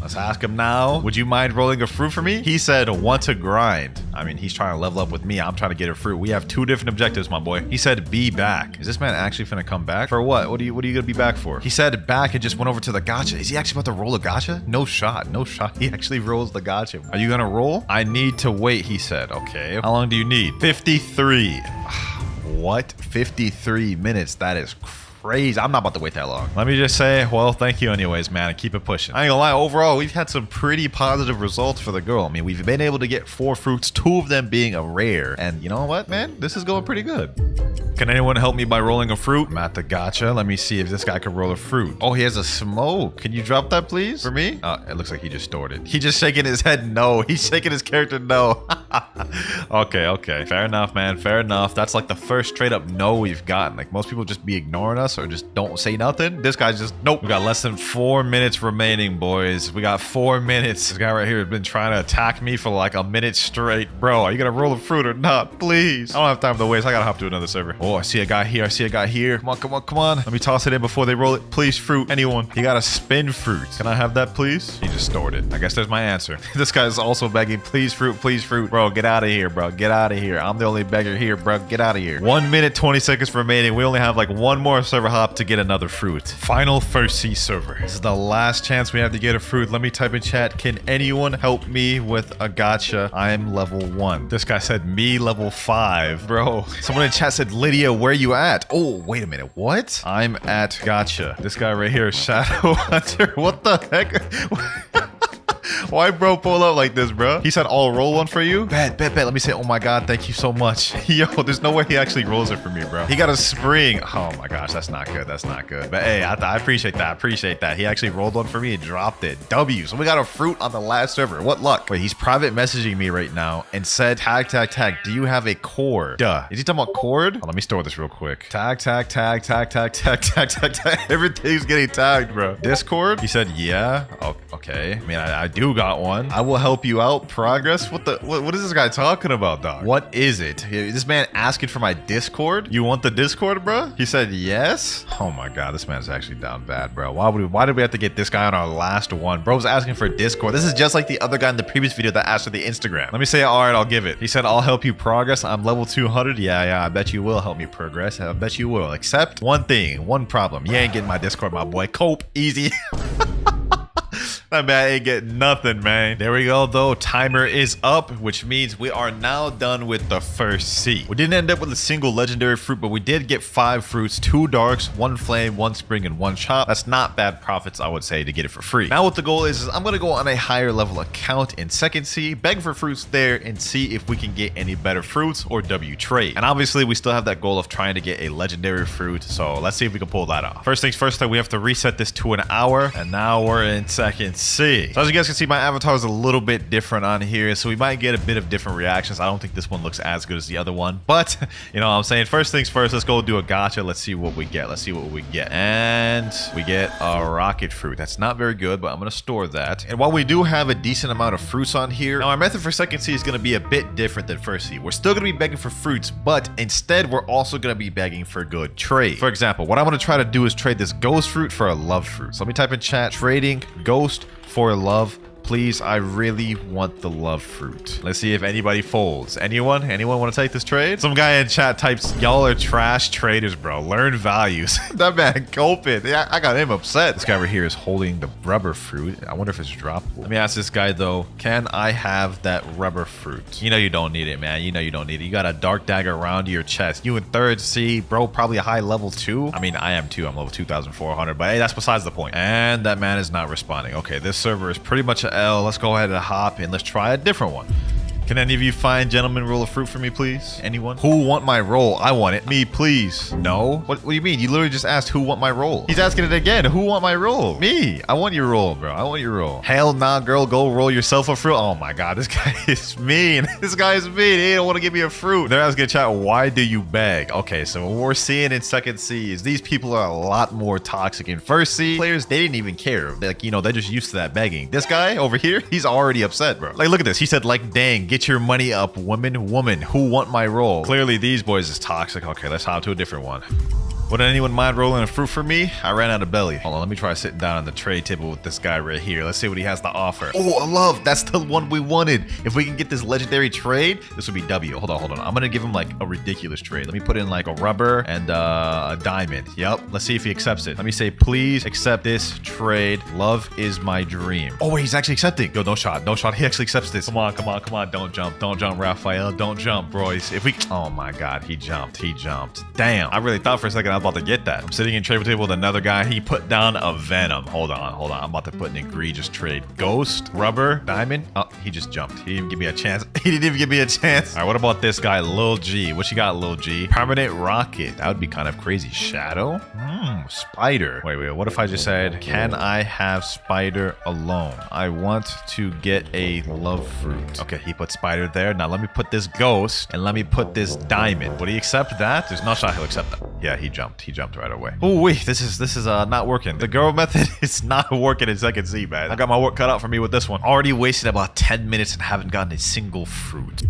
Let's ask him now. Would you mind rolling a fruit for me? He said want to grind. I mean, he's trying to level up with me. I'm trying to get a fruit. We have 2 different objectives, my boy. He said be back. Is this man actually finna come back? For what? What are you gonna be back for? He said back and just went over to the gacha. Is he actually about to roll a gacha? No shot. He actually rolls the gacha. Are you gonna roll? I need to wait, he said. Okay. How long do you need? 53. What? 53 minutes. That is crazy. I'm not about to wait that long. Let me just say, well, thank you anyways, man, and keep it pushing. I ain't gonna lie, overall, we've had some pretty positive results for the girl. I mean, we've been able to get 4 fruits, 2 of them being a rare. And you know what, man? This is going pretty good. Can anyone help me by rolling a fruit? I'm at the gacha. Let me see if this guy can roll a fruit. Oh, he has a smoke. Can you drop that, please, for me? It looks like he just stored it. He just shaking his head no. He's shaking his character no. Okay. Fair enough, man. Fair enough. That's like the first straight up no we've gotten. Like most people just be ignoring us or just don't say nothing. This guy's just nope. We got less than 4 minutes remaining, boys. We got 4 minutes. This guy right here has been trying to attack me for like a minute straight. Bro, are you gonna roll a fruit or not? Please. I don't have time to waste. I gotta hop to another server. Oh, I see a guy here. Come on. Let me toss it in before they roll it. Please, fruit. Anyone. You got a spin fruit. Can I have that, please? He just stored it. I guess there's my answer. This guy's also begging, please, fruit, please, fruit. Bro, get out of here, bro. Get out of here. I'm the only beggar here, bro. Get out of here. 1 minute, 20 seconds remaining. We only have like one more server hop to get another fruit. Final first C server. This is the last chance we have to get a fruit. Let me type in chat. Can anyone help me with a gacha? I'm level 1. This guy said me level 5. Bro, someone in chat said, Lydia, where you at? Oh, wait a minute. What? I'm at gacha. This guy right here, Shadow Hunter. What the heck? Why bro pull up like this, bro? He said, I'll roll one for you. Bet. Let me say, oh my God, thank you so much. Yo, there's no way he actually rolls it for me, bro. He got a spring. Oh my gosh, that's not good. But hey, I appreciate that. He actually rolled one for me and dropped it. W. So we got a fruit on the last server. What luck. Wait, he's private messaging me right now and said, tag. Do you have a cord? Duh. Is he talking about cord? Oh, let me store this real quick. Tag. Everything's getting tagged, bro. Discord? He said, yeah. Oh, okay. I mean, I do got one. I will help you out. Progress? What is this guy talking about, dog? What is it? Is this man asking for my Discord? You want the Discord, bro? He said yes. Oh my God, this man's actually down bad, bro. Why did we have to get this guy on our last one? Bro's asking for Discord. This is just like the other guy in the previous video that asked for the Instagram. Let me say, all right, I'll give it. He said, I'll help you progress. I'm level 200. Yeah, I bet you will help me progress. I bet you will. Except one thing, one problem. You ain't getting my Discord, my boy. Cope, easy. That man ain't getting nothing, man. There we go, though. Timer is up, which means we are now done with the first C. We didn't end up with a single legendary fruit, but we did get 5 fruits, 2 darks, 1 flame, 1 spring, and 1 chop. That's not bad profits, I would say, to get it for free. Now what the goal is I'm going to go on a higher level account in second C, beg for fruits there, and see if we can get any better fruits or W trade. And obviously, we still have that goal of trying to get a legendary fruit, so let's see if we can pull that off. First things first, though, we have to reset this to an hour, and now we're in second C. So as you guys can see, my avatar is a little bit different on here, so we might get a bit of different reactions. I don't think this one looks as good as the other one, but you know what I'm saying? First things first, let's go do a gacha. Let's see what we get. And we get a rocket fruit. That's not very good, but I'm going to store that. And while we do have a decent amount of fruits on here, now our method for second C is going to be a bit different than first C. We're still going to be begging for fruits, but instead we're also going to be begging for good trade. For example, what I'm going to try to do is trade this ghost fruit for a love fruit. So let me type in chat, trading ghost for love. Please, I really want the love fruit. Let's see if anybody folds. Anyone want to take this trade? Some guy in chat types, y'all are trash traders, bro. Learn values. That man coping. Yeah, I got him upset. This guy over here is holding the rubber fruit. I wonder if it's droppable. Let me ask this guy, though. Can I have that rubber fruit? You know you don't need it, man. You know you don't need it. You got a dark dagger around your chest. You in third C, bro, probably a high level 2. I mean, I am too. I'm level 2,400, but hey, that's besides the point. And that man is not responding. Okay, this server is pretty much a L. Let's go ahead and hop and let's try a different one. Can any of you fine gentlemen roll a fruit for me, please? Anyone? Who want my roll? I want it. Me, please. No? What do you mean? You literally just asked who want my roll. He's asking it again. Who want my roll? Me. I want your roll, bro. I want your roll. Hell nah, girl. Go roll yourself a fruit. Oh my God. This guy is mean. This guy is mean. He don't want to give me a fruit. They're asking chat, why do you beg? Okay, so what we're seeing in second C is these people are a lot more toxic. In first C, players, they didn't even care. Like, you know, they're just used to that begging. This guy over here, he's already upset, bro. Like, look at this. He said, like, dang, get your money up, woman, who want my roll? Clearly these boys is toxic. Okay, let's hop to a different one. Would anyone mind rolling a fruit for me? I ran out of belly. Hold on, let me try sitting down on the trade table with this guy right here. Let's see what he has to offer. Oh, a love. That's the one we wanted. If we can get this legendary trade, this would be W. Hold on. I'm gonna give him like a ridiculous trade. Let me put in like a rubber and a diamond. Yep. Let's see if he accepts it. Let me say, please accept this trade. Love is my dream. Oh wait, he's actually accepting. Yo, no shot. He actually accepts this. Come on. Don't jump, Raphael. Don't jump, boys. If we, oh my God, he jumped. Damn. I really thought for a second I about to get that. I'm sitting in trade table with another guy. He put down a venom. Hold on. I'm about to put an egregious trade. Ghost, rubber, diamond. Oh, he just jumped. He didn't even give me a chance. He didn't even give me a chance. All right, what about this guy, Lil G? What you got, Lil G? Permanent rocket. That would be kind of crazy. Shadow? Spider. Wait. What if I just said, can I have spider alone? I want to get a love fruit. Okay, he put spider there. Now let me put this ghost and let me put this diamond. Would he accept that? There's no shot he'll accept that. Yeah, he jumped. He jumped right away. Oh wait, this is not working. The girl method is not working as I can see, man. I got my work cut out for me with this one. Already wasted about 10 minutes and haven't gotten a single fruit.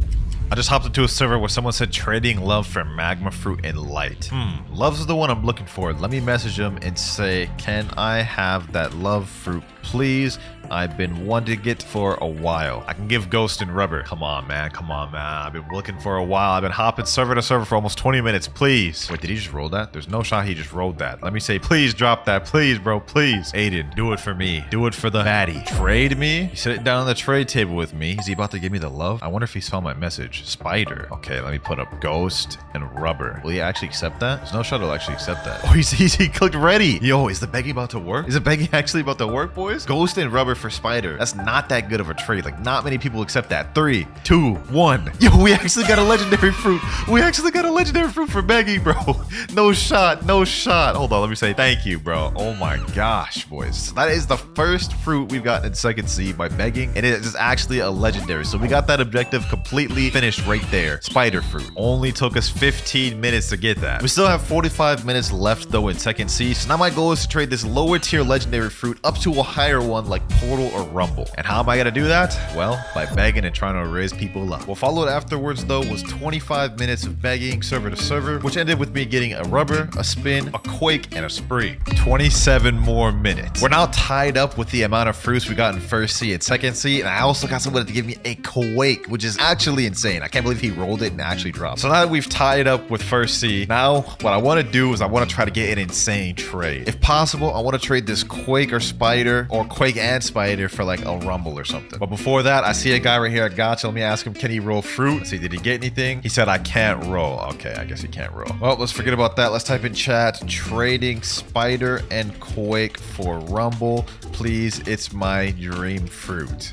I just hopped into a server where someone said trading love for magma fruit and light. Love's the one I'm looking for. Let me message him and say, can I have that love fruit, please? I've been wanting to get for a while. I can give ghost and rubber. Come on, man. I've been looking for a while. I've been hopping server to server for almost 20 minutes. Please. Wait, did he just roll that? There's no shot he just rolled that. Let me say, please drop that. Please, bro. Please. Aiden, do it for me. Do it for the baddie. Trade me? He's sitting down on the trade table with me. Is he about to give me the love? I wonder if he saw my message. Spider. Okay, let me put up ghost and rubber. Will he actually accept that? There's no shot he'll actually accept that. Oh, he clicked ready. Yo, is the begging about to work? Is the begging actually about to work, boys? Ghost and rubber for spider. That's not that good of a trade. Like, not many people accept that. 3, 2, 1. Yo, we actually got a legendary fruit. We actually got a legendary fruit for begging, bro. No shot. Hold on, let me say thank you, bro. Oh my gosh, boys. That is the first fruit we've gotten in second seed by begging, and it is actually a legendary. So we got that objective completely finished right there. Spider fruit. Only took us 15 minutes to get that. We still have 45 minutes left though in second seed. So now my goal is to trade this lower tier legendary fruit up to a higher one like Portal or Rumble. And how am I gonna do that? Well, by begging and trying to raise people up. What followed afterwards though was 25 minutes of begging server to server, which ended with me getting a rubber, a spin, a quake, and a spree. 27 more minutes. We're now tied up with the amount of fruits we got in first seed and second seed, and I also got someone to give me a quake, which is actually insane. I can't believe he rolled it and actually dropped. So now that we've tied up with first seed, now what I want to do is I want to try to get an insane trade. If possible, I want to trade this quake or spider, or quake and spider for like a rumble or something. But before that, I see a guy right here at gacha. Let me ask him, can he roll fruit? Let's see, did he get anything? He said I can't roll. Okay, I guess he can't roll. Well, let's forget about that. Let's type in chat, trading spider and quake for rumble. Please, it's my dream fruit.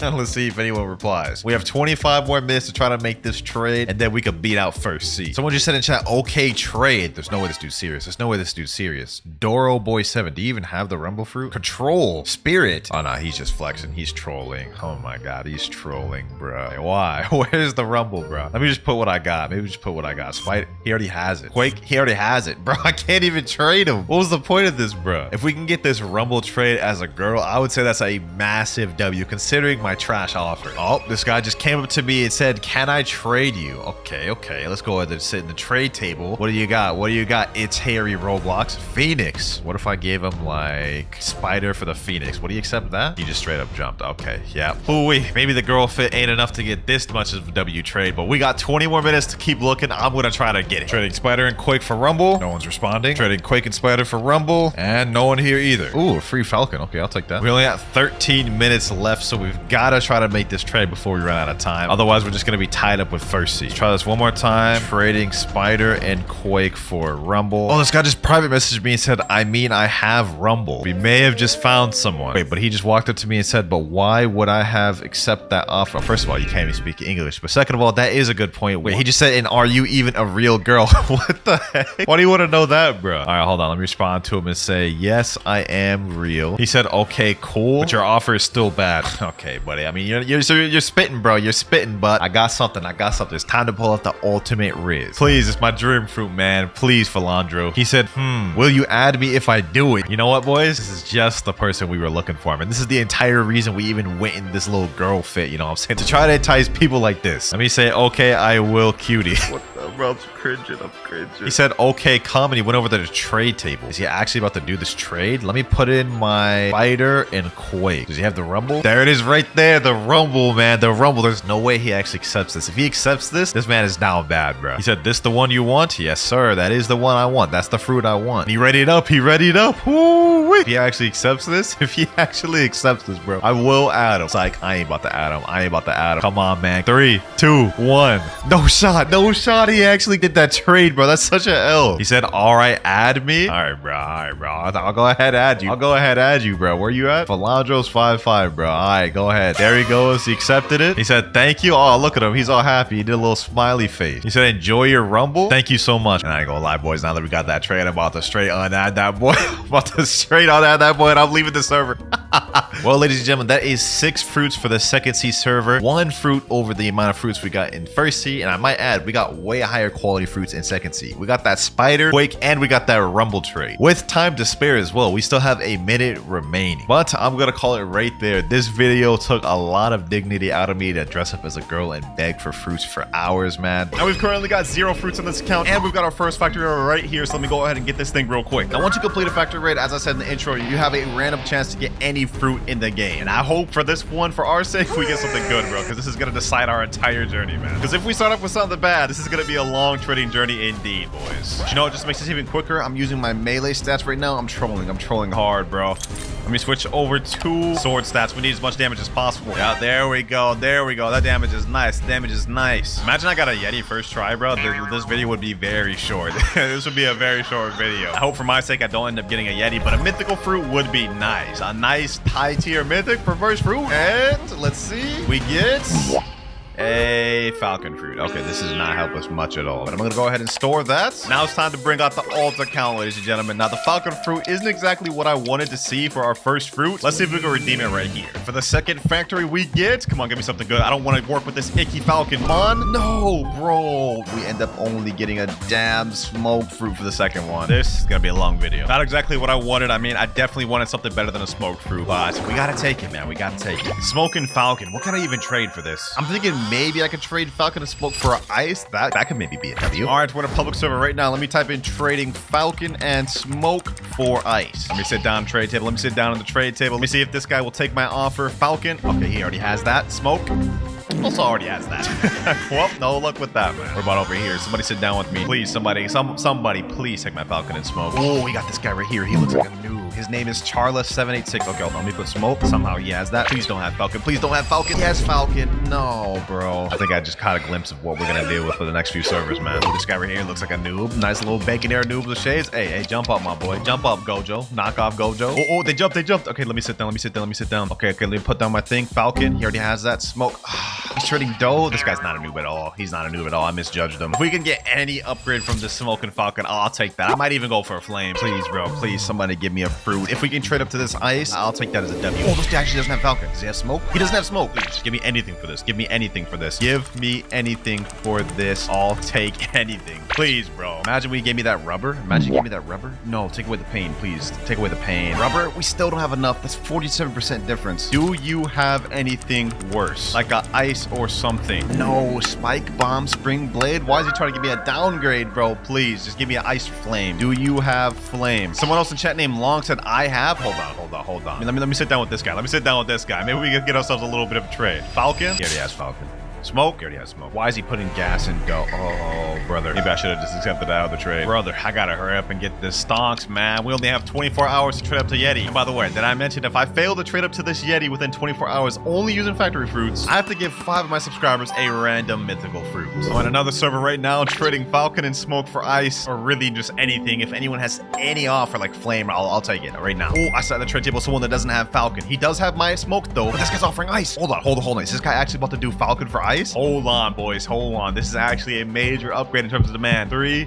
Let's see if anyone replies. We have 25 more minutes to try to make this trade, and then we could beat out first seed. Someone just said in chat, okay, trade. There's no way this dude's serious. There's no way this dude's serious. Doro Boy 7, do you even have the rumble fruit? Control. Spirit. Oh, no, he's just flexing. He's trolling. Oh, my God. He's trolling, bro. Why? Where's the rumble, bro? Let me just put what I got. Maybe just put what I got. Spider. He already has it. Quake. He already has it, bro. I can't even trade him. What was the point of this, bro? If we can get this rumble trade as a girl, I would say that's a massive W, considering my trash offer. Oh, this guy just came up to me and said, can I trade you? Okay, let's go ahead and sit in the trade table. What do you got? It's Harry Roblox. Phoenix. What if I gave him like spider for the Phoenix? Would he accept that? He just straight up jumped. Okay, yeah. Ooh, maybe the girl fit ain't enough to get this much of a W trade, but we got 20 more minutes to keep looking. I'm gonna try to get it. Trading spider and quake for rumble. No one's responding. Trading quake and spider for rumble, and no one here either. Ooh, a free falcon. Okay, I'll take that. We only got 13 minutes left, so we've gotta try to make this trade before we run out of time. Otherwise, we're just gonna be tied up with first seed. Try this one more time. Trading spider and quake for rumble. Oh, this guy just private messaged me and said, I have rumble. We may have just found someone. Wait, but he just walked up to me and said, but why would I have accept that offer? First of all, you can't even speak English, but second of all, that is a good point. Wait, he just said, and are you even a real girl? What the heck? Why do you want to know that, bro? All right, hold on. Let me respond to him and say, yes, I am real. He said, okay, cool, but your offer is still bad. Okay, buddy. I mean, you're spitting, bro. You're spitting, but I got something. It's time to pull out the ultimate riz. Please, it's my dream fruit, man. Please, Philandro. He said, will you add me if I do it? You know what, boys? This is just the person we were looking for. And this is the entire reason we even went in this little girl fit, you know what I'm saying? To try to entice people like this. Let me say, okay, I will, cutie. What the, bro? I'm cringing. He said, okay, come, and he went over to the trade table. Is he actually about to do this trade? Let me put in my spider and quake. Does he have the rumble? There it is right there. The rumble, man. The rumble. There's no way he actually accepts this. If he accepts this, this man is down bad, bro. He said, this the one you want? Yes, sir. That is the one I want. That's the fruit I want. He readied up. Woo! If he actually accepts this, bro, I will add him. It's like, I ain't about to add him. Come on, man. 3, 2, 1. No shot. He actually did that trade, bro. That's such an L. He said, all right, add me. All right, bro. I'll go ahead, add you. Bro. Where you at? Falandros 55, bro. All right, go ahead. There he goes. He accepted it. He said, thank you. Oh, look at him. He's all happy. He did a little smiley face. He said, enjoy your rumble. Thank you so much. And I ain't gonna lie, boys. Now that we got that trade, I'm about to straight unadd that boy. And I'm leaving the server. Well, ladies and gentlemen, that is 6 fruits for the second C server. 1 fruit over the amount of fruits we got in first C. And I might add, we got way higher quality fruits in second C. We got that spider, quake, and we got that rumble trade. With time to spare as well, we still have a minute remaining. But I'm gonna call it right there. This video took a lot of dignity out of me to dress up as a girl and beg for fruits for hours, man. Now we've currently got 0 fruits on this account, and we've got our first factory right here. So let me go ahead and get this thing real quick. Now, once you complete a factory raid, as I said in the intro, you have a random chance to get any fruit in the game. And I hope for this one, for our sake, we get something good, bro, because this is going to decide our entire journey, man. Because if we start off with something bad, this is going to be a long trading journey indeed, boys. But you know what just makes this even quicker? I'm using my melee stats right now. I'm trolling hard, bro. Let me switch over to sword stats. We need as much damage as possible. Yeah, there we go. That damage is nice. Imagine I got a Yeti first try, bro. This video would be very short. This would be a very short video. I hope for my sake I don't end up getting a Yeti, but a mythical fruit would be nice. A nice high tier mythic for first fruit. And let's see. We get a falcon fruit. Okay, this does not help us much at all, but I'm gonna go ahead and store that. Now it's time to bring out the alt account, ladies and gentlemen. Now the falcon fruit isn't exactly what I wanted to see for our first fruit. Let's see if we can redeem it right here. For the second factory we get, come on, give me something good. I don't want to work with this icky falcon. Come on. No, bro. We end up only getting a damn smoke fruit for the second one. This is gonna be a long video. Not exactly what I wanted. I mean, I definitely wanted something better than a smoked fruit, but we gotta take it, man. We gotta take it. Smoking falcon. What can I even trade for this? I'm thinking maybe I could trade falcon and smoke for ice. That could maybe be a W. All right, we're in a public server right now. Let me type in trading falcon and smoke for ice. Let me sit down trade table. Let me sit down on the trade table. Let me see if this guy will take my offer. Falcon. Okay, he already has that. Smoke also already has that. Well, no luck with that, man. What about over here? Somebody sit down with me. Please, somebody please take my falcon and smoke. Oh, we got this guy right here. He looks like a noob. His name is Charla786. Okay, let me put smoke. Somehow he has that. Please don't have falcon. Please don't have falcon. He has falcon. No, bro. I think I just caught a glimpse of what we're gonna deal with for the next few servers, man. This guy right here looks like a noob. Nice little bacon air noob with shades. Hey, jump up, my boy. Jump up, Gojo. Knock off Gojo. Oh, they jumped. Okay, let me sit down. Okay, let me put down my thing. Falcon. He already has that. Smoke. He's trading dough. This guy's not a noob at all. He's not a noob at all. I misjudged him. If we can get any upgrade from this smoking falcon, I'll take that. I might even go for a flame. Please, bro. Please, somebody give me a fruit. If we can trade up to this ice, I'll take that as a W. Oh, this guy actually doesn't have falcon. Does he have smoke? He doesn't have smoke. Please, give me anything for this. Give me anything for this. I'll take anything. Please, bro. Imagine we gave me that rubber. No, take away the pain, please. Take away the pain. Rubber, we still don't have enough. That's 47% difference. Do you have anything worse? Like a ice or something? No, spike bomb, spring blade. Why is he trying to give me a downgrade, bro? Please, just give me an ice flame. Do you have flame? Someone else in chat named Long said I have. Hold on. Let me sit down with this guy. Maybe we can get ourselves a little bit of a trade. Falcon? He already has falcon. Smoke? He already has smoke. Why is he putting gas in go? Oh, brother. Maybe I should have just accepted out of the trade. Brother, I gotta hurry up and get this stonks, man. We only have 24 hours to trade up to Yeti. And by the way, did I mention if I fail to trade up to this Yeti within 24 hours only using factory fruits, I have to give 5 of my subscribers a random mythical fruit. So on another server right now, trading falcon and smoke for ice, or really just anything. If anyone has any offer like flame, I'll take it right now. Oh, I saw the trade table someone that doesn't have falcon. He does have my smoke though, but this guy's offering ice. Hold on. Is this guy actually about to do falcon for ice? Hold on, boys. Hold on. This is actually a major upgrade in terms of demand. 3,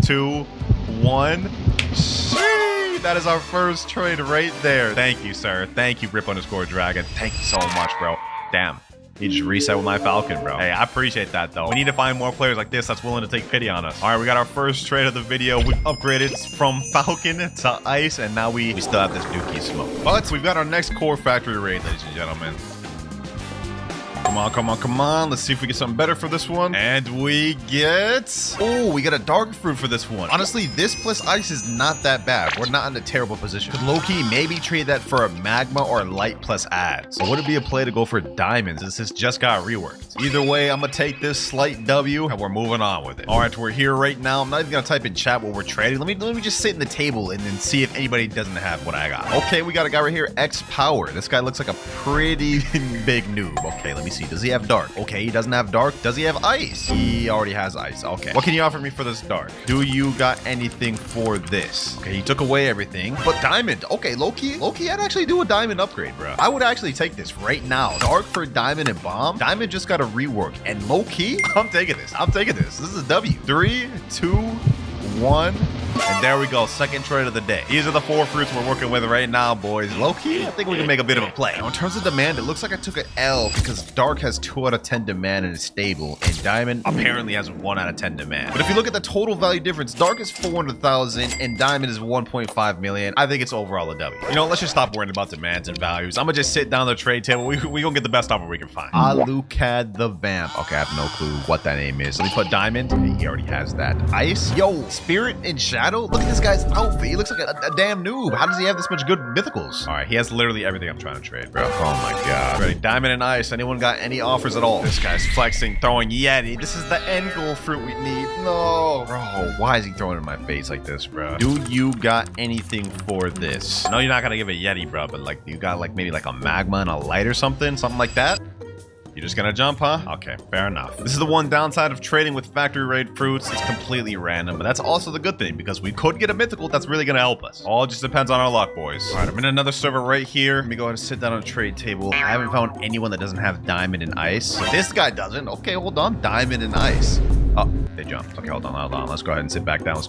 2, 1. Sheesh, that is our first trade right there. Thank you, sir. Thank you, Rip_Dragon. Thank you so much, bro. Damn. He just reset with my falcon, bro. Hey, I appreciate that, though. We need to find more players like this that's willing to take pity on us. All right, we got our first trade of the video. We've upgraded from falcon to ice, and now we still have this dookie smoke. But we've got our next core factory raid, ladies and gentlemen. Come on, come on, come on. Let's see if we get something better for this one. And we get... Oh, we got a dark fruit for this one. Honestly, this plus ice is not that bad. We're not in a terrible position. Could low-key maybe trade that for a magma or light plus ads. So would it be a play to go for diamonds since this just got reworked? Either way, I'm gonna take this slight W and we're moving on with it. All right, we're here right now. I'm not even gonna type in chat what we're trading. Let me just sit in the table and then see if anybody doesn't have what I got. Okay, we got a guy right here, X Power. This guy looks like a pretty big noob. Okay, let me see. Does he have dark? Okay, he doesn't have dark. Does he have ice? He already has ice. Okay. What can you offer me for this dark? Do you got anything for this? Okay, he took away everything. But diamond. Okay, low-key, I'd actually do a diamond upgrade, bro. I would actually take this right now. Dark for diamond and bomb. Diamond just got a rework. And low-key, I'm taking this. This is a W. 3, 2, 1. And there we go. Second trade of the day. These are the 4 fruits we're working with right now, boys. Low-key, I think we can make a bit of a play. Now, in terms of demand, it looks like I took an L because dark has 2 out of 10 demand and is stable, and diamond Apparently has 1 out of 10 demand. But if you look at the total value difference, dark is 400,000 and diamond is 1.5 million. I think it's overall a W. You know, let's just stop worrying about demands and values. I'm gonna just sit down at the trade table. We gonna get the best offer we can find. Alucard the Vamp. Okay, I have no clue what that name is. Let me put diamond. He already has that. Ice. Yo, spirit and shadow. Look at this guy's outfit. He looks like a damn noob. How does he have this much good mythicals? All right, he has literally everything I'm trying to trade, bro. Oh my god. Ready? Diamond and ice. Anyone got any offers at all? This guy's flexing, throwing Yeti. This is the end goal fruit we need. No. Bro, why is he throwing it in my face like this, bro? Do you got anything for this? No, you're not gonna give a Yeti, bro, but like you got like maybe like a magma and a light or something like that? You're just gonna jump, huh? Okay, fair enough. This is the one downside of trading with factory raid fruits. It's completely random, but that's also the good thing because we could get a mythical that's really gonna help us. All just depends on our luck, boys. All right, I'm in another server right here. Let me go ahead and sit down on a trade table. I haven't found anyone that doesn't have diamond and ice. This guy doesn't. Okay, hold on. Diamond and ice. Oh, they jumped. Okay, hold on. Let's go ahead and sit back down.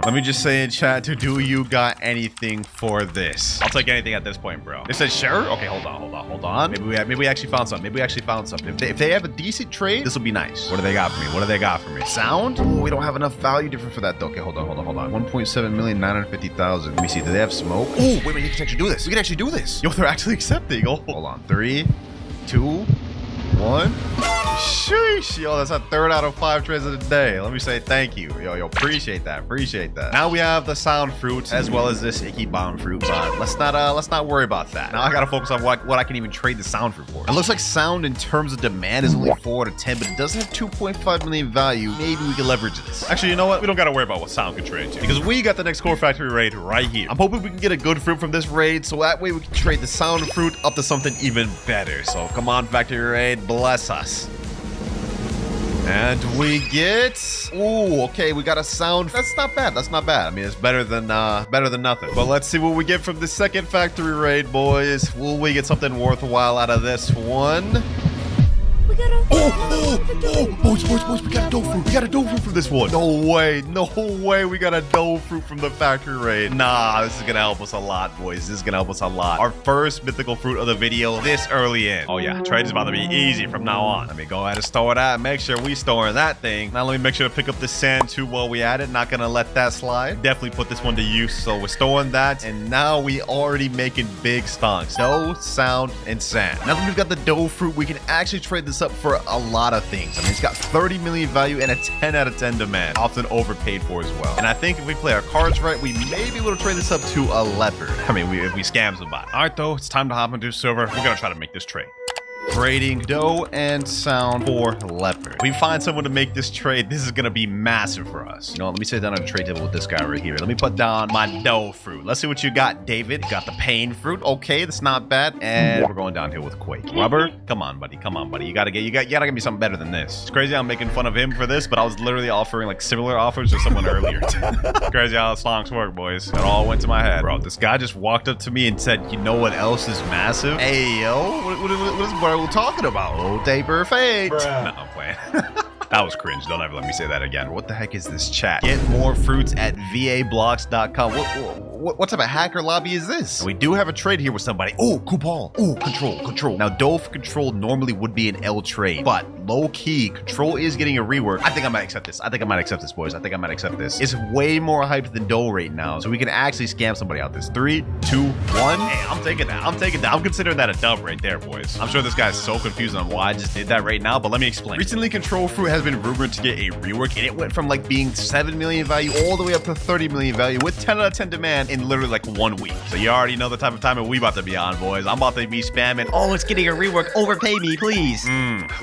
Let me just say in chat, do you got anything for this? I'll take anything at this point, bro. It says sure? Okay, hold on. Maybe we actually found something. If they have a decent trade, this will be nice. What do they got for me? Sound? Oh, we don't have enough value difference for that though. Okay, hold on. 1.7,950,000. Let me see. Do they have smoke? Oh, wait a minute. You can actually do this. Yo, they're actually accepting. Oh, hold on. 3, 2, 1. Sheesh. Yo, that's a 3rd out of 5 trades of the day. Let me say thank you. Yo, appreciate that. Now we have the sound fruits as well as this icky bomb fruit, but let's not worry about that. Now I gotta focus on what I can even trade the sound fruit for. It looks like sound in terms of demand is only 4 out of 10, but it does have 2.5 million value. Maybe we can leverage this. Actually, you know what? We don't gotta worry about what sound can trade to because we got the next core factory raid right here. I'm hoping we can get a good fruit from this raid, so that way we can trade the sound fruit up to something even better. So come on, factory raid, bless us. And we get... Ooh, okay, we got a sound. That's not bad. I mean, it's better than nothing. But let's see what we get from the second factory raid, boys. Will we get something worthwhile out of this one? We got a... Boys, we got a dough fruit. We got a dough fruit from this one. No way, we got a dough fruit from the factory raid. Nah, this is gonna help us a lot, boys. Our first mythical fruit of the video this early in. Oh yeah, trade is about to be easy from now on. Let me go ahead and store that. Make sure we store that thing. Now let me make sure to pick up the sand too while we at it. Not gonna let that slide. Definitely put this one to use. So we're storing that, and now we already making big stonks. Dough, sound, and sand. Now that we've got the dough fruit, we can actually trade this up for a lot of things. I mean, it's got 30 million value and a 10 out of 10 demand. Often overpaid for as well. And I think if we play our cards right, we may be able to trade this up to a leopard. I mean, if we scam somebody. All right, though, it's time to hop into server. We're gonna try to make this trade. Trading dough and sound for leopard. If we find someone to make this trade, this is gonna be massive for us. You know, let me sit down on a trade table with this guy right here. Let me put down my dough fruit. Let's see what you got, David. You got the pain fruit. Okay, that's not bad. And we're going downhill with Quake. Rubber, come on, buddy. You gotta give me something better than this. It's crazy I'm making fun of him for this, but I was literally offering like similar offers to someone earlier. Crazy how songs work, boys. It all went to my head. Bro, this guy just walked up to me and said, you know what else is massive? Hey, yo, what is we're talking about? Oh, Taper Fate. No, I'm playing. That was cringe. Don't ever let me say that again. What the heck is this chat? Get more fruits at vablox.com. what type of hacker lobby is this? We do have a trade here with somebody. Oh, Kupal. Oh, control. Now, Dole for control normally would be an L trade, but low key, control is getting a rework. I think I might accept this. Boys. I think I might accept this. It's way more hyped than Dole right now, so we can actually scam somebody out this. 3, 2, 1. Hey, I'm taking that. I'm considering that a dub right there, boys. I'm sure this guy's so confused on why I just did that right now, but let me explain. Recently, Control Fruit has been rumored to get a rework, and it went from like being 7 million value all the way up to 30 million value with 10 out of 10 demand in literally like 1 week. So you already know the type of timing we about to be on, boys. I'm about to be spamming. Oh, it's getting a rework. Overpay me, please.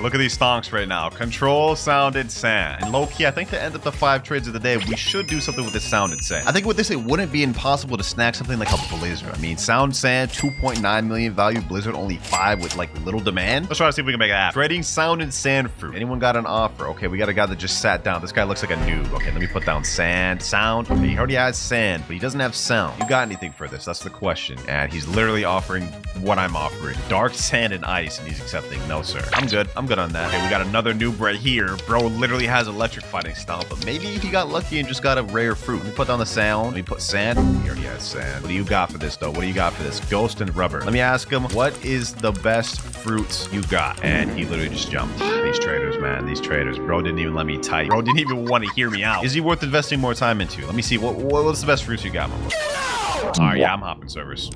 Look at these stonks right now. Control, Sound, and Sand. And low-key, I think to end up the 5 trades of the day, we should do something with this Sound and Sand. I think with this, it wouldn't be impossible to snag something like a Blizzard. I mean, Sound Sand, 2.9 million value. Blizzard, only 5 with like little demand. Let's try to see if we can make it happen. Trading Sound and Sand Fruit. Anyone got an offer? Okay, we got a guy that just sat down. This guy looks like a noob. Okay, let me put down Sand, Sound. Okay, he already has Sand, but he doesn't have Sound. You got anything for this? That's the question. And he's literally offering what I'm offering. Dark Sand and Ice, and he's accepting. No, sir. I'm good on that. Okay, we got another noob right here. Bro literally has electric fighting style, but maybe he got lucky and just got a rare fruit. Let me put down the Sound. Let me put Sand. He already has Sand. What do you got for this, though? What do you got for this? Ghost and Rubber. Let me ask him, what is the best fruits you got? And he literally just jumped. These traders, man. These traders. Bro didn't even let me type. Bro didn't even want to hear me out. Is he worth investing more time into? Let me see. What's the best fruits you got, my boy? All right, yeah, I'm hopping servers.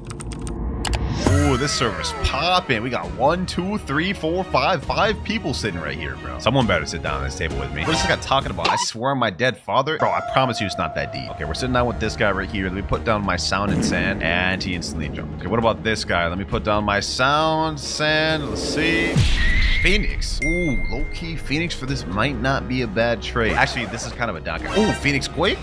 Ooh, this server's popping. We got 1, 2, 3, 4, 5 people sitting right here, bro. Someone better sit down at this table with me. What is this guy talking about? I swear on my dead father. Bro, I promise you it's not that deep. Okay, we're sitting down with this guy right here. Let me put down my Sound and Sand, and he instantly jumped. Okay, what about this guy? Let me put down my Sound, Sand. Let's see. Phoenix. Ooh, low-key Phoenix for this might not be a bad trade. Actually, this is kind of a docket. Ooh, Phoenix Quake?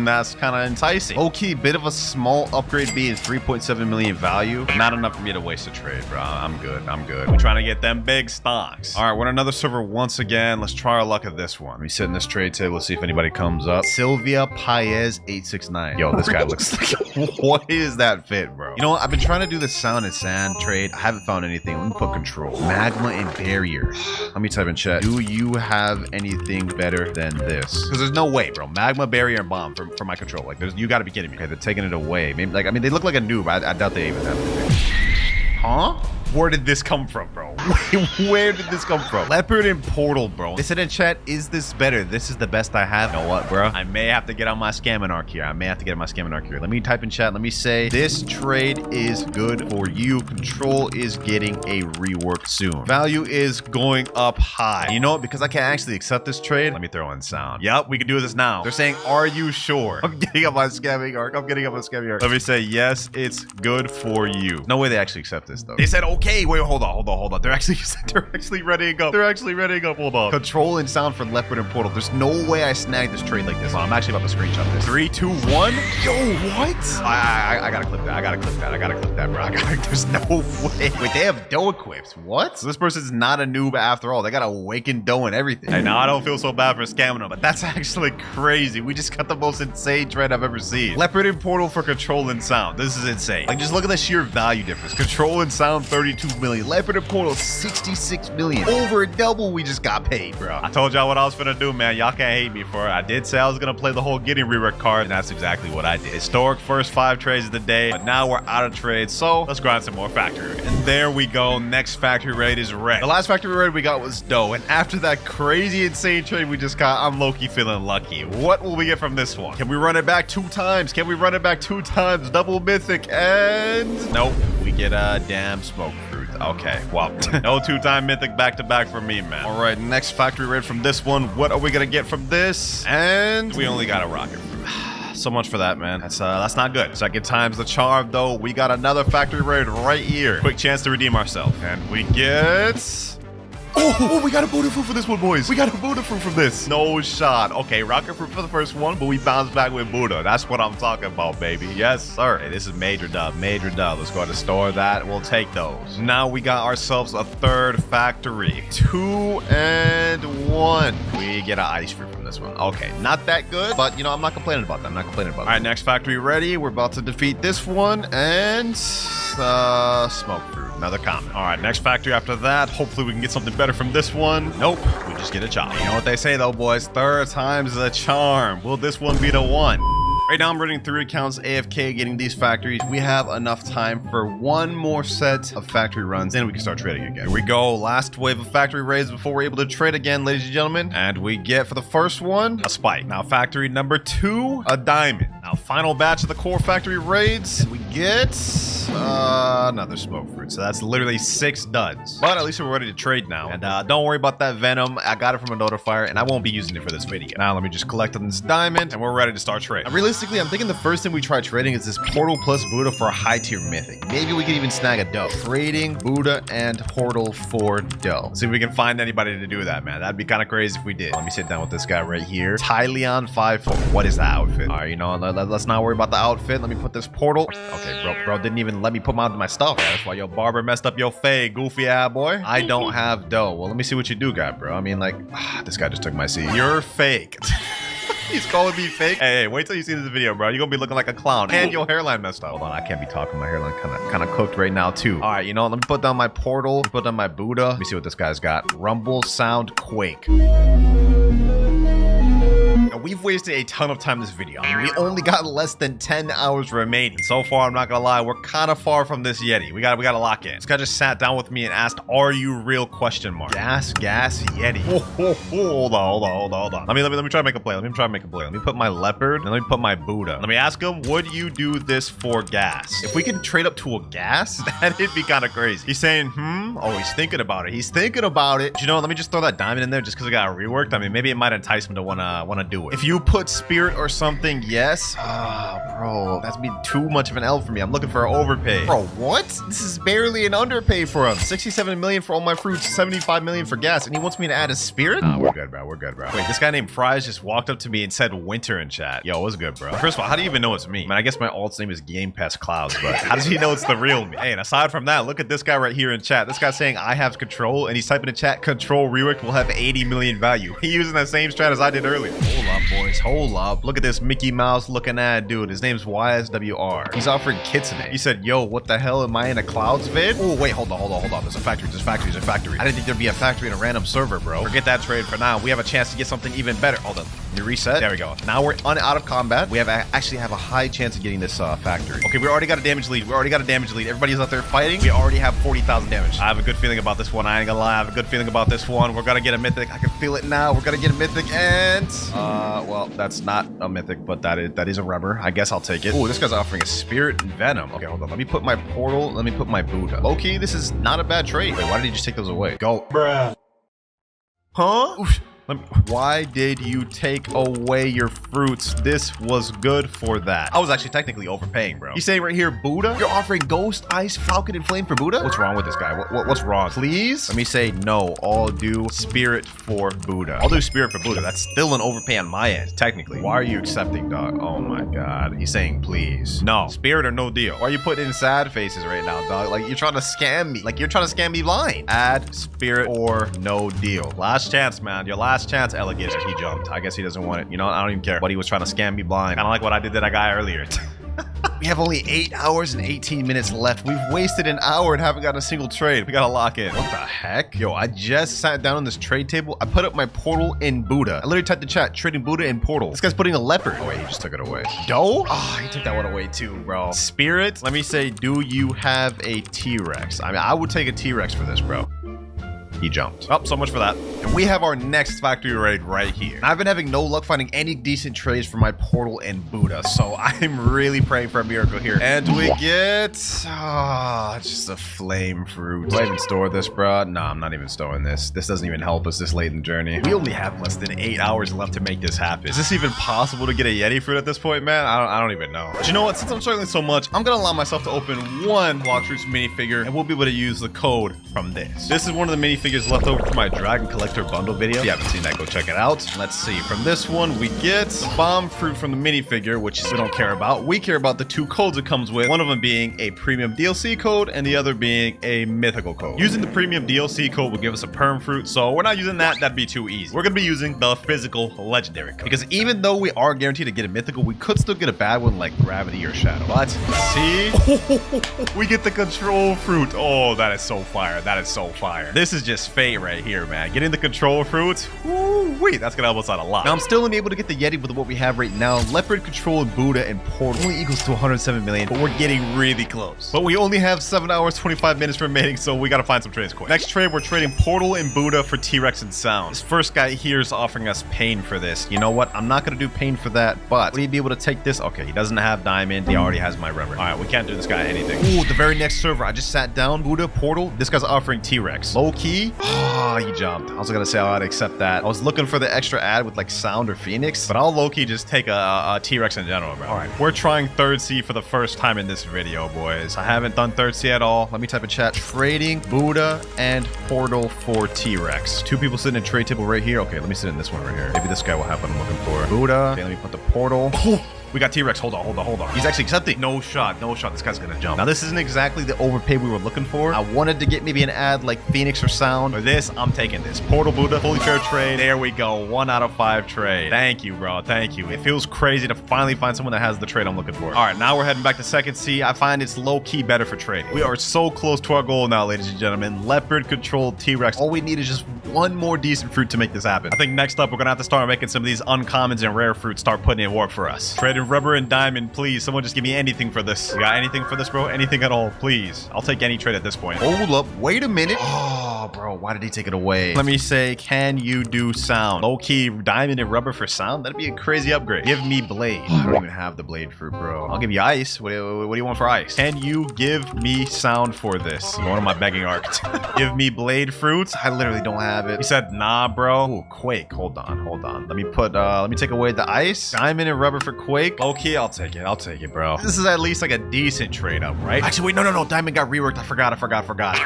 That's kind of enticing. Low-key, bit of a small upgrade being 3.7 million value. Not enough for me to waste a trade, bro. I'm good. We're trying to get them big stocks. All right, we're on another server once again. Let's try our luck at this one. Let me sit in this trade table. Let's see if anybody comes up. Sylvia Paez 869. Yo, this guy looks like... What is that fit, bro? You know what? I've been trying to do the Sound and Sand trade. I haven't found anything. Let me put Control. Magma and Barrier. Let me type in chat. Do you have anything better than this? Because there's no way, bro. Magma, Barrier, and Bomb for my Control. Like, you got to be kidding me. Okay, they're taking it away. Maybe, like, I mean, they look like a noob. I doubt they even have anything. Huh? Where did this come from, bro? Where did this come from? Leopard and Portal, bro. They said in chat, is this better? This is the best I have. You know what, bro? I may have to get on my scamming arc here. Let me type in chat. Let me say, this trade is good for you. Control is getting a rework soon. Value is going up high. You know what? Because I can't actually accept this trade, let me throw in Sound. Yep, we can do this now. They're saying, are you sure? I'm getting up my scamming arc. Let me say, yes, it's good for you. No way they actually accept this, though. They said, okay, wait, hold on. They're actually ready to go. Hold on. Control and Sound for Leopard and Portal. There's no way I snagged this trade like this. I'm actually about to screenshot this. 3, 2, 1. Yo, what? I gotta clip that, bro. There's no way. Wait, they have dough equipped. What? So this person's not a noob after all. They got awakened dough and everything. Hey, now I don't feel so bad for scamming them, but that's actually crazy. We just got the most insane trade I've ever seen. Leopard and Portal for Control and Sound. This is insane. Like, just look at the sheer value difference. Control and Sound, 32 million. Leopard and Portal, 66 million. Over double we just got paid, bro. I told y'all what I was finna do, man. Y'all can't hate me for it. I did say I was gonna play the whole getting rework card, and that's exactly what I did. Historic first 5 trades of the day, but now we're out of trades, so let's grind some more factory raid. And there we go. Next factory raid is red. The last factory raid we got was dough, and after that crazy insane trade we just got, I'm low-key feeling lucky. What will we get from this one? Can we run it back 2 times? Double mythic, and nope, we get a damn smoke fruit. Okay, well, no 2-time mythic back-to-back for me, man. All right, next factory raid from this one. What are we gonna get from this? And we only got a rocket fruit. So much for that, man. That's not good. Second time's the charm, though. We got another factory raid right here. Quick chance to redeem ourselves. And we get... Oh, we got a Buddha fruit for this one, boys. We got a Buddha fruit from this. No shot. Okay, rocket fruit for the first one, but we bounced back with Buddha. That's what I'm talking about, baby. Yes, sir. Hey, this is major dub. Let's go ahead and store that. We'll take those. Now we got ourselves a third factory. 2 and 1. We get an ice fruit from this one. Okay, not that good, but, you know, I'm not complaining about that. All right, next factory ready. We're about to defeat this one, and smoke fruit. Another comment. All right, next factory after that. Hopefully we can get something better from this one. Nope, we just get a chop. You know what they say though, boys? Third time's the charm. Will this one be the one? Right now I'm running 3 accounts AFK getting these factories. We have enough time for one more set of factory runs, then we can start trading again. Here we go. Last wave of factory raids before we're able to trade again, ladies and gentlemen. And we get for the first one, a spike. Now factory number 2, a diamond. Now final batch of the core factory raids, and we get another smoke fruit. So that's literally 6 duds. But at least we're ready to trade now. And don't worry about that venom. I got it from a notifier, and I won't be using it for this video. Now let me just collect on this diamond, and we're ready to start trading. Realistically, I'm thinking the first thing we try trading is this portal plus Buddha for a high tier mythic. Maybe we can even snag a dough. Trading Buddha and portal for dough. See if we can find anybody to do that, man. That'd be kind of crazy if we did. Let me sit down with this guy right here. Tyleon 5-4. What is that outfit? All right, you know, let's not worry about the outfit. Let me put this portal. Okay, bro didn't even let me put my stuff. That's why your barber messed up your fade, goofy ass boy. I don't have dough. Well, let me see what you do got, bro. I mean, like, this guy just took my seat. You're fake. He's calling me fake. Hey, wait till you see this video, bro. You're gonna be looking like a clown, and your hairline messed up. Hold on, I can't be talking. My hairline kind of cooked right now too. All right, you know, let me put down my portal. Put down my Buddha. Let me see what this guy's got. Rumble, sound, quake. Now, we've wasted a ton of time in this video. I mean, we only got less than 10 hours remaining. So far, I'm not gonna lie, we're kind of far from this Yeti. We gotta lock in. This guy just sat down with me and asked, "Are you real?" question mark. Gas Yeti. Hold on. Let me try to make a play. Let me put my leopard and let me put my Buddha. Let me ask him, would you do this for gas? If we can trade up to a gas, that'd be kind of crazy. He's saying, Oh, he's thinking about it. But you know, let me just throw that diamond in there just because I got reworked. I mean, maybe it might entice him to wanna do it. If you put spirit or something, yes. Bro, that's be too much of an L for me. I'm looking for an overpay. Bro, what? This is barely an underpay for him. 67 million for all my fruits, 75 million for gas, and he wants me to add a spirit? We're good, bro. Wait, this guy named Fries just walked up to me and said winter in chat. Yo, what's good, bro? First of all, how do you even know it's me? I mean, I guess my alt's name is GamePestKloudz, but how does he know it's the real me? Hey, and aside from that, look at this guy right here in chat. This guy's saying I have control, and he's typing in chat, control reworked will have 80 million value. He using that same strat as I did earlier. Hold up, boys. Hold up. Look at this Mickey Mouse looking at dude. His name's YSWR. He's offering Kitsune. He said, yo, what the hell am I in a Clouds vid? Oh, wait, hold on. There's a factory. I didn't think there'd be a factory in a random server, bro. Forget that trade for now. We have a chance to get something even better. Hold on. You reset. There we go. Now we're out of combat. We actually have a high chance of getting this factory. Okay, we already got a damage lead. Everybody's out there fighting. We already have 40,000 damage. I have a good feeling about this one. I ain't gonna lie. I have a good feeling about this one. We're gonna get a mythic. I can feel it now. We're gonna get a mythic, and well, that's not a mythic, but that is a rubber. I guess I'll take it. Oh, this guy's offering a spirit and venom. Okay, hold on. Let me put my portal. Let me put my Buddha. Low-key, this is not a bad trade. Wait, why did he just take those away? Go. Bruh. Huh? Oof. Why did you take away your fruits? This was good for that. I was actually technically overpaying, bro. He's saying right here, Buddha? You're offering Ghost, Ice, Falcon, and Flame for Buddha? What's wrong with this guy? What's wrong? Please? Let me say no. I'll do Spirit for Buddha. I'll do Spirit for Buddha. That's still an overpay on my end, technically. Why are you accepting, dog? Oh my god. He's saying please. No. Spirit or no deal. Why are you putting in sad faces right now, dog? Like, you're trying to scam me. Like, you're trying to scam me blind. Add Spirit or no deal. Last chance, man. Your last chance, alligator. He jumped. I guess he doesn't want it. You know, I don't even care. But he was trying to scam me blind. Kind of like what I did to that guy earlier. We have only 8 hours and 18 minutes left. We've wasted an hour and haven't gotten a single trade. We gotta lock in. What the heck? Yo, I just sat down on this trade table. I put up my portal in Buddha. I literally typed the chat, trading Buddha in portal. This guy's putting a leopard. Oh wait, he just took it away. Dough? Oh, he took that one away too, bro. Spirit? Let me say, do you have a T-Rex? I mean, I would take a T-Rex for this, bro. He jumped. Oh, so much for that. And we have our next factory raid right here. I've been having no luck finding any decent trades for my portal and Buddha, so I'm really praying for a miracle here. And we get just a flame fruit. Do I even store this, bro? No, I'm not even storing this. This doesn't even help us this late in the journey. We only have less than 8 hours left to make this happen. Is this even possible to get a Yeti fruit at this point, man? I don't even know. But you know what? Since I'm struggling so much, I'm gonna allow myself to open one Blox Fruits minifigure, and we'll be able to use the code from this. This is one of the minifigures left over from my Dragon Collector bundle video. If you haven't seen that, go check it out. Let's see. From this one, we get bomb fruit from the minifigure, which we don't care about. We care about the 2 codes it comes with. One of them being a premium DLC code and the other being a mythical code. Using the premium DLC code will give us a perm fruit, so we're not using that. That'd be too easy. We're gonna be using the physical legendary code. Because even though we are guaranteed to get a mythical, we could still get a bad one like gravity or shadow. But see, we get the control fruit. Oh, that is so fire. That is so fire. This is just fate right here, man. Getting the control fruits. Wait, that's gonna help us out a lot. Now I'm still unable to get the Yeti with what we have right now. Leopard, control, and Buddha and Portal only equals to 107 million, but we're getting really close. But we only have 7 hours 25 minutes remaining, so we gotta find some trades quick. Next trade, we're trading Portal and Buddha for T-Rex and Sound. This first guy here is offering us Pain for this. You know what? I'm not gonna do Pain for that, but would he be able to take this? Okay, he doesn't have Diamond. He already has my rubber. All right, we can't do this guy anything. Ooh, the very next server, I just sat down. Buddha, Portal. This guy's offering T-Rex. Low key. Oh, he jumped. I was gonna say I'd accept that. I was looking for the extra ad with like Sound or Phoenix, but I'll low key just take a T-Rex in general, bro. All right, we're trying third C for the first time in this video, boys. I haven't done third C at all. Let me type in chat. Trading Buddha and Portal for T-Rex. 2 people sitting in a trade table right here. Okay, let me sit in this one right here. Maybe this guy will have what I'm looking for. Buddha. Okay, let me put the Portal. We got T-Rex. Hold on. He's actually accepting. No shot. This guy's gonna jump. Now, this isn't exactly the overpay we were looking for. I wanted to get maybe an ad like Phoenix or Sound. For this, I'm taking this. Portal Buddha, fully fair trade. There we go. 1 out of 5 trade. Thank you, bro. Thank you. It feels crazy to finally find someone that has the trade I'm looking for. All right, now we're heading back to second C. I find it's low-key better for trading. We are so close to our goal now, ladies and gentlemen. Leopard, controlled T-Rex. All we need is just one more decent fruit to make this happen. I think next up, we're gonna have to start making some of these uncommons and rare fruits start putting in work for us. Trading rubber and diamond, please. Someone just give me anything for this. You got anything for this, bro? Anything at all, please. I'll take any trade at this point. Hold up. Wait a minute. Oh, bro. Why did he take it away? Let me say, can you do Sound? Low-key diamond and rubber for Sound? That'd be a crazy upgrade. Give me blade. I don't even have the blade fruit, bro. I'll give you ice. What do you want for ice? Can you give me Sound for this? One of my begging arcs. Give me blade fruits. I literally don't have it. He said, nah, bro. Ooh, Quake. Hold on. Let me take away the ice. Diamond and rubber for Quake. Okay, I'll take it, bro. This is at least like a decent trade up, right? Actually, wait, no. Diamond got reworked. I forgot.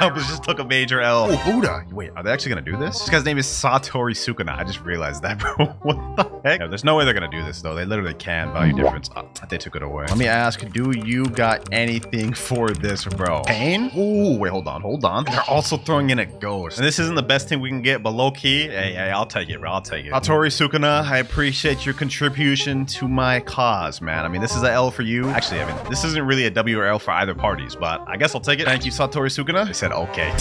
I just took a major L. Oh, Buddha. Wait, are they actually gonna do this? This guy's name is Satori Sukuna. I just realized that, bro. What the heck? Yeah, there's no way they're gonna do this, though. They literally can. Value difference. Oh, they took it away. Let me ask, do you got anything for this, bro? Pain? Ooh, wait, hold on. They're also throwing in a ghost. And this isn't the best thing we can get, but low-key, hey, I'll take it, bro. I'll take it. Satori Sukuna, I appreciate your contribution to my cause, man. I mean, this is an L for you. Actually, I mean, this isn't really a W or L for either parties, but I guess I'll take it. Thank you, Satori Sukuna. They said, okay.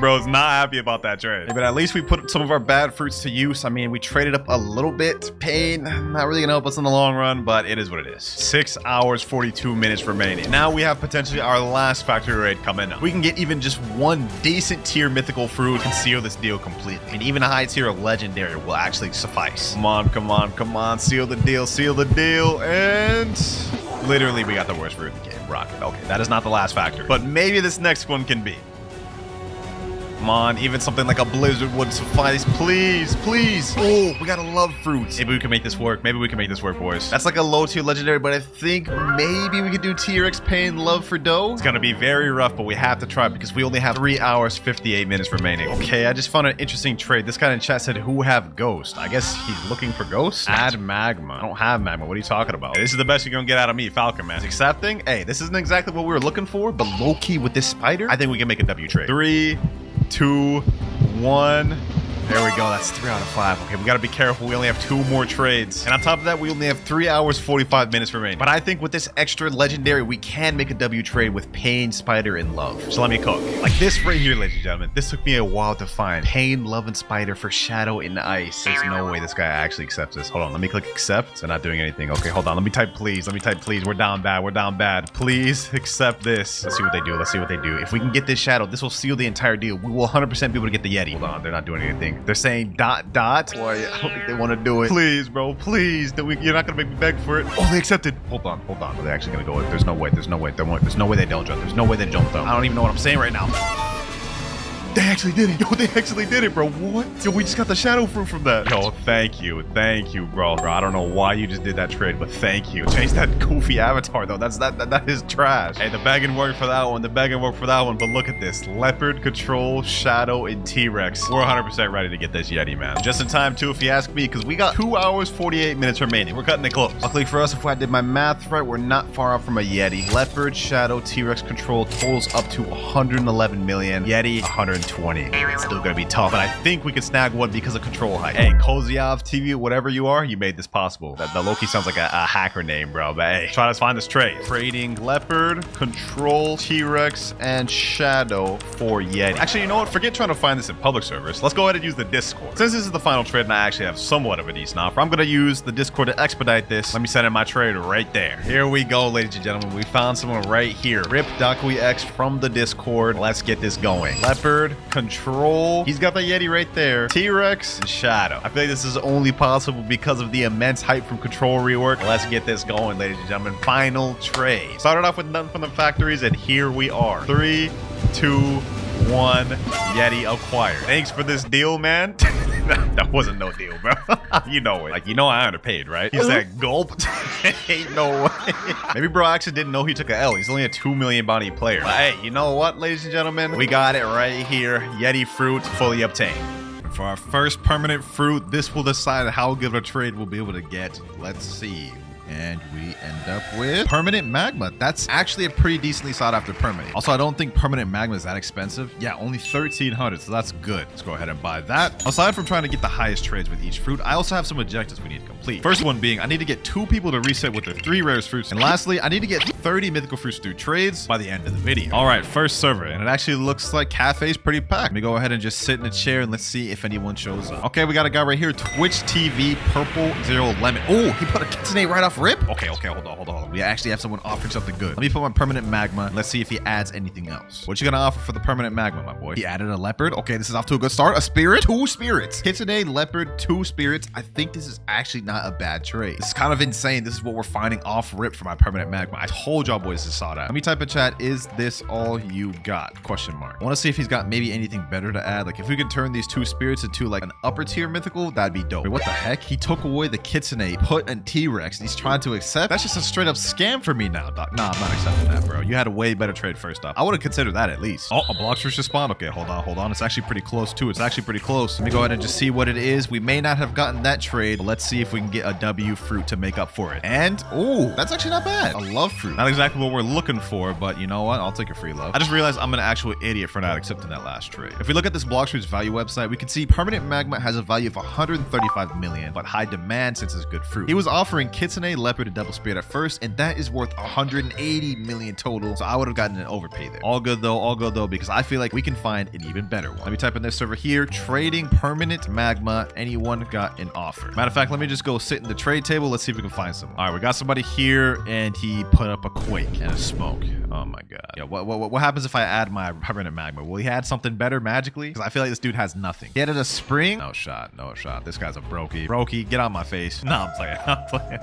Bro's not happy about that trade. But at least we put some of our bad fruits to use. I mean, we traded up a little bit. Pain, not really gonna help us in the long run, but it is what it is. 6 hours, 42 minutes remaining. Now we have potentially our last factory raid coming up. We can get even just one decent tier mythical fruit and seal this deal completely. And even a high tier of legendary will actually suffice. Come on. Seal the deal. And literally, we got the worst fruit in the game. Rocket. Okay, that is not the last factor, but maybe this next one can be. Come on, even something like a blizzard would suffice. Please. Oh, we gotta love fruits. Maybe we can make this work. Boys. That's like a low tier legendary, but I think maybe we could do T-Rex Pain Love for dough. It's gonna be very rough, but we have to try because we only have 3 hours, 58 minutes remaining. Okay, I just found an interesting trade. This guy in chat said, who have ghost? I guess he's looking for ghosts? Add magma. I don't have magma. What are you talking about? Hey, this is the best you're gonna get out of me, Falcon Man. He's accepting. Hey, this isn't exactly what we were looking for, but low-key with this spider, I think we can make a W trade. 3, 2, 1. There we go. That's 3 out of 5. Okay, we got to be careful. We only have 2 more trades. And on top of that, we only have 3 hours, 45 minutes remaining. But I think with this extra legendary, we can make a W trade with Pain, Spider, and Love. So let me cook. Like this right here, ladies and gentlemen. This took me a while to find. Pain, Love, and Spider for Shadow and Ice. There's no way this guy actually accepts this. Hold on. Let me click accept. They're not doing anything. Okay, hold on. Let me type please. We're down bad. Please accept this. Let's see what they do. If we can get this Shadow, this will seal the entire deal. We will 100% be able to get the Yeti. Hold on. They're not doing anything. They're saying ... Boy, I don't think they want to do it. Please, bro, please. You're not going to make me beg for it. Oh, they accepted. Hold on. Are they actually going to go? There's no way. There's no way they don't jump. There's no way they jump, though. I don't even know what I'm saying right now. They actually did it. Yo, they actually did it, bro. What? Yo, we just got the shadow fruit from that. Yo, thank you, bro. I don't know why you just did that trade, but thank you. Change that goofy avatar, though. That is trash. Hey, the begging worked for that one. But look at this. Leopard, Control, Shadow, and T-Rex. We're 100% ready to get this Yeti, man. Just in time, too, if you ask me, because we got 2 hours, 48 minutes remaining. We're cutting it close. Luckily for us, if I did my math right, we're not far off from a Yeti. Leopard, Shadow, T-Rex, Control totals up to 111 million. Yeti, 107 320. It's still gonna be tough, but I think we can snag one because of control height. Hey, Koziov TV, whatever you are, you made this possible. That Loki sounds like a hacker name, bro, but hey, try to find this trade. Trading leopard, control, T-Rex, and shadow for Yeti. Actually, you know what? Forget trying to find this in public servers. Let's go ahead and use the Discord. Since this is the final trade and I actually have somewhat of a decent offer, I'm gonna use the Discord to expedite this. Let me send in my trade right there. Here we go, ladies and gentlemen. We found someone right here. Rip Dakui X from the Discord. Let's get this going. Leopard, control. He's got the Yeti right there. T-Rex and shadow. I feel like this is only possible because of the immense hype from control rework. Let's get this going, ladies and gentlemen. Final trade. Started off with none from the factories, and here we are. 3, 2, 1. Yeti acquired. Thanks for this deal, man. That wasn't no deal, bro. You know it. Like, you know I underpaid, right? He said gulp. Ain't no way. Maybe bro actually didn't know he took a L. He's only a 2 million bounty player. But hey, you know what, ladies and gentlemen? We got it right here. Yeti fruit fully obtained. And for our first permanent fruit, this will decide how good a trade we'll be able to get. Let's see. And we end up with permanent magma. That's actually a pretty decently sought after permanent. Also, I don't think permanent magma is that expensive. Yeah, only 1,300, so that's good. Let's go ahead and buy that. Aside from trying to get the highest trades with each fruit, I also have some objectives we need to complete. First one being, I need to get 2 people to reset with their 3 rarest fruits. And lastly, I need to get 30 mythical fruits through trades by the end of the video. All right, first server, and it actually looks like Cafe's pretty packed. Let me go ahead and just sit in a chair and let's see if anyone shows up. Okay, we got a guy right here, Twitch TV, purple, 0 lemon. Oh, he put a kitsune right off rip. Okay, hold on. We actually have someone offering something good. Let me put my permanent magma. Let's see if he adds anything else. What you gonna offer for the permanent magma, my boy? He added a leopard. Okay, this is off to a good start. A spirit, 2 spirits. Kitsune, leopard, 2 spirits. I think this is actually not a bad trade. This is kind of insane. This is what we're finding off rip for my permanent magma. I told y'all boys to saw that. Let me type in chat, is this all you got? Question mark. I want to see if he's got maybe anything better to add. Like if we could turn these 2 spirits into like an upper tier mythical, that'd be dope. Wait, what the heck? He took away the kitsune, put a T-Rex, and he's trying to accept. That's just a straight up scam for me now, doc. Nah, I'm not accepting that, bro. You had a way better trade first off. I would have considered that at least. Oh, a Blox versus spawn. Okay, hold on. It's actually pretty close too. It's actually pretty close. Let me go ahead and just see what it is. We may not have gotten that trade, but let's see if we can get a W fruit to make up for it. And, oh, that's actually not bad. A love fruit. Not exactly what we're looking for, but you know what? I'll take a free love. I just realized I'm an actual idiot for not accepting that last trade. If we look at this Blox fruit's value website, we can see permanent magma has a value of 135 million, but high demand since it's good fruit. He was offering kitsune, leopard, and double spirit at first, and that is worth 180 million total, so I would have gotten an overpay there. All good though, because I feel like we can find an even better one. Let me type in this server here, trading permanent magma. Anyone got an offer? Matter of fact, let me just go sit in the trade table. Let's see if we can find someone. All right, we got somebody here, and he put up a quake and a smoke. Oh my god. Yeah, what happens if I add my permanent magma? Will he add something better magically? Because I feel like this dude has nothing. He added a spring. No shot. This guy's a brokey. Get out my face. No, I'm playing.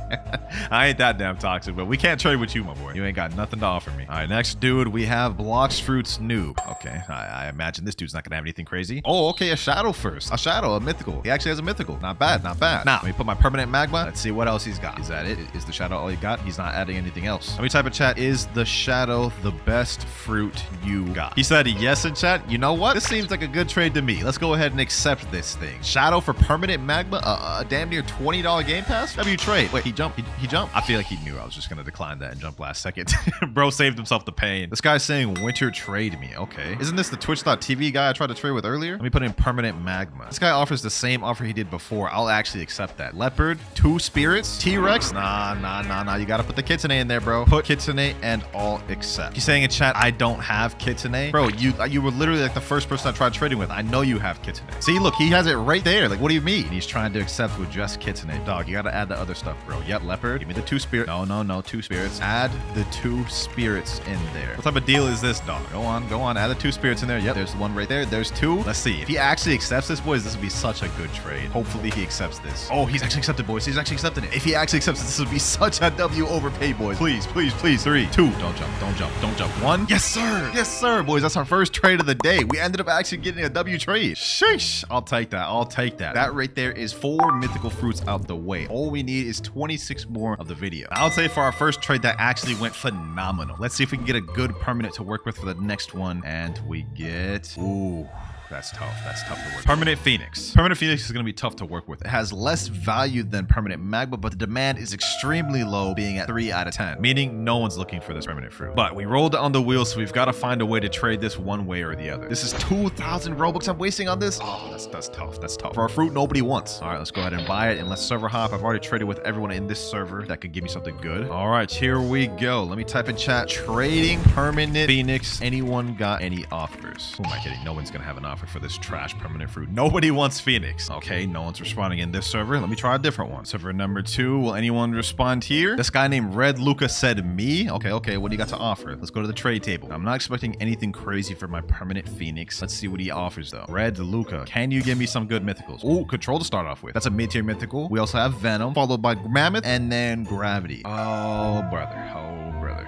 I ain't that damn toxic, but we can't trade with you, my boy. You ain't got nothing to offer me. All right, next dude, we have Blox Fruits Noob. Okay, I imagine this dude's not gonna have anything crazy. Oh, okay, a shadow first. A mythical. He actually has a mythical. Not bad. Now, let me put my permanent magma. Let's see what else he's got. Is that it? Is the shadow all he got? He's not adding anything else. Let me type in chat, is the shadow the best fruit you got? He said yes in chat. You know what? This seems like a good trade to me. Let's go ahead and accept this thing. Shadow for permanent magma, a damn near $20 game pass? W trade. Wait, he jumped. He jumped. I feel like he knew I was just gonna decline that and jump last second. Bro saved himself the pain. This guy's saying winter trade me. Okay. Isn't this the Twitch.tv guy I tried to trade with earlier? Let me put in permanent magma. This guy offers the same offer he did before. I'll actually accept that. Leopard, 2 spirits, T-Rex. Nah. You gotta put the kitsune in there, bro. Put kitsune and all accept. He's saying in chat, I don't have kitsune. Bro, you were literally like the first person I tried trading with. I know you have kitsune. See, look, he has it right there. Like, what do you mean? He's trying to accept with just kitsune. Dog, you gotta add the other stuff, bro. Yep, leopard. Give me the 2 spirits. No, 2 spirits. Add the 2 spirits in there. What type of deal is this, dog? Go on. Add the 2 spirits in there. Yep, there's one right there. There's 2. Let's see. If he actually accepts this, boys, this would be such a good trade. Hopefully he accepts this. Oh, he's actually accepted, boys. He's actually accepting it. If he actually accepts this would be such a W overpay, boys. Please. 3, 2. Don't jump. 1. Yes, sir, boys. That's our first trade of the day. We ended up actually getting a W trade. Sheesh. I'll take that. That right there is 4 mythical fruits out the way. All we need is 26 more of the video. I would say for our first trade, that actually went phenomenal. Let's see if we can get a good permanent to work with for the next one. And we get... Ooh. That's tough. That's tough to work. Permanent Phoenix. Permanent Phoenix is going to be tough to work with. It has less value than permanent magma, but the demand is extremely low, being at 3 out of 10, meaning no one's looking for this permanent fruit. But we rolled on the wheel, so we've got to find a way to trade this one way or the other. This is 2,000 Robux I'm wasting on this. Oh, that's tough. That's tough. For a fruit nobody wants. All right, let's go ahead and buy it, and let's server hop. I've already traded with everyone in this server that could give me something good. All right, here we go. Let me type in chat. Trading permanent Phoenix. Anyone got any offers? Who am I kidding? No one's gonna have an offer for this trash permanent fruit. Nobody wants Phoenix. Okay, no one's responding in this server. Let me try a different one. Server number 2. Will anyone respond here? This guy named Red Luca said me. Okay, what do you got to offer? Let's go to the trade table. I'm not expecting anything crazy for my permanent Phoenix. Let's see what he offers though. Red Luca, can you give me some good mythicals? Oh, control to start off with. That's a mid-tier mythical. We also have Venom, followed by Mammoth, and then Gravity. Oh, brother.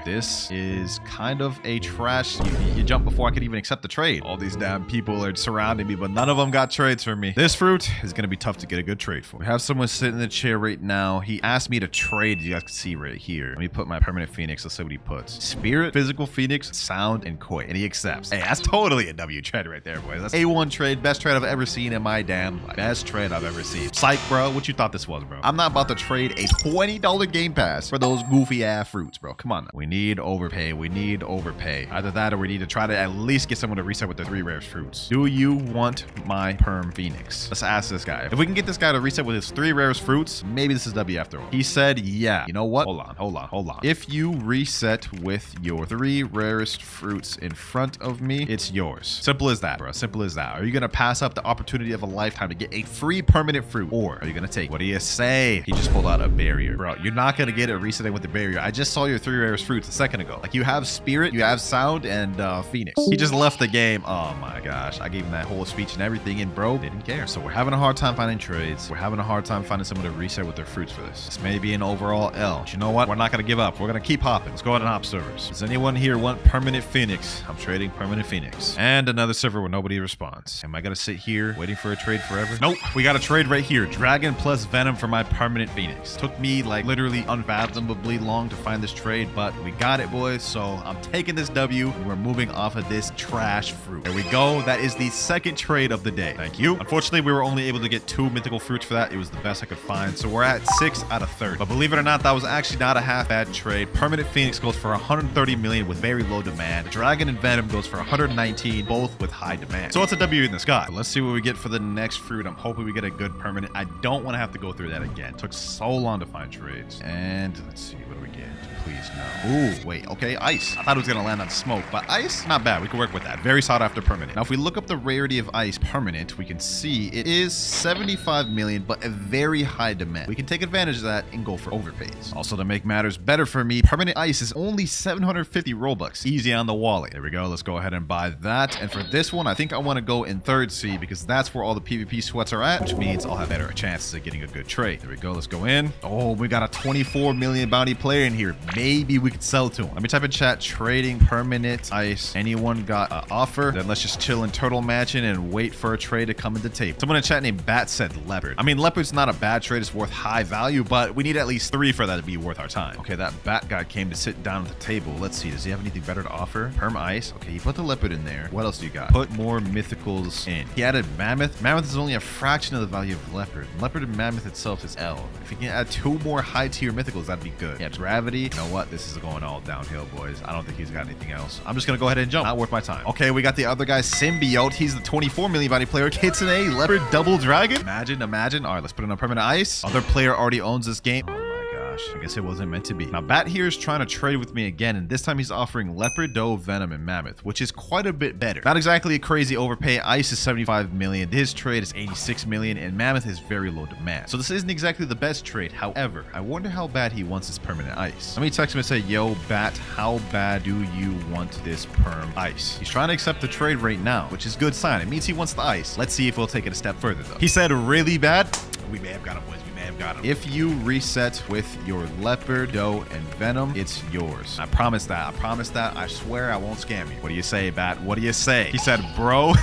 This is kind of a trash. You jumped before I could even accept the trade. All these damn people are surrounding me, but none of them got trades for me. This fruit is going to be tough to get a good trade for. We have someone sitting in the chair right now. He asked me to trade. You guys can see right here. Let me put my permanent Phoenix. Let's see what he puts. Spirit, physical Phoenix, sound, and koi. And he accepts. Hey, that's totally a W trade right there, boys. That's A1 trade. Best trade I've ever seen in my damn life. Best trade I've ever seen. Psych, bro. What you thought this was, bro? I'm not about to trade a $20 game pass for those goofy ass fruits, bro. Come on now. We need overpay. We need overpay. Either that or we need to try to at least get someone to reset with the 3 rarest fruits. Do you want my perm Phoenix? Let's ask this guy. If we can get this guy to reset with his 3 rarest fruits, maybe this is W after all. He said, yeah. You know what? Hold on. If you reset with your 3 rarest fruits in front of me, it's yours. Simple as that, bro. Simple as that. Are you going to pass up the opportunity of a lifetime to get a free permanent fruit? Or are you going to take, what do you say? He just pulled out a barrier. Bro, you're not going to get it resetting with the barrier. I just saw your 3 rarest fruits a second ago. Like, you have Spirit, you have Sound, and Phoenix. He just left the game. Oh my gosh. I gave him that whole speech and everything, and bro didn't care. So we're having a hard time finding trades. We're having a hard time finding someone to reset with their fruits for this. This may be an overall L. But you know what? We're not going to give up. We're going to keep hopping. Let's go ahead and hop servers. Does anyone here want permanent Phoenix? I'm trading permanent Phoenix. And another server where nobody responds. Am I going to sit here waiting for a trade forever? Nope. We got a trade right here. Dragon plus Venom for my permanent Phoenix. Took me like literally unfathomably long to find this trade, but we got it, boys. So I'm taking this W and we're moving off of this trash fruit. There we go. That is the second trade of the day. Thank you. Unfortunately, we were only able to get 2 mythical fruits for that. It was the best I could find. So we're at 6 out of 30. But believe it or not, that was actually not a half bad trade. Permanent Phoenix goes for 130 million with very low demand. Dragon and Venom goes for 119, both with high demand. So it's a W in the sky. But let's see what we get for the next fruit. I'm hoping we get a good permanent. I don't want to have to go through that again. It took so long to find trades. And let's see, what do we get? Please no. Ooh, wait, okay, ice. I thought it was gonna land on smoke, but ice, not bad. We can work with that. Very sought after permanent. Now, if we look up the rarity of ice permanent, we can see it is 75 million, but a very high demand. We can take advantage of that and go for overpays. Also, to make matters better for me, permanent ice is only 750 Robux. Easy on the wallet. There we go. Let's go ahead and buy that. And for this one, I think I want to go in 3rd C because that's where all the PvP sweats are at, which means I'll have better chances of getting a good trade. There we go. Let's go in. Oh, we got a 24 million bounty player in here. Maybe we could sell to him. Let me type in chat, trading permanent ice. Anyone got an offer? Then let's just chill in turtle matching and wait for a trade to come into tape. Someone in chat named Bat said leopard. I mean, leopard's not a bad trade. It's worth high value, but we need at least 3 for that to be worth our time. Okay, that Bat guy came to sit down at the table. Let's see. Does he have anything better to offer? Perm ice. Okay, he put the leopard in there. What else do you got? Put more mythicals in. He added mammoth. Mammoth is only a fraction of the value of leopard. Leopard and mammoth itself is L. If he can add 2 more high tier mythicals, that'd be good. Yeah, gravity. You know what? This is going all downhill, boys. I don't think he's got anything else. I'm just gonna go ahead and jump. Not worth my time. Okay, we got the other guy, Symbiote. He's the 24 million bounty player. Kitsune, leopard, double dragon. Imagine. All right, let's put in a permanent ice. Other player already owns this game. I guess it wasn't meant to be. Now, Bat here is trying to trade with me again, and this time he's offering Leopard, Doe, Venom, and Mammoth, which is quite a bit better. Not exactly a crazy overpay. Ice is 75 million. His trade is 86 million, and Mammoth is very low demand. So this isn't exactly the best trade. However, I wonder how bad he wants his permanent ice. Let me text him and say, yo, Bat, how bad do you want this perm ice? He's trying to accept the trade right now, which is a good sign. It means he wants the ice. Let's see if we'll take it a step further, though. He said really bad. We may have got him, boys. Got him. If you reset with your leopard, doe, and venom, it's yours. I promise that. I swear I won't scam you. What do you say, Bat? What do you say? He said, bro.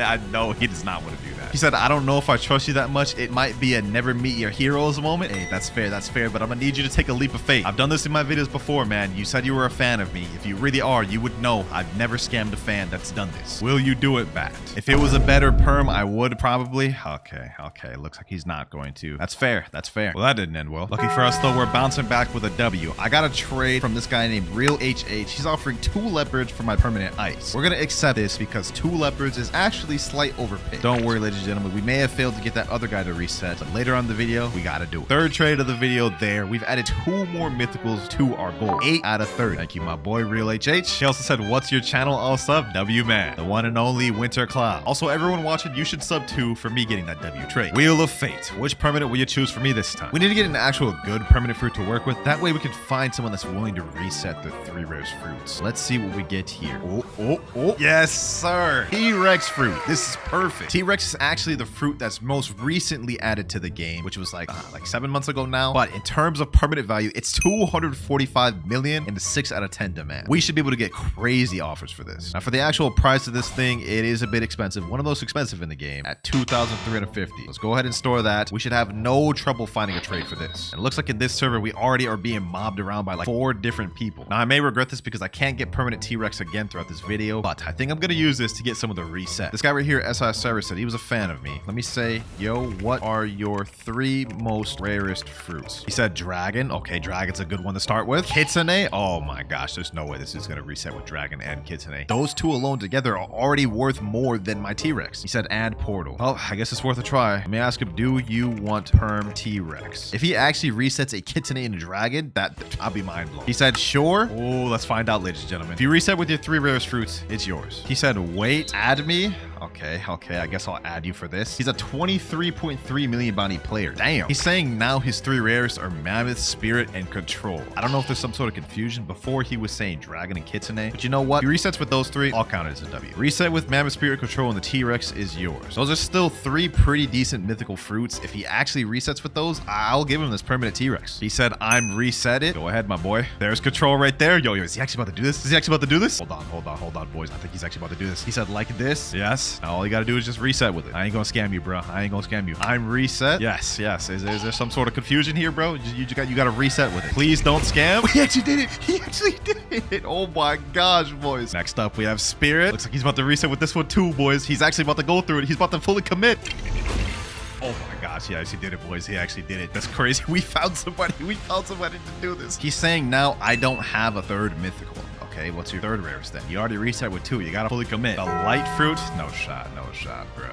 I know he does not want to do that. He said, I don't know if I trust you that much. It might be a never meet your heroes moment. Hey, that's fair, but I'm gonna need you to take a leap of faith. I've done this in my videos before, man. You said you were a fan of me. If you really are, you would know I've never scammed a fan that's done this. Will you do it, Bat? If it was a better perm, I would probably. Okay. Looks like he's not going to. That's fair. Well, that didn't end well. Lucky for us, though, we're bouncing back with a W. I got a trade from this guy named Real HH. He's offering 2 leopards for my permanent ice. We're gonna accept this because 2 leopards is actually slight overpay. Don't worry, ladies and gentlemen. We may have failed to get that other guy to reset, but later on in the video, we gotta do it. Third trade of the video there. We've added 2 more mythicals to our goal. 8 out of 30. Thank you, my boy, Real HH. He also said, what's your channel? I'll sub W Man, the one and only WinterKloudz. Also, everyone watching, you should sub too for me getting that W trade. Wheel of Fate. Which permanent will you choose for me this time? We need to get an actual good permanent fruit to work with. That way we can find someone that's willing to reset the 3 rarest fruits. Let's see what we get here. Oh. Yes, sir. T-Rex fruit. This is perfect. T-Rex is actually the fruit that's most recently added to the game, which was like 7 months ago now. But in terms of permanent value, it's 245 million and a 6 out of 10 demand. We should be able to get crazy offers for this. Now, for the actual price of this thing, it is a bit expensive. One of the most expensive in the game at 2,350. Let's go ahead and store that. We should have no trouble finding a trade for this. And it looks like in this server, we already are being mobbed around by like 4 different people. Now, I may regret this because I can't get permanent T-Rex again throughout this video, but I think I'm gonna use this to get some of the reset. This guy right here, SI Cyrus, said he was a fan of me. Let me say, yo, what are your 3 most rarest fruits? He said dragon. Okay, dragon's a good one to start with. Kitsune. Oh my gosh, there's no way this is gonna reset with dragon and Kitsune. Those 2 alone together are already worth more than my T-Rex. He said add portal. Well, I guess it's worth a try. Let me ask him, do you want perm T-Rex? If he actually resets a Kitsune and a dragon, I'll be mind blown. He said sure. Oh, let's find out, ladies and gentlemen. If you reset with your 3 rarest fruits, it's yours. He said wait, add me. Okay, I guess I'll add you for this. He's a 23.3 million bounty player. Damn. He's saying now his 3 rarest are Mammoth, Spirit, and Control. I don't know if there's some sort of confusion. Before he was saying Dragon and Kitsune, but you know what? He resets with those 3, I'll count it as a W. Reset with Mammoth, Spirit, Control, and the T-Rex is yours. Those are still 3 pretty decent mythical fruits. If he actually resets with those, I'll give him this permanent T-Rex. He said I'm reset it. Go ahead, my boy. There's Control right there. Yo, is he actually about to do this? Hold on, boys. I think he's actually about to do this. He said like this. Yes. Now all you gotta do is just reset with it. I ain't gonna scam you, bro. I'm reset. Yes. Is there some sort of confusion here, bro? You gotta reset with it. Please don't scam. He actually did it. Oh my gosh, boys. Next up, we have Spirit. Looks like he's about to reset with this one too, boys. He's actually about to go through it. He's about to fully commit. Oh my gosh, he actually did it, boys. He actually did it. That's crazy. We found somebody to do this. He's saying now I don't have a 3rd mythical. Okay, what's your 3rd rarest then? You already reset with 2. You gotta fully commit. The light fruit? No shot, bro.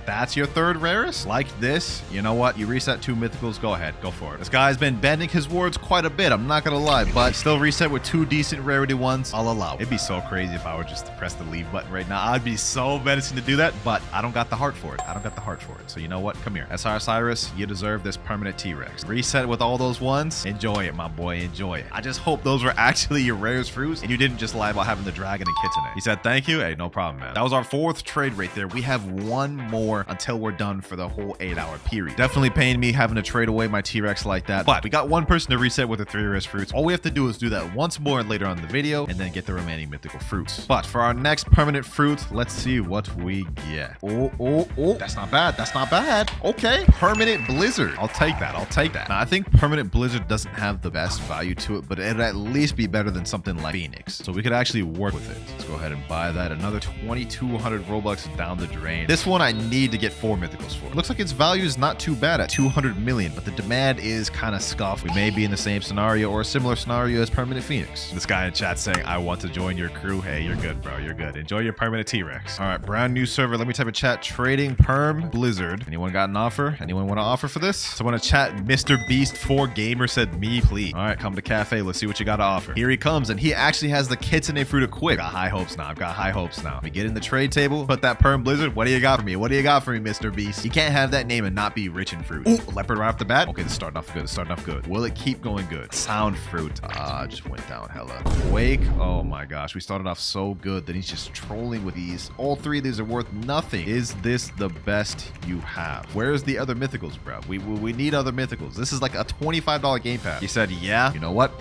That's your 3rd rarest? Like this? You know what? You reset 2 mythicals. Go ahead. Go for it. This guy's been bending his words quite a bit. I'm not gonna lie, but still reset with 2 decent rarity ones. I'll allow it. It'd be so crazy if I were just to press the leave button right now. I'd be so menacing to do that, but I don't got the heart for it. So you know what? Come here. SR Cyrus, you deserve this permanent T-Rex. Reset with all those ones. Enjoy it, my boy. Enjoy it. I just hope those were actually your rarest fruits and you didn't just lie about having the dragon and Kitsune. He said thank you. Hey, no problem, man. That was our 4th trade right there. We have 1 more until we're done for the whole 8-hour period. Definitely paying me having to trade away my T-Rex like that, but we got 1 person to reset with the 3 rarest fruits. All we have to do is do that once more later on in the video and then get the remaining mythical fruits. But for our next permanent fruit, let's see what we get. Oh, that's not bad. Okay, permanent Blizzard. I'll take that. Now, I think permanent Blizzard doesn't have the best value to it, but it'd at least be better than something like Phoenix. So we could actually work with it. Let's go ahead and buy that. Another 2,200 Robux down the drain. This one I need to get 4 mythicals for. Looks like its value is not too bad at 200 million, but the demand is kind of scuffed. We may be in the same scenario or a similar scenario as permanent Phoenix. This guy in chat saying, I want to join your crew. Hey, you're good, bro. You're good. Enjoy your permanent T-Rex. All right, brand new server. Let me type in chat. Trading perm Blizzard. Anyone got an offer? Anyone want to offer for this? Someone in chat, Mr. Beast 4 Gamer said me, please. All right, come to cafe. Let's see what you got to offer. Here he comes, and he actually has the Kitsune fruit equipped. Got high hopes now. I've got high hopes now. We get in the trade table. Put that perm Blizzard. What do you got for me? Mr. Beast? You can't have that name and not be rich in fruit. Ooh, leopard right off the bat. Okay, this is starting off good. Will it keep going good? Sound fruit. Just went down hella. Quake. Oh my gosh, we started off so good. Then he's just trolling with these. All 3 of these are worth nothing. Is this the best you have? Where's the other mythicals, bro? We need other mythicals. This is like a $25 game pass. He said, yeah. You know what?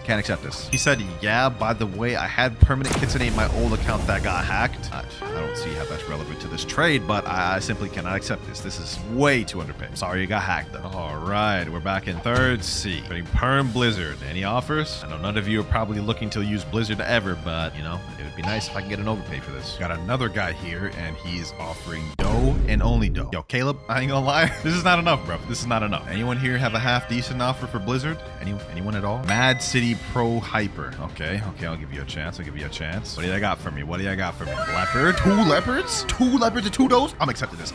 Can't accept this. He said, yeah, by the way, I had permanent kitsune in my old account that got hacked. I don't see how that's relevant to this trade, but I simply cannot accept this. This is way too underpaid. I'm sorry you got hacked, though. All right, we're back in third C. Putting Perm Blizzard. Any offers? I know none of you are probably looking to use Blizzard ever, but, you know, it would be nice if I can get an overpay for this. Got another guy here, and he's offering dough and only dough. Yo, Caleb, I ain't gonna lie. This is not enough, bro. This is not enough. Anyone here have a half decent offer for Blizzard? Anyone at all? Mad City Pro Hyper. Okay, I'll give you a chance. What do you got for me? Leopard? 2 leopards? 2 leopards and 2 does? I'm accepting this.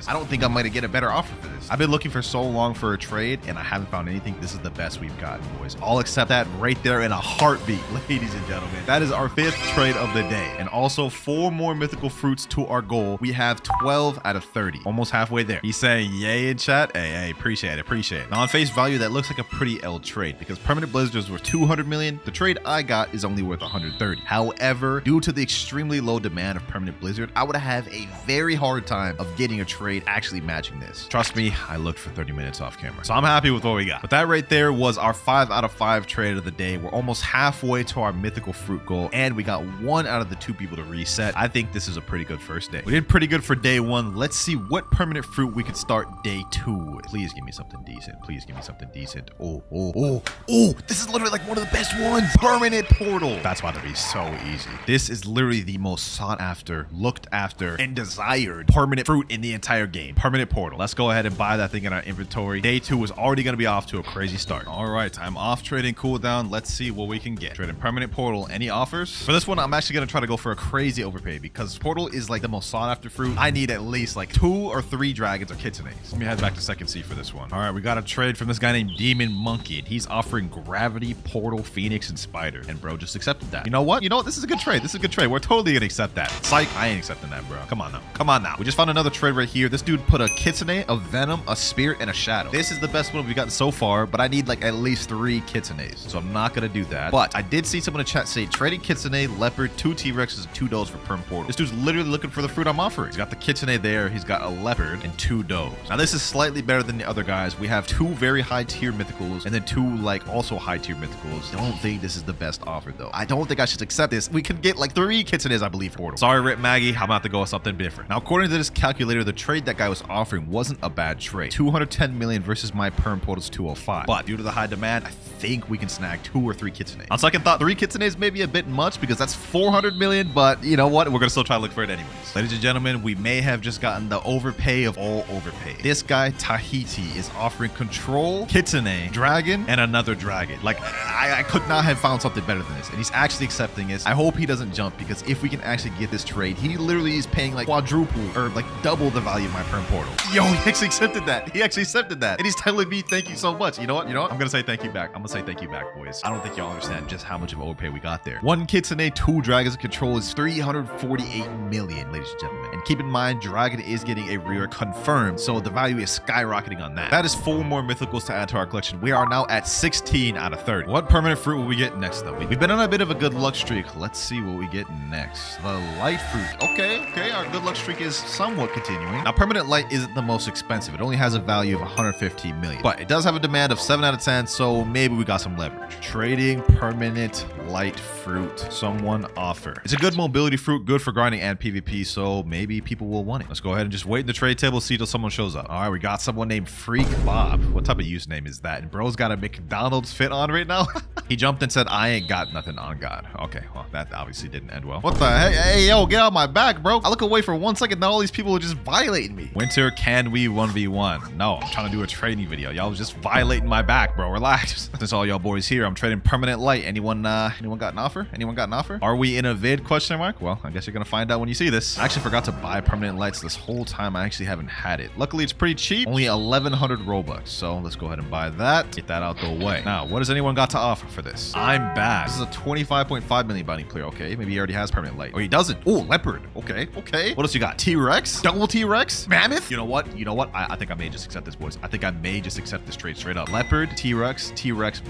I don't think I'm gonna get a better offer for this. I've been looking for so long for a trade, and I haven't found anything. This is the best we've gotten, boys. I'll accept that right there in a heartbeat, ladies and gentlemen. That is our 5th trade of the day, and also 4 more mythical fruits to our goal. We have 12 out of 30, almost halfway there. He's saying yay in chat. Hey, appreciate it. Now on face value, that looks like a pretty L trade because permanent blizzards were 200 million. The trade I got is only worth 130. However, due to the extremely low demand of permanent blizzard, I would have a very hard time of getting a trade actually matching this. Trust me, I looked for 30 minutes off camera, so I'm happy with what we got. But that right there was our 5 out of 5 trade of the day. We're almost halfway to our mythical fruit goal, and we got 1 out of the 2 people to reset. I think this is a pretty good first day. We did pretty good for day 1. Let's see what permanent fruit we could start day 2 with. Please give me something decent. Oh, this is literally like one of the best ones. Permanent portal. That's about to be so easy. This is literally the most sought after, looked after, and desired permanent fruit in the entire game. Permanent portal. Let's go ahead and buy that thing in our inventory. Day 2 is already going to be off to a crazy start. All right, I'm off trading cooldown. Let's see what we can get. Trading permanent portal. Any offers? For this one, I'm actually going to try to go for a crazy overpay because portal is like the most sought after fruit. I need at least like 2 or 3 dragons or kitsunes. Let me head back to second C for this one. All right, we got a trade from this guy named Demon Monkey, and he's offering gravity, portal, phoenix, and spider. And bro just accepted that. You know what? This is a good trade. We're totally gonna accept that. Psych, I ain't accepting that, bro. Come on now. We just found another trade right here. This dude put a kitsune, a venom, a spirit, and a shadow. This is the best one we've gotten so far, but I need like at least 3 kitsunes, so I'm not gonna do that. But I did see someone in chat say trading kitsune, leopard, 2 T-Rexes, and 2 does for perm portal. This dude's literally looking for the fruit I'm offering. He's got the kitsune there. He's got a leopard and 2 does. Now this is slightly better than the other guys. We have 2 very high tier mythicals and then 2 like also high tier mythicals. Don't think this is the best offer though. I don't think I should accept this. We could get like 3 kitsunes, I believe, for portal. Sorry, Rip Maggie. I'm about to go with something different. Now, according to this calculator, the trade that guy was offering wasn't a bad trade. 210 million versus my perm portal's 205. But due to the high demand, I think we can snag 2 or 3 kitsunes. On second thought, 3 kitsunes may be a bit much because that's 400 million, but you know what? We're gonna still try to look for it anyways. Ladies and gentlemen, we may have just gotten the overpay of all overpay. This guy, Tahiti, is offering control, kitsune, dragon, and another dragon. Like, I could not have found something better than this, and he's actually accepting this. I hope he doesn't jump because if we can actually get this trade, he literally is paying like quadruple or like double the value of my perm portal. Yo, he actually accepted that. And he's telling me thank you so much. You know what? I'm gonna say thank you back. Boys. I don't think y'all understand just how much of overpay we got there. 1 kitsune, 2 dragons of control is 348 million, ladies and gentlemen. And keep in mind, dragon is getting a rear confirmed, so the value is skyrocketing on that. That is 4 more mythicals to add to our collection. We are now at 16 out of 30. What permanent fruit will we get next though? We've been on a bit of a good luck streak. Let's see what we get next. The light fruit. Okay, our good luck streak is somewhat continuing. Now, permanent light isn't the most expensive. It only has a value of 115 million, but it does have a demand of 7 out of 10, so maybe we got some leverage. Trading permanent light fruit. Someone offer. It's a good mobility fruit, good for grinding and PvP, so maybe people will want it. Let's go ahead and just wait in the trade table, see till someone shows up. All right, we got someone named Freak Bob. What type of username is that? And bro's got a McDonald's fit on right now. He jumped and said, I ain't got nothing on God. Okay, well, that obviously didn't end well. What the heck? Hey, yo, get out my back, bro. I look away for 1 second, now all these people are just violating me. Winter, can we 1v1? No, I'm trying to do a trading video. Y'all was just violating my back, bro. Relax. Since all y'all boys here, I'm trading permanent light. Anyone got an offer? Are we in a vid? Question mark? Well, I guess you're gonna find out when you see this. I actually forgot to buy permanent lights this whole time. I actually haven't had it. Luckily, it's pretty cheap. Only 1,100 Robux. So let's go ahead and buy that. Get that out the way. Now, what does anyone got to offer for this? I'm back. This is a 25.5 million bounty player. Okay, maybe he already has permanent light. Or he doesn't. Oh, leopard. Okay. What else you got? T-Rex? Double T-Rex? Mammoth? You know what? I think I may just accept this, boys. I think I may just accept this trade straight up. Leopard, T-Rex,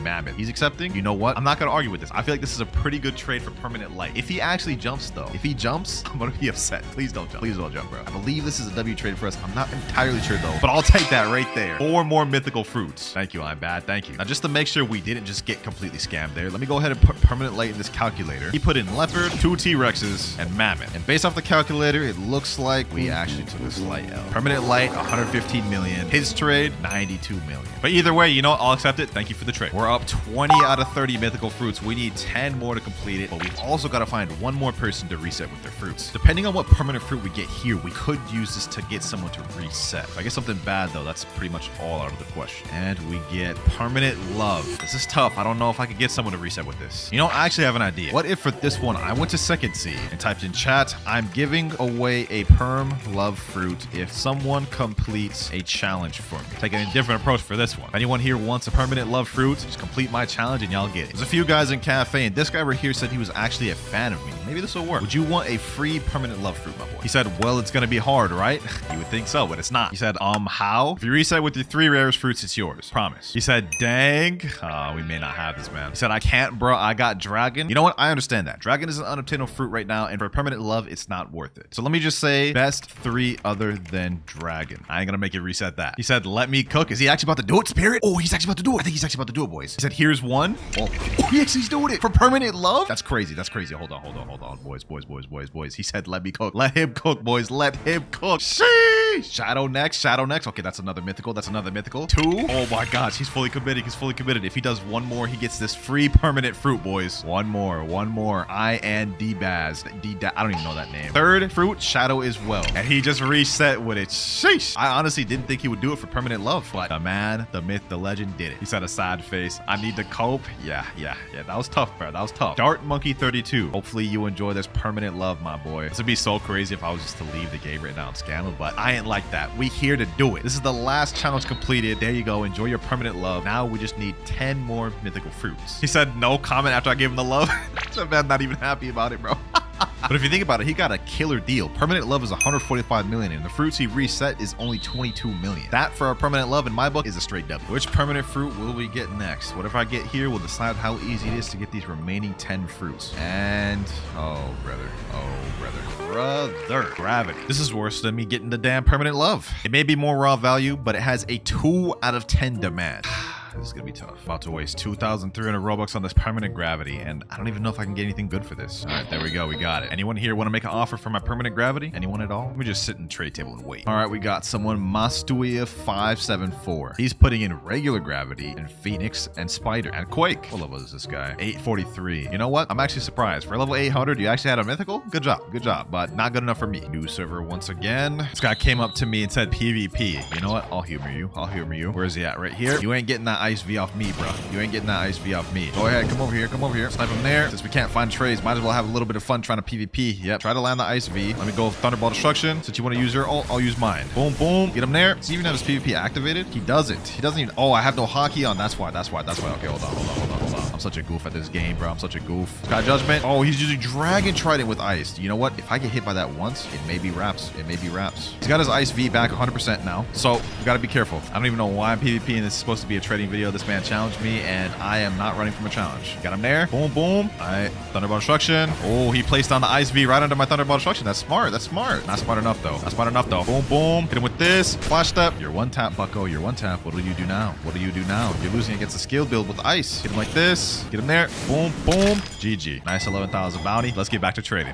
mammoth. He's accepting. You know what? I'm not gonna argue with this. I feel like this is a pretty good trade for permanent light. If he actually jumps though, if he jumps, I'm gonna be upset. Please don't jump. Please don't jump, bro. I believe this is a W trade for us. I'm not entirely sure though, but I'll take that right there. 4 more mythical fruits. Thank you, I'm bad. Thank you. Now just to make sure we didn't just get completely scammed there, let me go ahead and put permanent light in this calculator. He put in leopard, 2 T-Rexes, and mammoth. And based off the calculator, it looks like we actually took a slight L. Permanent light, 115 million. His trade, 92 million. But either way, you know what? I'll accept it. Thank you for the trade. We're up 20 out of 30 mythical fruits. We need 10 more to complete it, but we've also got to find one more person to reset with their fruits. Depending on what permanent fruit we get here, we could use this to get someone to reset. If I get something bad though, that's pretty much all out of the question. And we get permanent love. This is tough. I don't know if I could get someone to reset with this. You know, I actually have an idea. What if for this one, I went to second C and typed in chat, I'm giving away a perm love fruit if someone completes a challenge for me. Taking a different approach for this one. If anyone here wants a permanent love fruit, just complete my challenge and y'all get it. There's a few guys in cafe and this guy right here said he was actually a fan of me. Maybe this will work. Would you want a free permanent love fruit, my boy? He said, well, it's gonna be hard, right? You would think so, but it's not. He said, how? If you reset with your 3 rarest fruits, it's yours. Promise. He said, dang. We may not have this, man. He said, I can't, bro. I got dragon. You know what? I understand that. Dragon is an unobtainable fruit right now, and for permanent love, it's not worth it. So let me just say, best 3 other than dragon. I ain't gonna make you reset that. He said, let me cook. Is he actually about to do it, Spirit? Oh, he's actually about to do it. I think he's actually about to do it, boys. He said, here's one. Oh, yes, he's doing it for permanent love. That's crazy. That's crazy. Hold on, boys. He said, let me cook. Let him cook, boys. Let him cook. Sheesh. Shadow next. Okay, that's another mythical. 2. Oh my gosh, he's fully committed. If he does one more, he gets this free permanent fruit, boys. One more. I and D-Baz. I don't even know that name. 3rd fruit, shadow as well. And he just reset with it. Sheesh. I honestly didn't think he would do it for permanent love, but the man, the myth, the legend did it. He said a sad face. I need to cope. Yeah. That was tough, bro. That was tough. Dart Monkey 32. Hopefully you enjoy this permanent love, my boy. This would be so crazy if I was just to leave the game right now and scam him, but I ain't like that. We here to do it. This is the last challenge completed. There you go. Enjoy your permanent love. Now we just need 10 more mythical fruits. He said no comment after I gave him the love. That man not even happy about it, bro. But if you think about it, he got a killer deal. Permanent love is 145 million, and the fruits he reset is only 22 million. That for a permanent love in my book is a straight W. Which permanent fruit will we get next? Whatever I get here will decide how easy it is to get these remaining 10 fruits. And oh brother, gravity. This is worse than me getting the damn permanent love. It may be more raw value, but it has a 2 out of 10 demand. This is gonna be tough. About to waste 2,300 Robux on this permanent gravity, and I don't even know if I can get anything good for this. All right, there we go. We got it. Anyone here want to make an offer for my permanent gravity? Anyone at all? Let me just sit in the trade table and wait. All right, we got someone, Mastuia 574. He's putting in regular gravity and Phoenix and Spider and Quake. What level is this guy? 843. You know what? I'm actually surprised. For level 800, you actually had a mythical? Good job, but not good enough for me. New server once again. This guy came up to me and said PvP. You know what? I'll humor you. Where is he at? Right here. You ain't getting that ice V off me, bro. You ain't getting that ice V off me. Go ahead, come over here. Snipe him there. Since we can't find trades, might as well have a little bit of fun trying to PvP. Yep, try to land the ice V. Let me go with Thunderball Destruction. Since you want to use your ult, I'll use mine. Boom. Get him there. Does he even have his PvP activated? He doesn't. He doesn't even. Oh, I have no hockey on. That's why. Okay, hold on. I'm such a goof at this game, bro. I'm such a goof. Sky Judgment. Oh, he's using Dragon Trident with ice. You know what? If I get hit by that once, it may be wraps. He's got his ice V back 100% now. So, we gotta be careful. I don't even know why I'm PvP and this is supposed to be a trading video. This man challenged me and I am not running from a challenge. Got him there. Boom. All right. Thunderball Destruction. Oh, he placed on the ice V right under my Thunderball Destruction. That's smart. Not smart enough though. Boom. Hit him with this. Flash step. You're one tap, bucko. You're one tap. What do you do now? You're losing against a skill build with ice. Hit him like this. Get him there. Boom. GG. Nice 11,000 bounty. Let's get back to trading.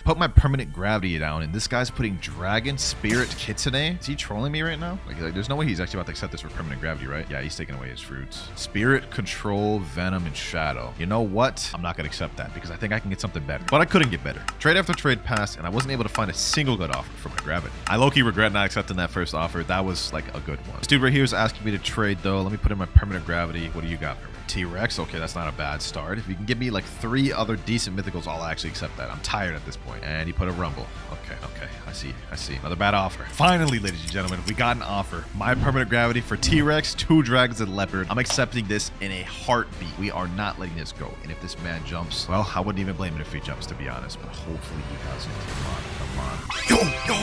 Put my permanent gravity down, and this guy's putting Dragon, Spirit, Kitsune. Is he trolling me right now? Like, there's no way he's actually about to accept this for permanent gravity, right? Yeah, he's taking away his fruits. Spirit, Control, Venom, and Shadow. You know what? I'm not gonna accept that because I think I can get something better. But I couldn't get better. Trade after trade passed, and I wasn't able to find a single good offer for my gravity. I low-key regret not accepting that first offer. That was like a good one. This dude right here is asking me to trade though. Let me put in my permanent gravity. What do you got for me? T-Rex. Okay, that's not a bad start. If you can give me like 3 other decent mythicals, I'll actually accept that. I'm tired at this point. And he put a Rumble. Okay. I see. Another bad offer. Finally, ladies and gentlemen, we got an offer. My permanent gravity for T-Rex, 2 dragons, and leopard. I'm accepting this in a heartbeat. We are not letting this go. And if this man jumps, well, I wouldn't even blame him if he jumps, to be honest. But hopefully he doesn't. Come on.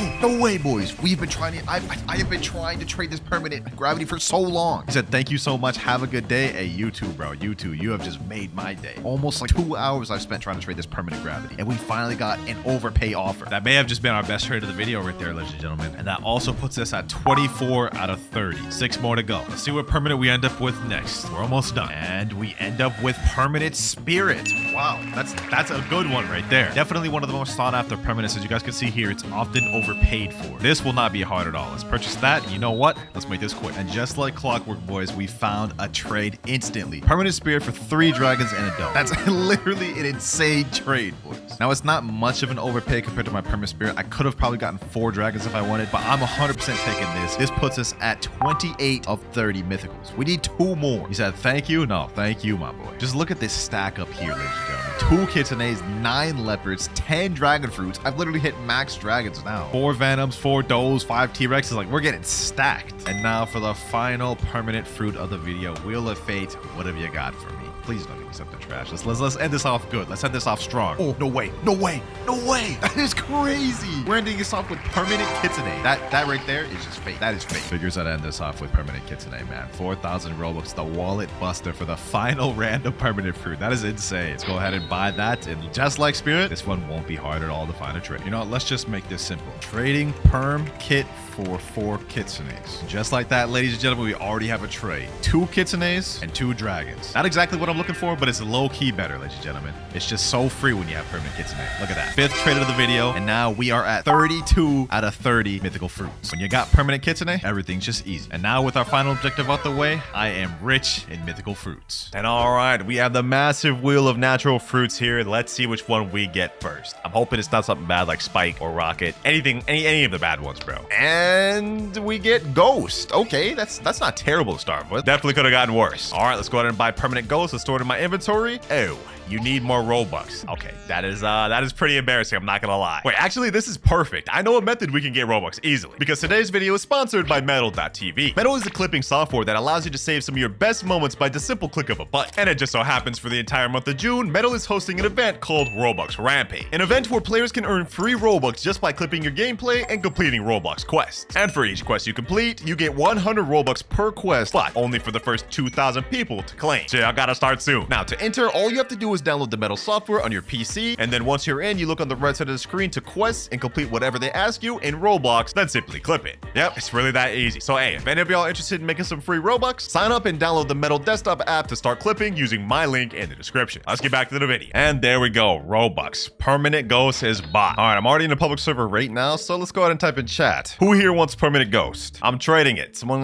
Oh, no way, boys. We've been trying to, I have been trying to trade this permanent gravity for so long. He said, thank you so much. Have a good day. Hey, you too, bro. You too. You have just made my day. Almost like 2 hours I've spent trying to trade this permanent gravity. And we finally got an overpay offer. That may have just been our best trade of the video right there, ladies and gentlemen. And that also puts us at 24 out of 30. 6 more to go. Let's see what permanent we end up with next. We're almost done. And we end up with permanent spirit. Wow, that's a good one right there. Definitely one of the most sought after permanents. As you guys can see here, it's often overpaid for. This will not be hard at all. Let's purchase that. You know what? Let's make this quick. And just like clockwork, boys, we found a trade instantly. Permanent spirit for 3 dragons and a dome. That's literally an insane trade, boys. Now, it's not much of an overpay compared to my permanent spirit. I could have probably gotten 4 dragons if I wanted, but I'm 100% taking this. This puts us at 28 of 30 mythicals. We need 2 more. He said, thank you. No, thank you, my boy. Just look at this stack up here, ladies and gentlemen. 2 kitsunes, 9 leopards, 10 dragon fruits. I've literally hit max dragons now. 4 venoms, 4 does, 5 T-Rexes. Like, we're getting stacked. And now for the final permanent fruit of the video, Wheel of Fate. What have you got for me? Please don't give me something trash. Let's end this off good. Let's end this off strong. Oh, no way. No way. No way. That is crazy. We're ending this off with permanent kitsune. That right there is just fake. That is fake. Figures that end this off with permanent kitsune, man. 4,000 Robux, the wallet buster for the final random permanent fruit. That is insane. Let's go ahead and buy that. And just like Spirit, this one won't be hard at all to find a trade. You know what? Let's just make this simple. Trading perm kit for 4 kitsunes. Just like that, ladies and gentlemen, we already have a trade. 2 kitsunes and 2 dragons. Not exactly what I'm looking for, but it's low-key better, ladies and gentlemen. It's just so free when you have permanent kitsune. Look at that. 5th trade of the video, and now we are at 32 out of 30 mythical fruits. When you got permanent kitsune, everything's just easy. And now with our final objective out the way, I am rich in mythical fruits. And all right, we have the massive wheel of natural fruits here. Let's see which one we get first. I'm hoping it's not something bad like Spike or Rocket. Anything, any of the bad ones, bro. And we get Ghost. Okay, that's not terrible to start with. Definitely could have gotten worse. All right, let's go ahead and buy permanent Ghost. Let's store it in my inventory. Oh, you need more Robux. Okay, that is pretty embarrassing. I'm not gonna lie. Wait, actually, this is perfect. I know a method we can get Robux easily because today's video is sponsored by Metal.tv. Metal is a clipping software that allows you to save some of your best moments by the simple click of a button. And it just so happens for the entire month of June, Metal is hosting an event called Robux Rampage, an event where players can earn free Robux just by clipping your gameplay and completing Roblox quests. And for each quest you complete, you get 100 Robux per quest, but only for the first 2,000 people to claim. So I gotta start soon. Now, to enter, all you have to do is download the Metal software on your PC, and then once you're in, you look on the right side of the screen to quests and complete whatever they ask you in Roblox, then simply clip it. Yep, it's really that easy. So hey, if any of y'all are interested in making some free Robux, sign up and download the Metal desktop app to start clipping using my link in the description. Let's get back to the video. And there we go, Robux. Permanent Ghost is bought. All right, I'm already in a public server right now, so let's go ahead and type in chat. Who here wants permanent Ghost? I'm trading it. Someone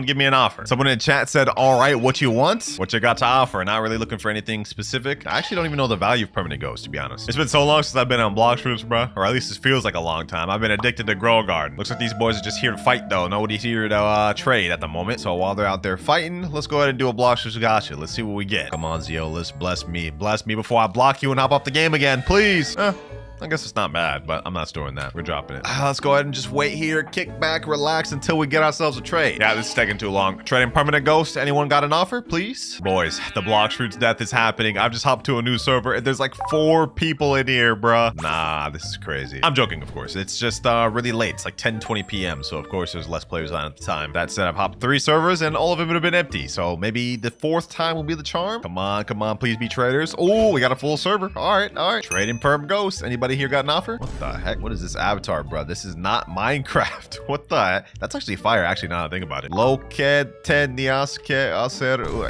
give me an offer. Someone in chat said, all right, what you want? What you got to offer? Not really looking for anything specific. I actually don't even know the value of permanent Ghost, to be honest. It's been so long since I've been on Blox fruits, bro. Or at least it feels like a long time. I've been addicted to Grow Garden. Looks like these boys are just here to fight, though. Nobody's here to trade at the moment. So while they're out there fighting, let's go ahead and do a Blox fruits gacha. Let's see what we get. Come on, Zeolus. Bless me. Bless me before I block you and hop off the game again, please. I guess it's not bad, but I'm not storing that. We're dropping it. Let's go ahead and just wait here, kick back, relax until we get ourselves a trade. Yeah, this is taking too long. Trading permanent Ghost. Anyone got an offer, please? Boys, the Blox fruits death is happening. I've just hopped to a new server and there's like 4 people in here, bruh. Nah, this is crazy. I'm joking, of course. It's just really late. It's like 10:20 p.m. So of course there's less players on at the time. That said, I've hopped 3 servers and all of them would have been empty. So maybe the 4th time will be the charm. Come on, please be traders. Oh, we got a full server. All right. Trading perm Ghost. Anybody here got an offer? What the heck? What is this avatar, bro? This is not Minecraft. What the heck? That's actually fire, actually, now that I think about it.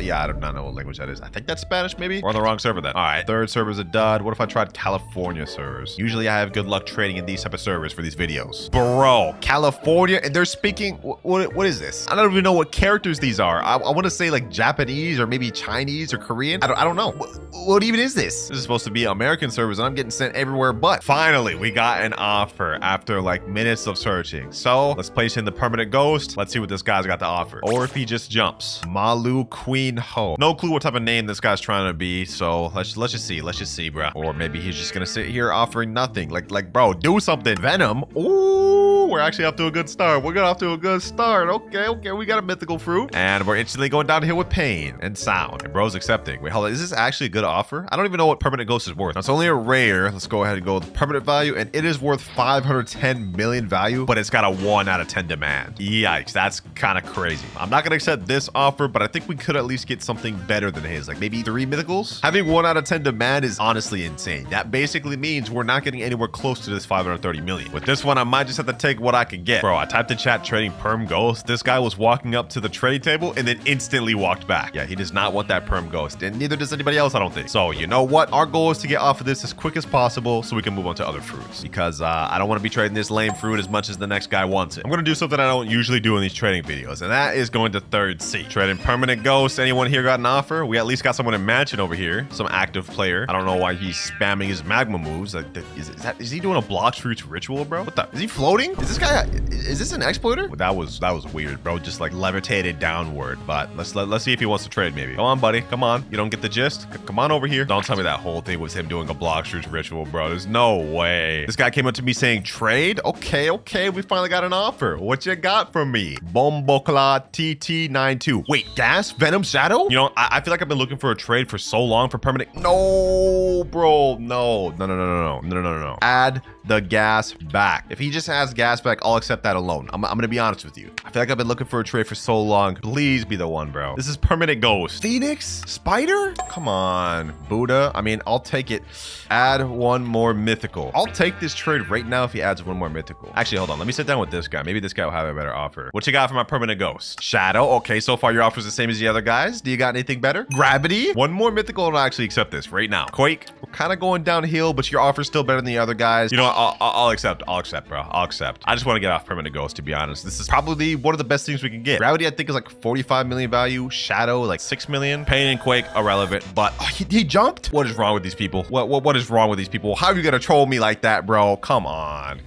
Yeah, I do not know what language that is. I think that's Spanish, maybe? Or on the wrong server, then. All right, 3rd server's a dud. What if I tried California servers? Usually I have good luck trading in these type of servers for these videos. Bro, California, and they're speaking, what is this? I don't even know what characters these are. I want to say like Japanese or maybe Chinese or Korean. I don't know. What even is this? This is supposed to be American servers, and I'm getting sent everywhere but. Finally, we got an offer after like minutes of searching. So let's place in the permanent Ghost. Let's see what this guy's got to offer. Or if he just jumps. Malu Queen Ho. No clue what type of name this guy's trying to be. So let's just see, bro. Or maybe he's just gonna sit here offering nothing. Like bro, do something. Venom. Ooh, we're actually off to a good start. We're off to a good start. Okay. We got a mythical fruit. And we're instantly going downhill with pain and sound. And bro's accepting. Wait, hold on. Is this actually a good offer? I don't even know what permanent Ghost is worth. It's only a rare. Let's go ahead and go So the permanent value, and it is worth 510 million value, but it's got a 1 out of 10 demand. Yikes, that's kind of crazy. I'm not gonna accept this offer, but I think we could at least get something better than his, like maybe 3 mythicals. Having 1 out of 10 demand is honestly insane. That basically means we're not getting anywhere close to this 530 million. With this one, I might just have to take what I can get. Bro, I typed in chat trading perm ghost. This guy was walking up to the trade table and then instantly walked back. Yeah, he does not want that perm ghost, and neither does anybody else, I don't think. So you know what? Our goal is to get off of this as quick as possible so we can move on to other fruits, because I don't want to be trading this lame fruit as much as the next guy wants it. I'm gonna do something I don't usually do in these trading videos, and that is going to third C. Trading permanent ghost. Anyone here got an offer? We at least got someone in mansion over here, some active player. I don't know why he's spamming his magma moves. Like, is he doing a Blox fruits ritual, bro? What the? Is he floating? Is this guy? Is this an exploiter? Well, that was weird, bro. Just like levitated downward. But let's see if he wants to trade. Maybe. Come on, buddy. Come on. You don't get the gist. Come on over here. Don't tell me that whole thing was him doing a Blox fruits ritual, bro. There's no way. This guy came up to me saying trade. Okay. We finally got an offer. What you got from me? WinterKloudz TT92. Wait, gas? Venom Shadow? You know, I feel like I've been looking for a trade for so long for permanent. No, bro. No. Add the gas back. If he just has gas back, I'll accept that alone. I'm gonna be honest with you. I feel like I've been looking for a trade for so long. Please be the one, bro. This is permanent ghost. Phoenix? Spider? Come on. Buddha? I mean, I'll take it. Add 1 more mythical. I'll take this trade right now if he adds 1 more mythical. Actually, hold on. Let me sit down with this guy. Maybe this guy will have a better offer. What you got for my permanent ghost? Shadow. Okay, so far your offer's the same as the other guys. Do you got anything better? Gravity? 1 more mythical and I'll actually accept this right now. Quake. We're kind of going downhill, but your offer's still better than the other guys. You know what? I'll accept, bro. I'll accept. I just want to get off permanent ghost, to be honest. This is probably one of the best things we can get. Gravity, I think, is like 45 million value. Shadow, like 6 million. Pain and Quake, irrelevant. But he jumped? What is wrong with these people? What is wrong with these people? How are you gonna troll me like that, bro? Come on.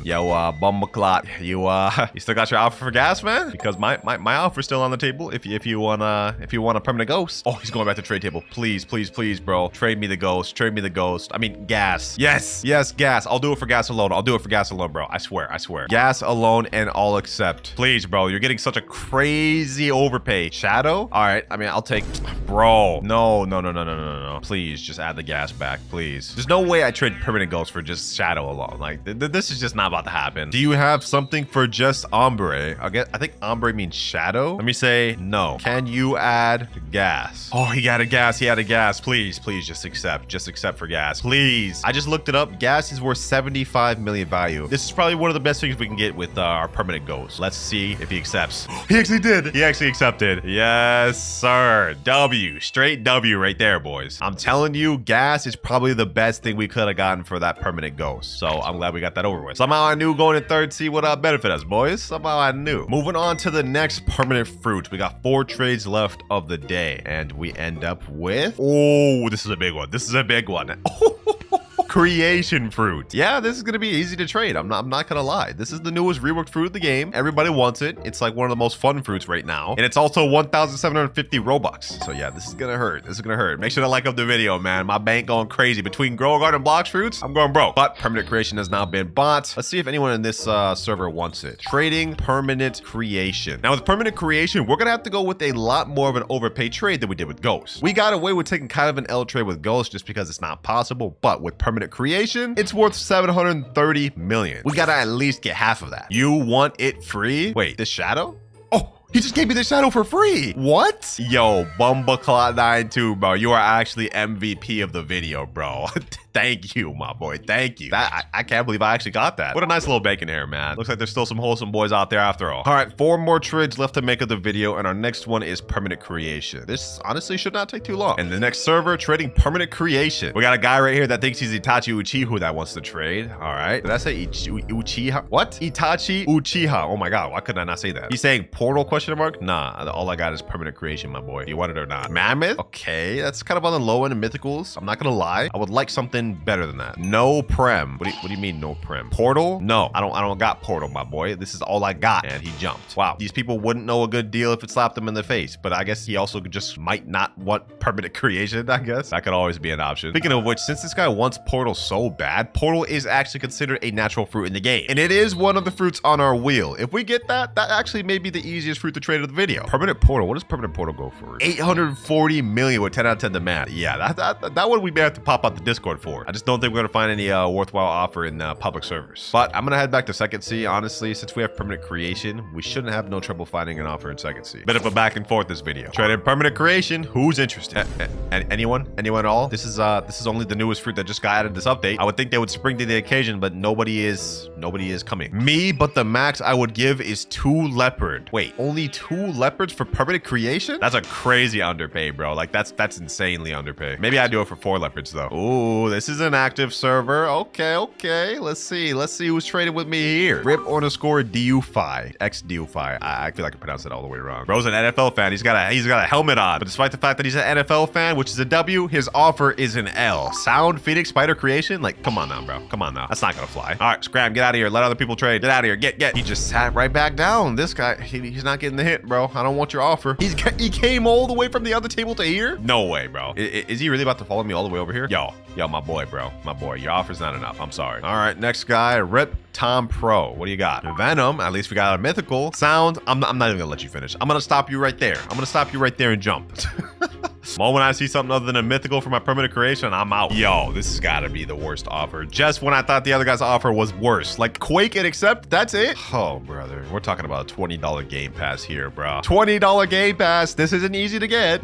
Yo, WinterKloudz, you still got your offer for gas, man? Because my offer's still on the table. If you want a permanent ghost. Oh, he's going back to trade table. Please, bro. Trade me the ghost. I mean, gas. Yes, gas. I'll do it for gas alone. Bro. I swear. Gas alone, and I'll accept. Please, bro. You're getting such a crazy overpay. Shadow? All right. I mean, I'll take. Bro. No. Please, just add the gas back, please. There's no way I trade permanent ghost for just Shadow alone. Like, this is just not about to happen. Do you have something for just Ombre? I think Ombre means Shadow. Let me say no. Can you add gas? Oh, he got a gas. He had a gas. Please, just accept. Just accept for gas. Please. I just looked it up. Gas is worth 75 million value. This is probably one of the best things we can get with our permanent ghost. Let's see if he accepts. He actually did. He actually accepted. Yes, sir. W. Straight W right there, boys. I'm telling you, gas is probably the best thing we could have gotten for that permanent ghost. So I'm glad we got that over with. Somehow I knew going to third C would benefit us, boys. Somehow I knew. Moving on to the next permanent fruit. We got 4 trades left of the day. And we end up with... Oh, this is a big one. Creation fruit. Yeah, this is gonna be easy to trade. I'm not gonna lie. This is the newest reworked fruit of the game. Everybody wants it. It's like one of the most fun fruits right now. And it's also 1,750 Robux. So yeah, this is gonna hurt. Make sure to like up the video, man. My bank going crazy. Between Grow Garden and Blox fruits, I'm going broke. But permanent creation has now been bought. Let's see if anyone in this server wants it. Trading permanent creation. Now with permanent creation, we're gonna have to go with a lot more of an overpay trade than we did with Ghost. We got away with taking kind of an L trade with Ghost just because it's not possible. But with permanent creation, it's worth 730 million. We gotta at least get half of that. You want it free? Wait, this Shadow? Oh, he just gave me the Shadow for free. What? Yo, WinterKloudz92, bro. You are actually MVP of the video, bro. Thank you, my boy. Thank you. I can't believe I actually got that. What a nice little bacon here, man. Looks like there's still some wholesome boys out there after all. All right, 4 more trades left to make of the video, and our next one is permanent creation. This honestly should not take too long. And the next server, trading permanent creation. We got a guy right here that thinks he's Itachi Uchiha that wants to trade. All right. Did I say Uchiha? What? Itachi Uchiha. Oh my God. Why couldn't I not say that? He's saying portal question mark? Nah, all I got is permanent creation, my boy. You want it or not? Mammoth? Okay, that's kind of on the low end of mythicals. I'm not gonna lie. I would like something better than that. No prem. What do you mean no prem? Portal? No, I don't got portal, my boy. This is all I got. And he jumped. Wow. These people wouldn't know a good deal if it slapped them in the face, but I guess he also just might not want permanent creation, I guess. That could always be an option. Speaking of which, since this guy wants portal so bad, portal is actually considered a natural fruit in the game. And it is one of the fruits on our wheel. If we get that, that actually may be the easiest fruit to trade of the video. Permanent portal. What does permanent portal go for? 840 million with 10 out of 10 demand. Yeah, that one we may have to pop out the Discord for. board. I just don't think we're gonna find any worthwhile offer in public servers. But I'm gonna head back to second C. Honestly, since we have permanent creation, we shouldn't have no trouble finding an offer in second C. Bit of a back and forth this video. Trade in permanent creation. Who's interested? Anyone? Anyone at all? This is only the newest fruit that just got added this update. I would think they would spring to the occasion, but nobody is coming. Me, but the max I would give is 2 leopard. Wait, only 2 leopards for permanent creation? That's a crazy underpay, bro. Like that's insanely underpay. Maybe I do it for 4 leopards though. Ooh, this is an active server. Okay. Let's see who's trading with me here. Rip_DUFI. XDUFI. I feel like I pronounced it all the way wrong. Bro's an NFL fan. He's got a helmet on. But despite the fact that he's an NFL fan, which is a W, his offer is an L. Sound Phoenix Spider Creation? Like, come on now, bro. Come on now. That's not gonna fly. All right, Scram, get out of here. Let other people trade. Get out of here. Get. He just sat right back down. This guy, he's not getting the hit, bro. I don't want your offer. He came all the way from the other table to here? No way, bro. Is he really about to follow me all the way over here? Yo, my boy, bro. My boy. Your offer's not enough. I'm sorry. All right, next guy, Rip Tom Pro. What do you got? Venom. At least we got a mythical. Sound. I'm not even gonna let you finish. I'm gonna stop you right there. I'm gonna stop you right there and jump. The moment I see something other than a mythical for my permanent creation, I'm out. Yo, this has got to be the worst offer. Just when I thought the other guy's offer was worse. Like, Quake and Accept, that's it? Oh, brother. We're talking about a $20 Game Pass here, bro. $20 Game Pass. This isn't easy to get.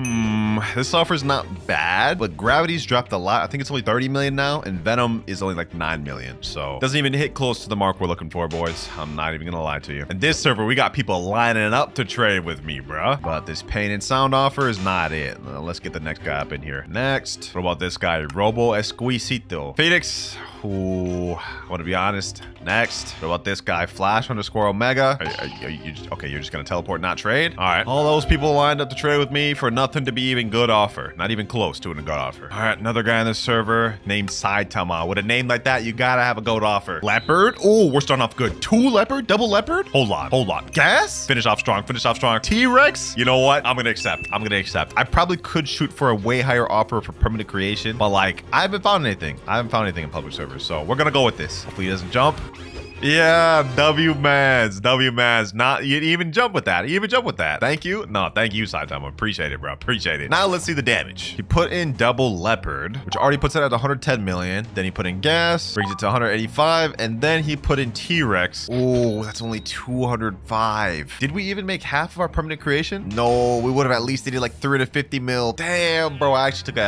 This offer's not bad, but Gravity's dropped a lot. I think it's only 30 million now, and Venom is only like 9 million. So, doesn't even hit close to the mark we're looking for, boys. I'm not even gonna lie to you. And this server, we got people lining up to trade with me, bro. But this pain and sound offer is not it. Let's get the next guy up in here. Next, what about this guy? Robo Esquisito. Phoenix. Ooh, I want to be honest. Next, what about this guy? Flash_Omega. Okay, you're just gonna teleport, not trade? All right. All those people lined up to trade with me for nothing to be even good offer. Not even close to a good offer. All right, another guy on this server named Saitama. With a name like that, you gotta have a good offer. Leopard. Oh, we're starting off good. 2 leopard, double leopard. Hold on. Gas. Finish off strong. T-Rex. You know what? I'm gonna accept. I probably could shoot for a way higher offer for permanent creation, but like, I haven't found anything in public server. So we're gonna go with this. Hopefully he doesn't jump. Yeah, W-Mans. Not, you even jump with that. Thank you. No, thank you, Saitama. Appreciate it, bro. Appreciate it. Now let's see the damage. He put in double leopard, which already puts it at 110 million. Then he put in gas, brings it to 185. And then he put in T-Rex. Oh, that's only 205. Did we even make half of our permanent creation? No, we would have at least needed like 350 mil. Damn, bro. I actually took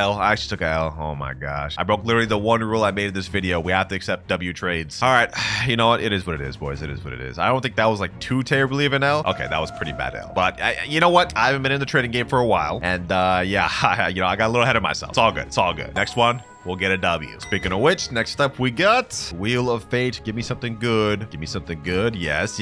a L. Oh my gosh. I broke literally the one rule I made in this video. We have to accept W trades. All right. You know what? It is what it is, boys. It is what it is. I don't think that was like too terribly of an L. Okay, that was pretty bad L. But you know what? I haven't been in the trading game for a while. And yeah, I got a little ahead of myself. It's all good. Next one. We'll get a W. Speaking of which, next up we got Wheel of Fate. Give me something good. Yes.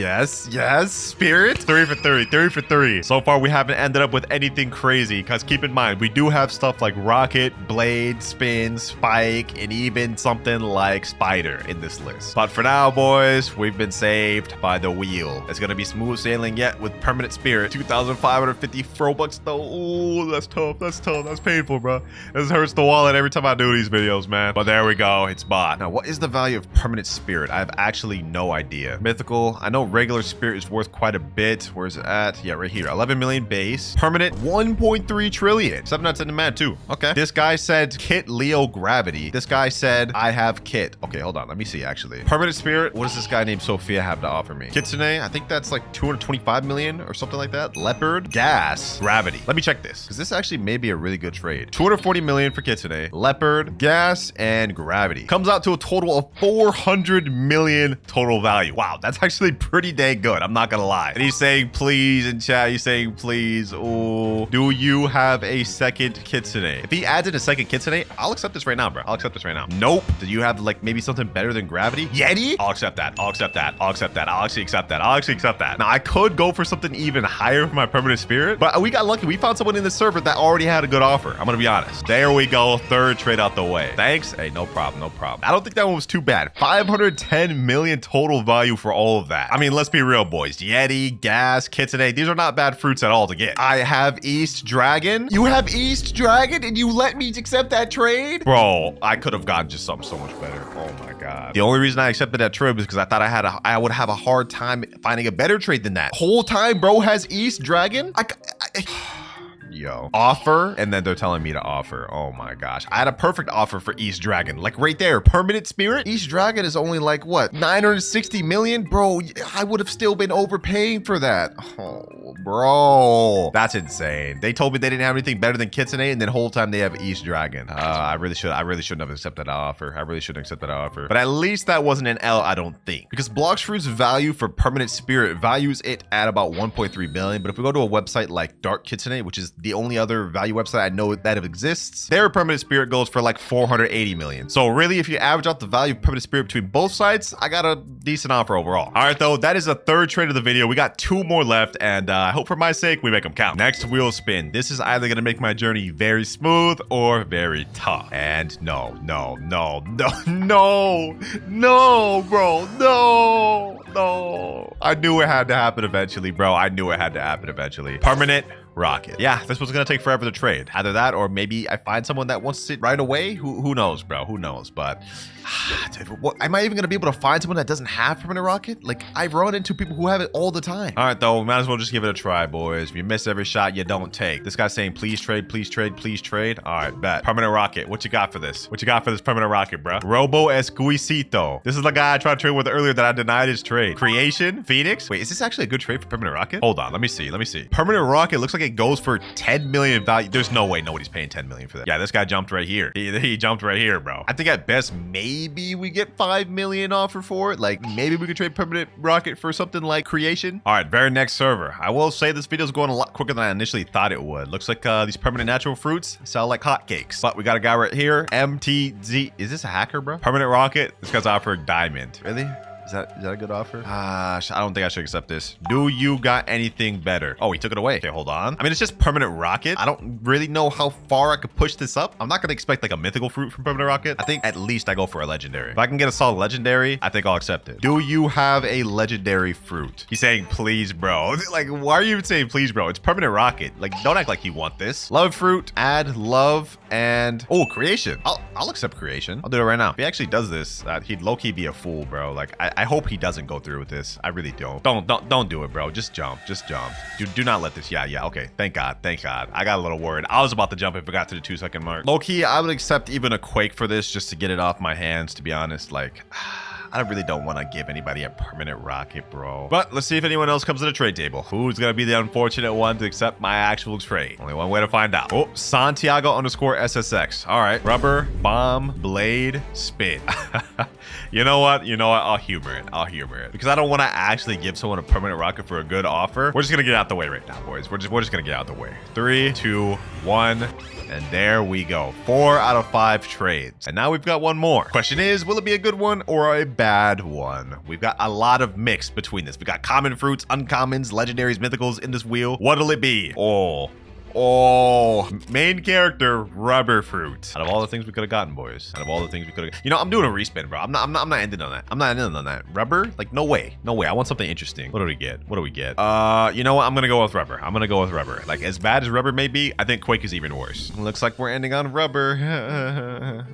Spirit. 3 for 3. So far, we haven't ended up with anything crazy because keep in mind, we do have stuff like Rocket, Blade, Spin, Spike, and even something like Spider in this list. But for now, boys, we've been saved by the wheel. It's going to be smooth sailing yet with Permanent Spirit. 2,550 Robux though. Ooh, that's tough. That's painful, bro. This hurts the wallet every time I do these videos, man. But there we go. It's bought. Now, what is the value of Permanent Spirit? I have actually no idea. Mythical. I know regular Spirit is worth quite a bit. Where's it at? Yeah, right here. 11 million base. Permanent 1.3 trillion. 7 out of 10 demand too. Okay. This guy said Kit Leo Gravity. This guy said I have Kit. Okay, hold on. Let me see actually. Permanent Spirit. What does this guy named Sophia have to offer me? Kitsune. I think that's like 225 million or something like that. Leopard. Gas. Gravity. Let me check this because this actually may be a really good trade. 240 million for Kitsune. Leopard. Gas and Gravity. Comes out to a total of 400 million total value. Wow, that's actually pretty dang good. I'm not gonna lie. And he's saying please in chat. He's saying please. Oh, do you have a second Kitsune? If he adds in a second Kitsune, I'll accept this right now, bro. Nope. Do you have like maybe something better than Gravity? Yeti? I'll accept that. I'll actually accept that. Now I could go for something even higher for my Permanent Spirit, but we got lucky. We found someone in the server that already had a good offer. I'm gonna be honest. There we go. Third trade out the way. Thanks. Hey, no problem. I don't think that one was too bad. 510 million total value for all of that. I mean, let's be real, boys. Yeti, Gas, Kitsune, these are not bad fruits at all to get. I have East Dragon. You have East Dragon and you let me accept that trade? Bro, I could have gotten just something so much better. Oh my God. The only reason I accepted that trade was because I thought I would have a hard time finding a better trade than that. Whole time, bro has East Dragon? yo. Offer, and then they're telling me to offer. Oh my gosh. I had a perfect offer for East Dragon. Like right there, permanent spirit. East Dragon is only like what? 960 million? Bro, I would have still been overpaying for that. Oh, bro. That's insane. They told me they didn't have anything better than Kitsune, and then the whole time they have East Dragon. I really shouldn't have accepted that offer. I really shouldn't accept that offer. But at least that wasn't an L, I don't think. Because Blox Fruit's value for permanent spirit values it at about 1.3 billion. But if we go to a website like Dark Kitsune, which is the only other value website I know that exists, their permanent spirit goes for like 480 million. So really, if you average out the value of permanent spirit between both sites, I got a decent offer overall. All right, though, that is the third trade of the video. We got 2 more left, and I hope for my sake we make them count. Next wheel spin. This is either gonna make my journey very smooth or very tough. And no, bro, no. I knew it had to happen eventually, bro. I knew it had to happen eventually. Permanent rocket. Yeah, this was gonna take forever to trade. Either that, or maybe I find someone that wants it right away. Who knows, bro? Who knows? But dude, what, am I even gonna be able to find someone that doesn't have permanent rocket? Like, I run into people who have it all the time. All right, though, might as well just give it a try, boys. If you miss every shot, you don't take. This guy's saying, please trade, please trade, please trade. All right, bet. Permanent rocket. What you got for this? What you got for this permanent rocket, bro? Robo Esquisito. This is the guy I tried to trade with earlier that I denied his trade. Creation, Phoenix. Wait, is this actually a good trade for permanent rocket? Hold on, let me see. Permanent rocket looks like it goes for 10 million value. There's no way nobody's paying 10 million for that. Yeah, this guy jumped right here. He jumped right here, bro. I think at best, maybe we get 5 million offer for it. Like, maybe we could trade permanent rocket for something like creation. All right, very next server. I will say this video is going a lot quicker than I initially thought it would. Looks like these permanent natural fruits sell like hotcakes. But we got a guy right here, MTZ. Is this a hacker, bro? Permanent rocket. This guy's offering diamond. Really? Is that a good offer? I don't think I should accept this. Do you got anything better? Oh, he took it away. Okay, hold on. I mean, it's just permanent rocket. I don't really know how far I could push this up. I'm not gonna expect like a mythical fruit from permanent rocket. I think at least I go for a legendary. If I can get a solid legendary, I think I'll accept it. Do you have a legendary fruit? He's saying, please, bro. Like, why are you even saying please, bro? It's permanent rocket. Like, don't act like you want this. Love fruit, add love, and oh, creation. I'll accept creation. I'll do it right now. If he actually does this, he'd low-key be a fool, bro. Like, I hope he doesn't go through with this. I really don't. Don't do it, bro. Just jump. Do not let this. Yeah. Okay. Thank God. I got a little worried. I was about to jump if it got to the 2-second mark. Low-key, I would accept even a quake for this just to get it off my hands, to be honest. Like, I really don't want to give anybody a permanent rocket, bro. But let's see if anyone else comes to the trade table. Who's going to be the unfortunate one to accept my actual trade? Only one way to find out. Oh, Santiago_SSX. All right. Rubber, bomb, blade, spin. You know what? I'll humor it. Because I don't want to actually give someone a permanent rocket for a good offer. We're just going to get out the way right now, boys. We're just going to get out the way. 3, 2, 1. And there we go. 4 out of 5 trades. And now we've got one more. Question is, will it be a good one or a bad one? We've got a lot of mix between this. We got common fruits, uncommons, legendaries, mythicals in this wheel. What'll it be? Oh, main character, rubber fruit. Out of all the things we could have gotten, boys. I'm doing a respin, bro. I'm not ending on that. I'm not ending on that. Rubber? Like, no way. I want something interesting. What do we get? You know what? I'm gonna go with rubber. Like, as bad as rubber may be, I think quake is even worse. Looks like we're ending on rubber.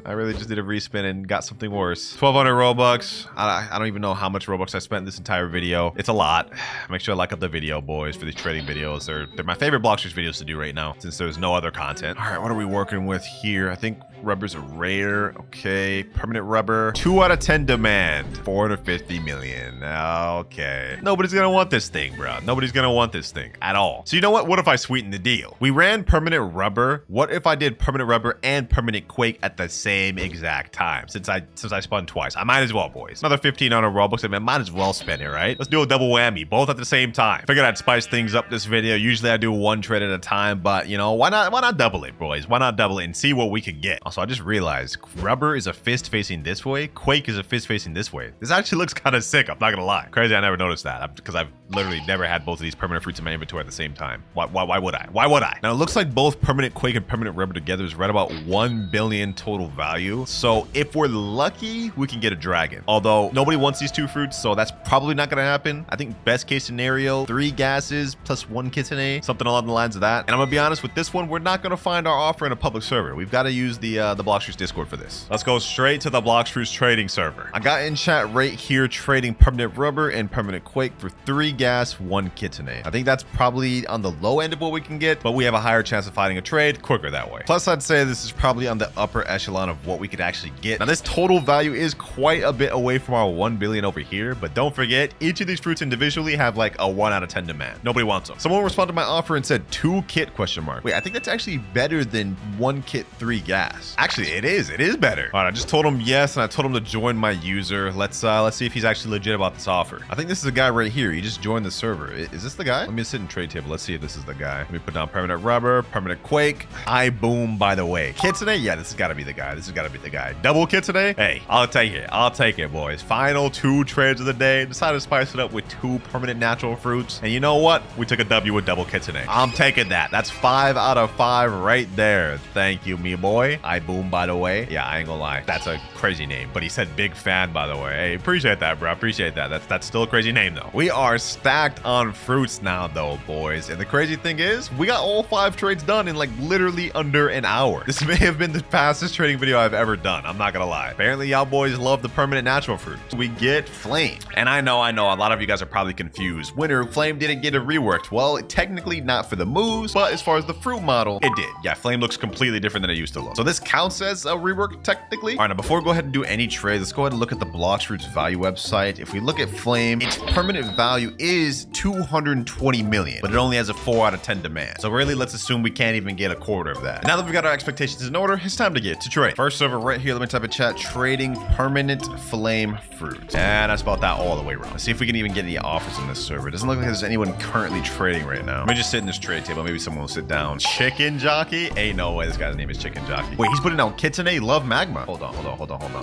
I really just did a respin and got something worse. 1,200 Robux. I don't even know how much Robux I spent this entire video. It's a lot. Make sure to like up the video, boys, for these trading videos. They're my favorite Bloxers videos to do right now, since there's no other content. All right, what are we working with here? I think rubber's a rare. Okay, permanent rubber. 2 out of 10 demand. 450 million. Okay. Nobody's gonna want this thing, bro. Nobody's gonna want this thing at all. So you know what? What if I sweeten the deal? We ran permanent rubber. What if I did permanent rubber and permanent quake at the same exact time? Since I spun twice, I might as well, boys. Another 1,500 Robux. I mean, I might as well spend it, right? Let's do a double whammy, both at the same time. Figured I'd spice things up this video. Usually I do 1 trade at a time, but you know, why not double it, boys? Why not double it and see what we could get? Also, I just realized rubber is a fist facing this way. Quake is a fist facing this way. This actually looks kind of sick. I'm not gonna lie. Crazy, I never noticed that because I've literally never had both of these permanent fruits in my inventory at the same time. Why would I? Why would I? Now, it looks like both permanent quake and permanent rubber together is right about 1 billion total value. So if we're lucky, we can get a dragon. Although nobody wants these 2 fruits, so that's probably not gonna happen. I think best case scenario, 3 gases plus 1 kitsune, something along the lines of that. And I'm gonna be honest with this one, we're not gonna find our offer in a public server. We've got to use the the Blox Discord for this. Let's go straight to the Blox trading server. I got in chat right here trading permanent rubber and permanent quake for 3 gas, 1 kitsune. I think that's probably on the low end of what we can get, but we have a higher chance of finding a trade quicker that way. Plus, I'd say this is probably on the upper echelon of what we could actually get. Now, this total value is quite a bit away from our 1 billion over here, but don't forget, each of these fruits individually have like a 1 out of 10 demand. Nobody wants them. Someone responded to my offer and said 2 kit question mark. Wait, I think that's actually better than 1 kit 3 gas. Actually, it is better. All right, I just told him yes, and I told him to join my user. Let's see if he's actually legit about this offer. I think this is the guy right here. He just joined the server. Is this the guy? Let me sit in trade table. Let's see if this is the guy. Let me put down permanent rubber, permanent quake. I boom, by the way. Kitsune? Yeah, this has got to be the guy. This has got to be the guy. Double kitsune? Hey, I'll take it. I'll take it, boys. Final 2 trades of the day. Decided to spice it up with 2 permanent natural fruits. And you know what? We took a W with double kitsune. I'm taking that. That's 5 out of 5 right there. Thank you, me boy. I boom, by the way. Yeah, I ain't gonna lie. That's a crazy name. But he said big fan, by the way. Hey, appreciate that, bro. Appreciate that. That's still a crazy name, though. We are stacked on fruits now, though, boys. And the crazy thing is, we got all 5 trades done in like literally under an hour. This may have been the fastest trading video I've ever done. I'm not gonna lie. Apparently, y'all boys love the permanent natural fruits. We get flame. And I know, a lot of you guys are probably confused. Winter, flame didn't get it reworked. Well, technically not for the moves, but as far as the fruit model, it did. Yeah, flame looks completely different than it used to look. So this counts as a rework technically. All right, now before we go ahead and do any trades, let's go ahead and look at the Blox Fruits value website. If we look at flame, its permanent value is 220 million, but it only has a 4 out of 10 demand. So really, let's assume we can't even get a quarter of that. Now that we've got our expectations in order, it's time to get to trade. First server right here, let me type in chat, trading permanent flame fruit. And I spelled that all the way wrong. Let's see if we can even get any offers in this server. It doesn't look like there's anyone currently trading right now. Let me just sit in this trade table. Maybe someone will sit down. Chicken Jockey? Ain't no way this guy's name is Chicken Jockey. Wait, he's putting down Kitsune Love Magma. Hold on.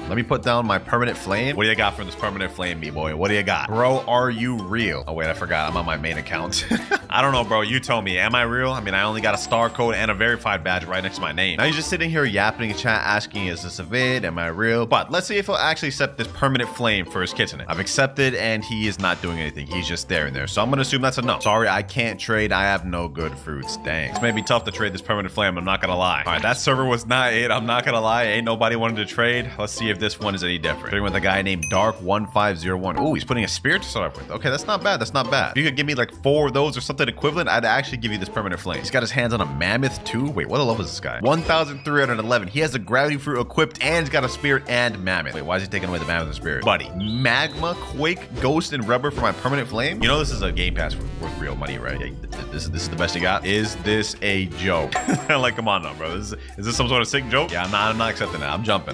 Let me put down my permanent flame. What do you got for this permanent flame, me boy? What do you got? Bro, are you real? Oh wait, I forgot. I'm on my main account. I don't know, bro. You tell me. Am I real? I mean, I only got a star code and a verified badge right next to my name. Now he's just sitting here yapping in chat, asking, is this a vid? Am I real? But let's see if he'll actually accept this permanent flame for his Kitsune. I've accepted and he is not doing anything. He's just there and there. So I'm going to assume that's a no. Sorry, I can't trade. I have no good fruits. Dang. This may be tough to trade this permanent flame. I'm not going to lie. All right, that server was not it. I'm not going to lie. Ain't nobody wanted to trade. Let's see if this one is any different. Trading with a guy named Dark1501. Oh, he's putting a spirit to start off with. Okay, that's not bad. That's not bad. If you could give me like 4 of those or something equivalent, I'd actually give you this permanent flame. He's got his hands on a mammoth too. Wait, what level is this guy? 1,311. He has a gravity fruit equipped and he's got a spirit and mammoth. Wait, why is he taking away the mammoth and spirit? Buddy, magma, quake, ghost, and rubber for my permanent flame? You know this is a game pass worth real money, right? Yeah, this is the best you got? Is this a joke? Like, come on now, bro. Is this some sort of sick joke? Yeah, I'm not accepting that. I'm jumping.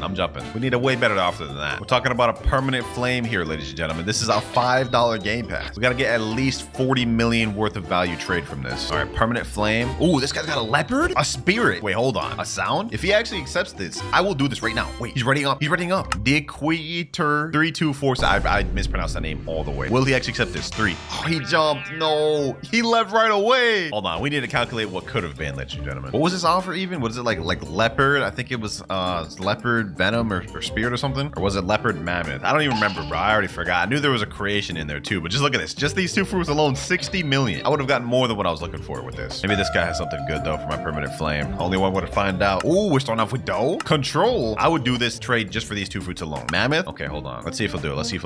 We need a way better offer than that. We're talking about a permanent flame here, ladies and gentlemen. This is a $5 game pass. We got to get at least 40 million worth of value trade from this. All right, permanent flame. Ooh, this guy's got a leopard, a spirit. Wait, hold on. A sound? If he actually accepts this, I will do this right now. Wait, he's ready up. Dequeator 324. I mispronounced that name all the way. Will he actually accept this? 3. Oh, he jumped. No, he left right away. Hold on. We need to calculate what could have been, ladies and gentlemen. What was this offer even? Was it like leopard? I think it was leopard venom or spirit or something. Or was it leopard mammoth? I don't even remember, bro. I already forgot. I knew there was a creation in there too, but just look at this. Just these 2 fruits alone, 60 million. I would have gotten more than what I was looking for with this. Maybe this guy has something good though for my permanent flame. Only one way to find out. Ooh, we're starting off with dough. Control. I would do this trade just for these 2 fruits alone. Mammoth. Okay, hold on. Let's see if he'll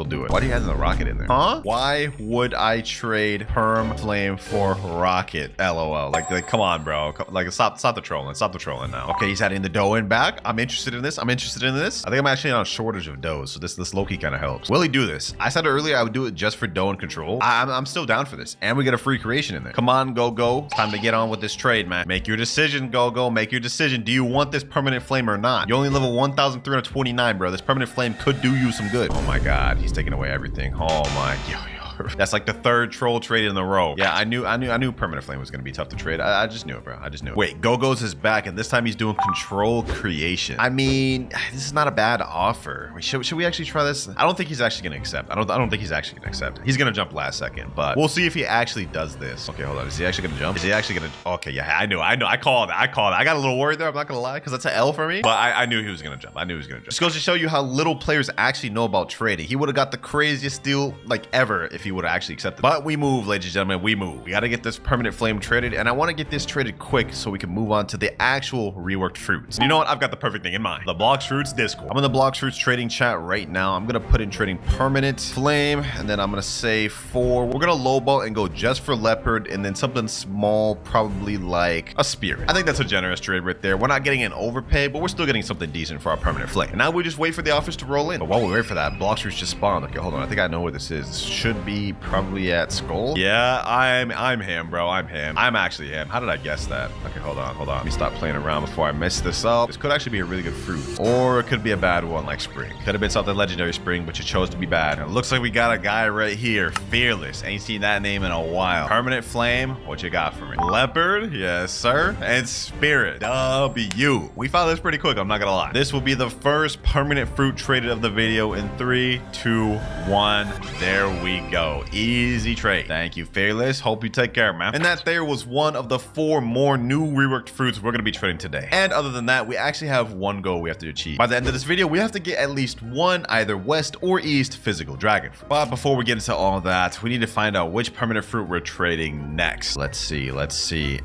do it. Why do you have the rocket in there? Huh? Why would I trade perm flame for rocket? LOL. Like come on, bro. Like stop the trolling. Stop the trolling now. Okay, he's adding the dough in back. I'm interested in this. I think I'm actually on a shortage of dough, so this low-key kind of helps. Will he do this? I said earlier I would do it just for dough and control. I'm still down for this, and we get a free creation in there. Come on, go. Time to get on with this trade, man. Make your decision, go. Make your decision. Do you want this permanent flame or not? You only level 1,329, bro. This permanent flame could do you some good. Oh my god, he's taking away everything. Oh my god. That's like the 3rd troll trade in a row. Yeah, I knew permanent flame was gonna be tough to trade. I just knew it, bro. I just knew it. Wait, Go-Go's is back, and this time he's doing control creation. I mean, this is not a bad offer. Wait, should we actually try this? I don't think he's actually gonna accept. I don't think he's actually gonna accept. He's gonna jump last second, but we'll see if he actually does this. Okay, hold on. Is he actually gonna jump? Is he actually gonna? Okay, yeah, I knew. I called it. I got a little worried there. I'm not gonna lie, because that's an L for me. But I knew he was gonna jump. Just goes to show you how little players actually know about trading. He would have got the craziest deal like ever if if he would actually accept it. But we move, ladies and gentlemen, we move. We got to get this permanent flame traded, and I want to get this traded quick so we can move on to the actual reworked fruits. You know what? I've got the perfect thing in mind. The Blox Fruits Discord. I'm in the Blox Fruits trading chat right now. I'm going to put in trading permanent flame, and then I'm going to say we're going to lowball and go just for leopard, and then something small, probably like a spirit. I think that's a generous trade right there. We're not getting an overpay, but we're still getting something decent for our permanent flame. And now we just wait for the offers to roll in. But while we wait for that, Blox Fruits just spawned. Okay, hold on. I think I know where this is. This should be probably at Skull. Yeah, I'm him, bro. I'm him. I'm actually him. How did I guess that? Okay, hold on. Let me stop playing around before I mess this up. This could actually be a really good fruit, or it could be a bad one like spring. Could have been something legendary spring, but you chose to be bad. And it looks like we got a guy right here. Fearless. Ain't seen that name in a while. Permanent flame. What you got for me? Leopard. Yes, sir. And spirit. W. We found this pretty quick. I'm not gonna lie. This will be the first permanent fruit traded of the video in 3, 2, 1. There we go. Easy trade. Thank you, Fearless. Hope you take care, man. And that there was one of the 4 more new reworked fruits we're gonna be trading today. And other than that, we actually have one goal we have to achieve. By the end of this video, we have to get at least one either west or east physical dragon fruit. But before we get into all of that, we need to find out which permanent fruit we're trading next. Let's see.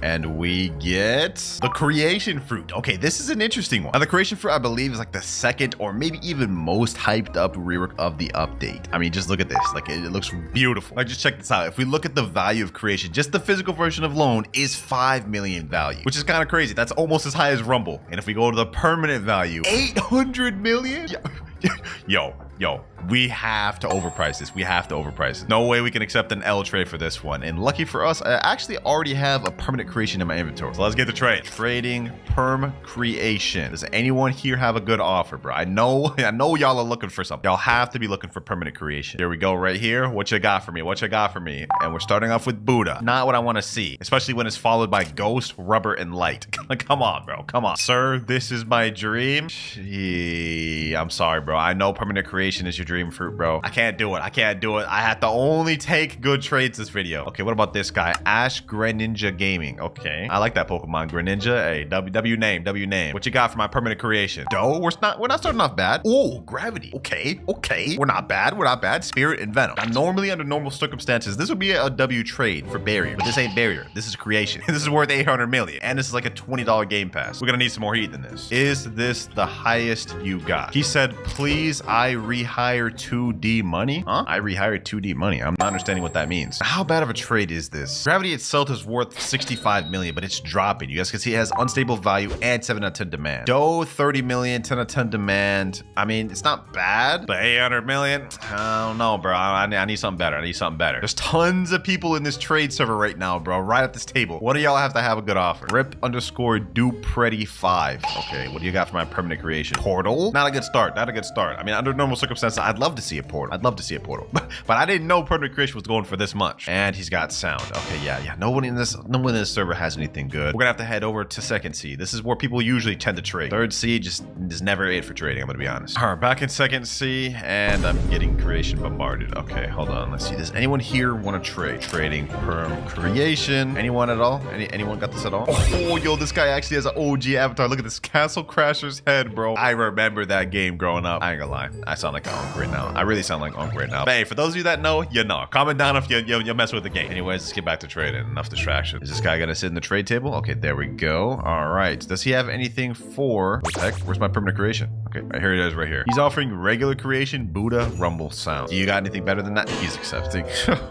And we get the creation fruit. Okay, this is an interesting one. Now, the creation fruit, I believe, is like the second or maybe even most hyped up rework of the update. I mean, just look at this. Like, it looks beautiful. Like, just check this out. If we look at the value of creation, just the physical version of loan is 5 million value, which is kind of crazy. That's almost as high as Rumble. And if we go to the permanent value, 800 million? Yo, we have to overprice this. No way we can accept an L trade for this one. And lucky for us, I actually already have a permanent creation in my inventory. So let's get the trade. Trading perm creation. Does anyone here have a good offer, bro? I know y'all are looking for something. Y'all have to be looking for permanent creation. Here we go right here. What you got for me? And we're starting off with Buddha. Not what I want to see, especially when it's followed by Ghost, Rubber, and Light. Come on, bro. Come on. Sir, this is my dream. Gee, I'm sorry, bro. I know permanent creation is your dream fruit, bro. I can't do it. I have to only take good trades this video. Okay, what about this guy? Ash Greninja Gaming. Okay, I like that Pokemon, Greninja. Hey, W name. What you got for my permanent creation? Doe, we're not starting off bad. Oh, Gravity. Okay. We're not bad. Spirit and Venom. Now, normally under normal circumstances, this would be a W trade for Barrier, but this ain't Barrier. This is creation. This is worth 800 million, and this is like a $20 game pass. We're gonna need some more heat than this. Is this the highest you got? He said, please, I rehire 2D money. Huh? I rehired 2D money. I'm not understanding what that means. How bad of a trade is this? Gravity itself is worth 65 million, but it's dropping. You guys can see it has unstable value and 7 out of 10 demand. Doe, 30 million, 10 out of 10 demand. I mean, it's not bad, but 800 million? I don't know, bro. I need something better. There's tons of people in this trade server right now, bro, right at this table. What do y'all have to have a good offer? Rip_Dupretti5. Okay, what do you got for my permanent creation? Portal? Not a good start. I mean, under normal circumstances, I'd love to see a portal. But I didn't know permanent creation was going for this much. And he's got sound. Okay, yeah. No one in this server has anything good. We're gonna have to head over to second C. This is where people usually tend to trade. Third C just is never it for trading, I'm gonna be honest. All right, back in second C, and I'm getting creation bombarded. Okay, hold on. Let's see. Does anyone here want to trade? Trading perm creation. Anyone at all? Anyone got this at all? Oh, yo, this guy actually has an OG avatar. Look at this Castle Crasher's head, bro. I remember that game growing up. I ain't gonna lie. I sound like an Unc right now. I really sound like Unc right now. But hey, for those of you that know, you know. Comment down if you mess with the game. Anyways, let's get back to trading. Enough distraction. Is this guy gonna sit in the trade table? Okay, there we go. All right. Does he have anything for... What the heck? Where's my permanent creation? Okay, right here it is right here. He's offering regular creation, Buddha, Rumble, Sound. Do you got anything better than that? He's accepting.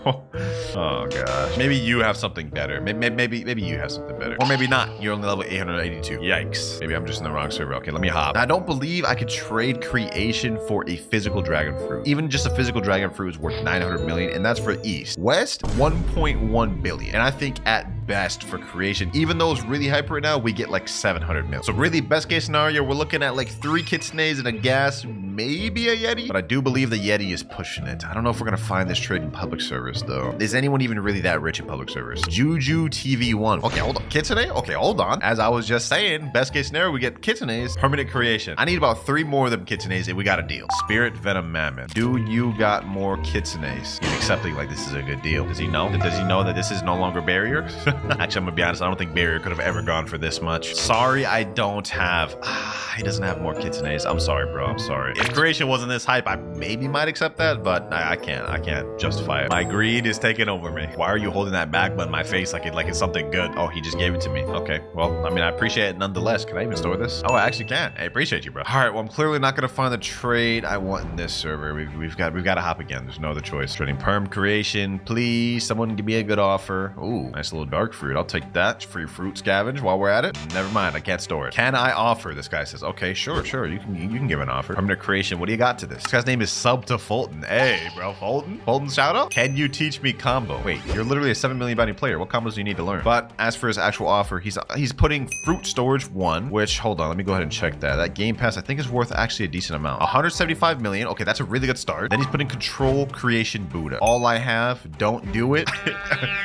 Oh, gosh. Maybe you have something better. Maybe you have something better. Or maybe not. You're only level 882. Yikes. Maybe I'm just in the wrong server. Okay, let me hop. Now, I don't believe I could trade creation for a physical dragon fruit. Even just a physical dragon fruit is worth 900 million, and that's for East. West, 1.1 billion. And I think at best for creation, even though it's really hype right now, we get like 700 mil. So really, best case scenario, we're looking at like 3 Kitsunes and a gas, maybe a Yeti. But I do believe the Yeti is pushing it. I don't know if we're gonna find this trade in public service though. Is anyone even really that rich in public service? Juju TV1. Okay, hold on. Kitsune? Okay, hold on. As I was just saying, best case scenario, we get Kitsunes, permanent creation. I need about 3 more of them Kitsunes and we got a deal. Spirit Venom Mammoth. Do you got more Kitsunes? He's accepting like this is a good deal. Does he know? Does he know that this is no longer Barrier? Actually, I'm gonna be honest. I don't think Barrier could have ever gone for this much. Sorry, I don't have... he doesn't have more Kitsunes. I'm sorry, bro. I'm sorry. If creation wasn't this hype, I maybe might accept that, but I can't justify it. My greed is taking over me. Why are you holding that back button in my face like it's something good? Oh, he just gave it to me. Okay, well, I mean, I appreciate it nonetheless. Can I even store this? Oh, I actually can. I appreciate you, bro. All right, well, I'm clearly not gonna find the trade I want in this server. We've got to hop again. There's no other choice. Trading perm creation, please. Someone give me a good offer. Ooh, nice little dark fruit. I'll take that. Free fruit scavenge while we're at it. Never mind, I can't store it. Can I offer? This guy says, okay, sure. You can give an offer. Permanent creation. What do you got to this? This guy's name is Sub to Fulton. Hey, bro, Fulton? Fulton shout out? Can you teach me combo? Wait, you're literally a 7 million bounty player. What combos do you need to learn? But as for his actual offer, he's putting fruit storage 1, which, hold on, let me go ahead and check that. That game pass I think is worth actually a decent amount. 175 million. Okay, that's a really good start. Then he's putting control creation Buddha. All I have, don't do it.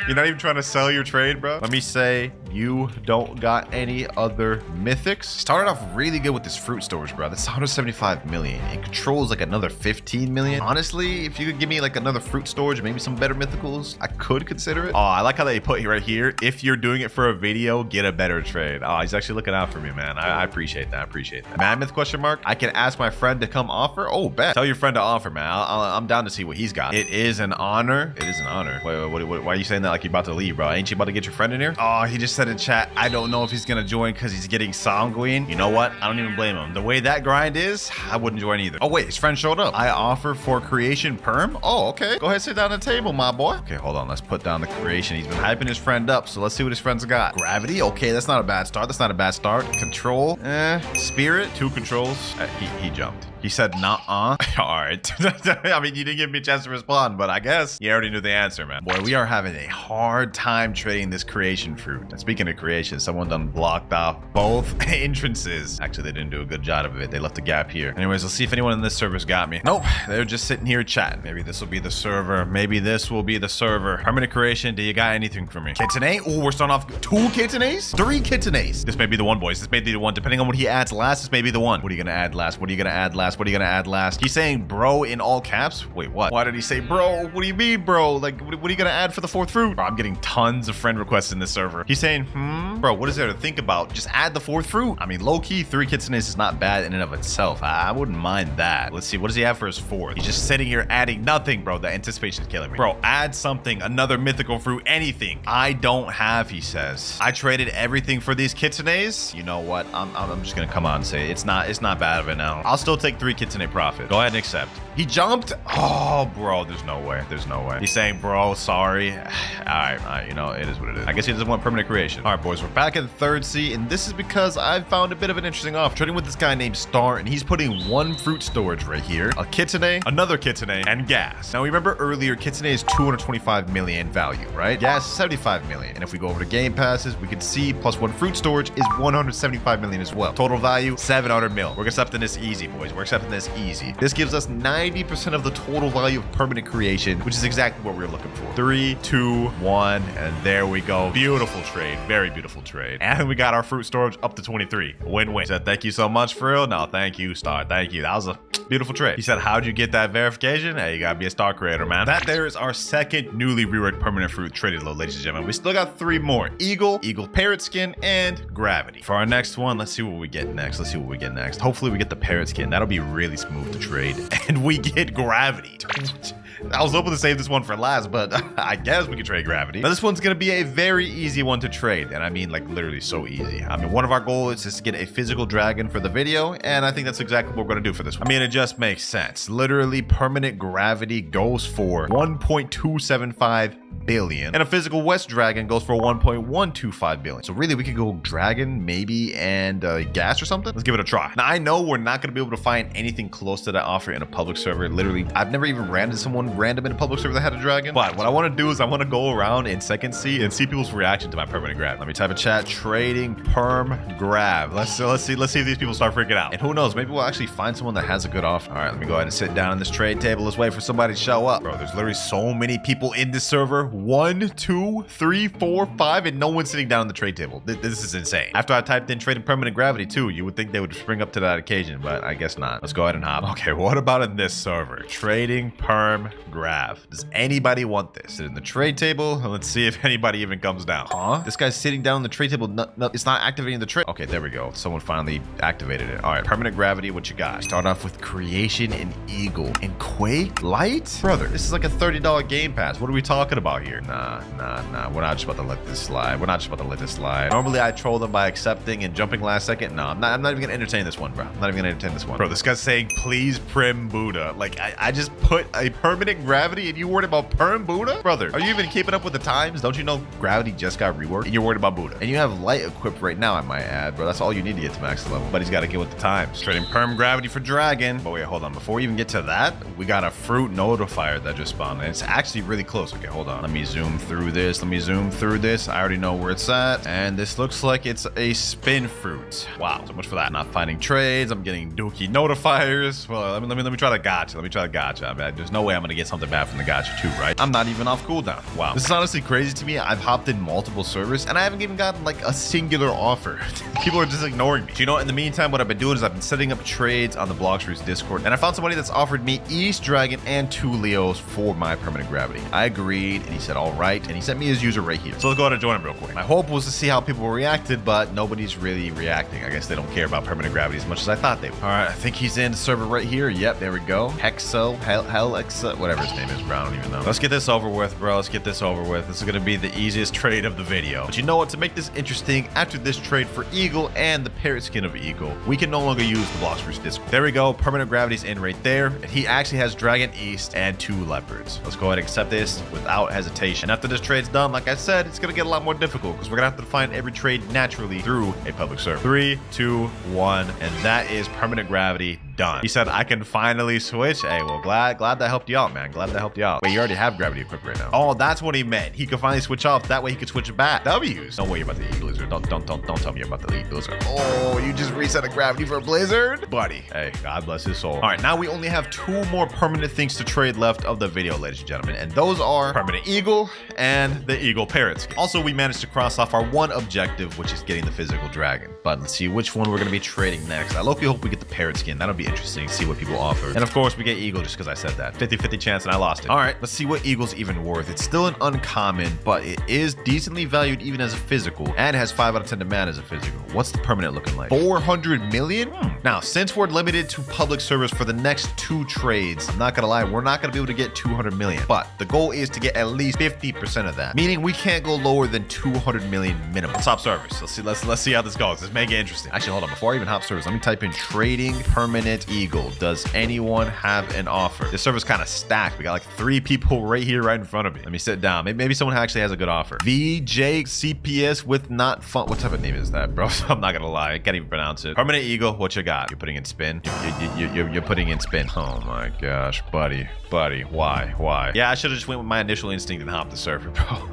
You're not even trying to sell your trade, bro. Let me say you don't got any other mythics. Started off really good with this fruit storage, bro. That's 175 million. It controls like another 15 million. Honestly, if you could give me like another fruit storage, maybe some better mythicals, I could consider it. Oh, I like how they put right here. If you're doing it for a video, get a better trade. Oh, he's actually looking out for me, man. I appreciate that. I appreciate that. Mammoth question mark. I can ask my friend to come offer. Oh, bet. Tell your friend to offer, man. I'm down to see what he's got. It is an honor. It is an honor. Wait, why are you saying that like you're about to leave, bro? Ain't you about to get your friend in here? Oh, he just said in chat, I don't know if he's gonna join because he's getting sanguine. You know what? I don't even blame him. The way that grind is, I wouldn't join either. Oh, wait, his friend showed up. I offer for creation perm. Oh, okay. Go ahead, sit down at the table, my boy. Okay, hold on. Let's put down the creation. He's been hyping his friend up, so let's see what his friend's got. Gravity. Okay, that's not a bad start. That's not a bad start. Control. Spirit. 2 controls. He jumped. He said, nah-uh. All right. I mean, you didn't give me a chance to respond, but I guess you already knew the answer, man. Boy, we are having a hard time trading this creation fruit. And speaking of creation, someone done blocked off both entrances. Actually, they didn't do a good job of it. They left a gap here. Anyways, let's see if anyone in this server's got me. Nope. They're just sitting here chatting. Maybe this will be the server. Maybe this will be the server. Permanent creation. Do you got anything for me? Kitane? Oh, we're starting off 2 Kitanes? 3 Kitanes. This may be the one, boys. This may be the one. Depending on what he adds last, this may be the one. What are you going to add last? What are you going to add last? What are you gonna add last? He's saying bro in all caps. Wait, what? Why did he say bro? What do you mean, bro? Like, what are you gonna add for the 4th fruit? Bro, I'm getting tons of friend requests in this server. He's saying, bro, what is there to think about? Just add the 4th fruit. I mean, low-key, 3 kitsunes is not bad in and of itself. I wouldn't mind that. Let's see, what does he have for his 4th? He's just sitting here adding nothing, bro. The anticipation is killing me. Bro, add something, another mythical fruit, anything. I don't have, he says. I traded everything for these kitsunes. You know what? I'm just gonna come out and say it's not bad of it now. I'll still take 3 kitsune profit. Go ahead and accept. He jumped. Oh, bro, there's no way. There's no way. He's saying, bro, sorry. All right, you know, it is what it is. I guess he doesn't want permanent creation. All right, boys, we're back in 3rd C, and this is because I found a bit of an interesting offer. Trading with this guy named Star, and he's putting 1 fruit storage right here, a kitsune, another kitsune, and gas. Now, remember earlier, kitsune is 225 million value, right? Gas, 75 million. And if we go over to game passes, we can see plus 1 fruit storage is 175 million as well. Total value, 700 mil. We're accepting this easy, boys. We're accepting this easy. This gives us 90% of the total value of permanent creation, which is exactly what we're looking for. 3, 2, 1, and there we go. Beautiful trade. Very beautiful trade. And we got our fruit storage up to 23. Win-win. He said, thank you so much, for real. No, thank you, Star. Thank you. That was a beautiful trade. He said, how'd you get that verification? Hey, you gotta be a Star creator, man. That there is our 2nd newly reworked permanent fruit traded load, ladies and gentlemen. We still got 3 more. Eagle parrot skin, and gravity. For our next one, let's see what we get next. Hopefully we get the parrot skin. That'll be really smooth to trade. And we get gravity. I was hoping to save this one for last, but I guess we can trade gravity. Now, this one's going to be a very easy one to trade. And I mean, like, literally so easy. I mean, one of our goals is just to get a physical dragon for the video. And I think that's exactly what we're going to do for this one. I mean, it just makes sense. Literally, permanent gravity goes for 1.275 billion. And a physical West dragon goes for 1.125 billion. So really, we could go dragon, maybe, and gas or something. Let's give it a try. Now, I know we're not going to be able to find anything close to that offer in a public server. Literally, I've never even ran into someone random in a public server that had a dragon. But what I want to do is I want to go around in 2nd C and see people's reaction to my permanent grab. Let me type a chat. Trading perm grab. Let's see if these people start freaking out. And who knows, maybe we'll actually find someone that has a good offer. All right, let me go ahead and sit down on this trade table. Let's wait for somebody to show up. Bro, there's literally so many people in this server. 1, 2, 3, 4, 5, and no one's sitting down on the trade table. This is insane. After I typed in trading permanent gravity too, you would think they would spring up to that occasion, but I guess not. Let's go ahead and hop. Okay, what about in this this server. Trading perm grav. Does anybody want this? Sit in the trade table. Let's see if anybody even comes down. Huh? This guy's sitting down on the trade table. No, it's not activating the trade. Okay, there we go. Someone finally activated it. All right, permanent gravity. What you got? Start off with creation and eagle and quake light. Brother, this is like a $30 game pass. What are we talking about here? Nah. We're not just about to let this slide. Normally I troll them by accepting and jumping last second. No, I'm not even gonna entertain this one, bro. I'm not even gonna entertain this one. Bro, this guy's saying, please prim Buddha. Like, I just put a permanent gravity and you worried about perm Buddha? Brother, are you even keeping up with the times? Don't you know gravity just got reworked and you're worried about Buddha? And you have light equipped right now, I might add, bro. That's all you need to get to max level. But he's got to get with the times. Trading perm gravity for dragon. But wait, hold on. Before we even get to that, we got a fruit notifier that just spawned. And it's actually really close. Okay, hold on. Let me zoom through this. I already know where it's at. And this looks like it's a spin fruit. Wow, so much for that. Not finding trades. I'm getting dookie notifiers. Well, let me try the gacha. I mean, there's no way I'm gonna get something bad from the gacha too, right? I'm not even off cooldown. Wow. This is honestly crazy to me. I've hopped in multiple servers and I haven't even gotten like a singular offer. People are just ignoring me. So, you know, in the meantime, what I've been doing is I've been setting up trades on the Blox Discord, and I found somebody that's offered me East Dragon and 2 Leos for my permanent gravity. I agreed, and he said, all right, and he sent me his user right here. So let's go ahead and join him real quick. My hope was to see how people reacted, but nobody's really reacting. I guess they don't care about permanent gravity as much as I thought they would. All right, I think he's in the server right here. Yep, there we go. Helexa, whatever his name is, bro. I don't even know. Let's get this over with, bro. Let's get this over with. This is gonna be the easiest trade of the video. But you know what? To make this interesting, after this trade for Eagle and the parrot skin of Eagle, we can no longer use the Blox Discord. There we go. Permanent gravity's in right there. And he actually has Dragon East and 2 leopards. Let's go ahead and accept this without hesitation. After this trade's done, like I said, it's gonna get a lot more difficult because we're gonna have to find every trade naturally through a public server. 3, 2, 1, and that is permanent gravity done. He said I can finally switch. Hey, well, glad that helped you out, man. Glad that helped you out. Wait, you already have gravity equipped right now. Oh, that's what he meant. He could finally switch off. That way he could switch back. W's. Don't worry about the Eagle Blizzard. Don't tell me about the Eagle Blizzard. Oh, you just reset a gravity for a Blizzard? Buddy. Hey, God bless his soul. All right, now we only have 2 more permanent things to trade left of the video, ladies and gentlemen. And those are permanent Eagle and the Eagle Parrot skin. Also, we managed to cross off our one objective, which is getting the physical dragon. But let's see which one we're going to be trading next. I low-key hope we get the Parrot skin. That'll be interesting to see what people offer. And of course, we get Eagle just because I said that. 50-50 chance and I lost it. All right, let's see what Eagle's even worth. It's still an uncommon, but it is decently valued even as a physical and has 5 out of 10 demand as a physical. What's the permanent looking like? 400 million? Now, since we're limited to public servers for the next 2 trades, I'm not gonna lie, we're not gonna be able to get 200 million, but the goal is to get at least 50% of that, meaning we can't go lower than 200 million minimum. Let's hop servers. Let's see how this goes. Let's make it interesting. Actually, hold on, before I even hop servers, let me type in trading permanent Eagle. Does anyone have an offer? This server's kind of stacked. We got like 3 people right here, right in front of me. Let me sit down. Maybe someone actually has a good offer. VJ CPS with not fun. What type of name is that, bro? I'm not gonna lie, I can't even pronounce it. Permanent Eagle, what you got? You're putting in spin? You're putting in spin. Oh my gosh, buddy, why? Yeah, I should have just went with my initial instinct and hopped the server, bro.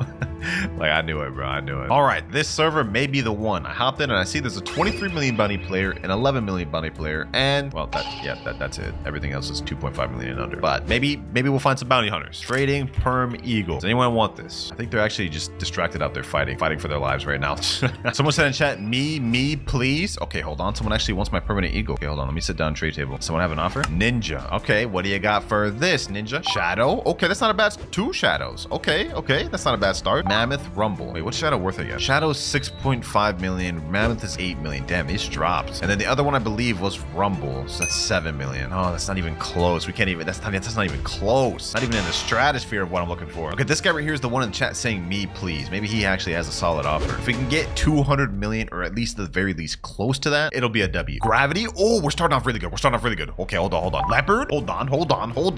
Like, I knew it, bro. I knew it. All right, this server may be the one. I hopped in and I see there's a 23 million bounty player, an 11 million bounty player, and well, that's it. Everything else is 2.5 million and under. But maybe we'll find some bounty hunters. Trading perm Eagle. Does anyone want this? I think they're actually just distracted out there fighting for their lives right now. Someone said in chat, me, please. Okay, hold on. Someone actually wants my permanent Eagle. Okay, hold on. Let me sit down trade table. Someone have an offer? Ninja. Okay, what do you got for this, Ninja? Shadow. Okay, that's not a bad. 2 shadows. Okay, that's not a bad start. Mammoth Rumble. Wait, what's Shadow worth again? Shadow's 6.5 million. Mammoth is 8 million. Damn, these dropped. And then the other one I believe was Rumble. So that's 7 million. Oh, that's not even close. We can't even, that's not even close. Not even in the stratosphere of what I'm looking for. Okay, this guy right here is the one in the chat saying me, please. Maybe he actually has a solid offer. If we can get 200 million or at least the very least close to that, it'll be a W. Gravity. Oh, we're starting off really good. Okay, hold on. Leopard. Hold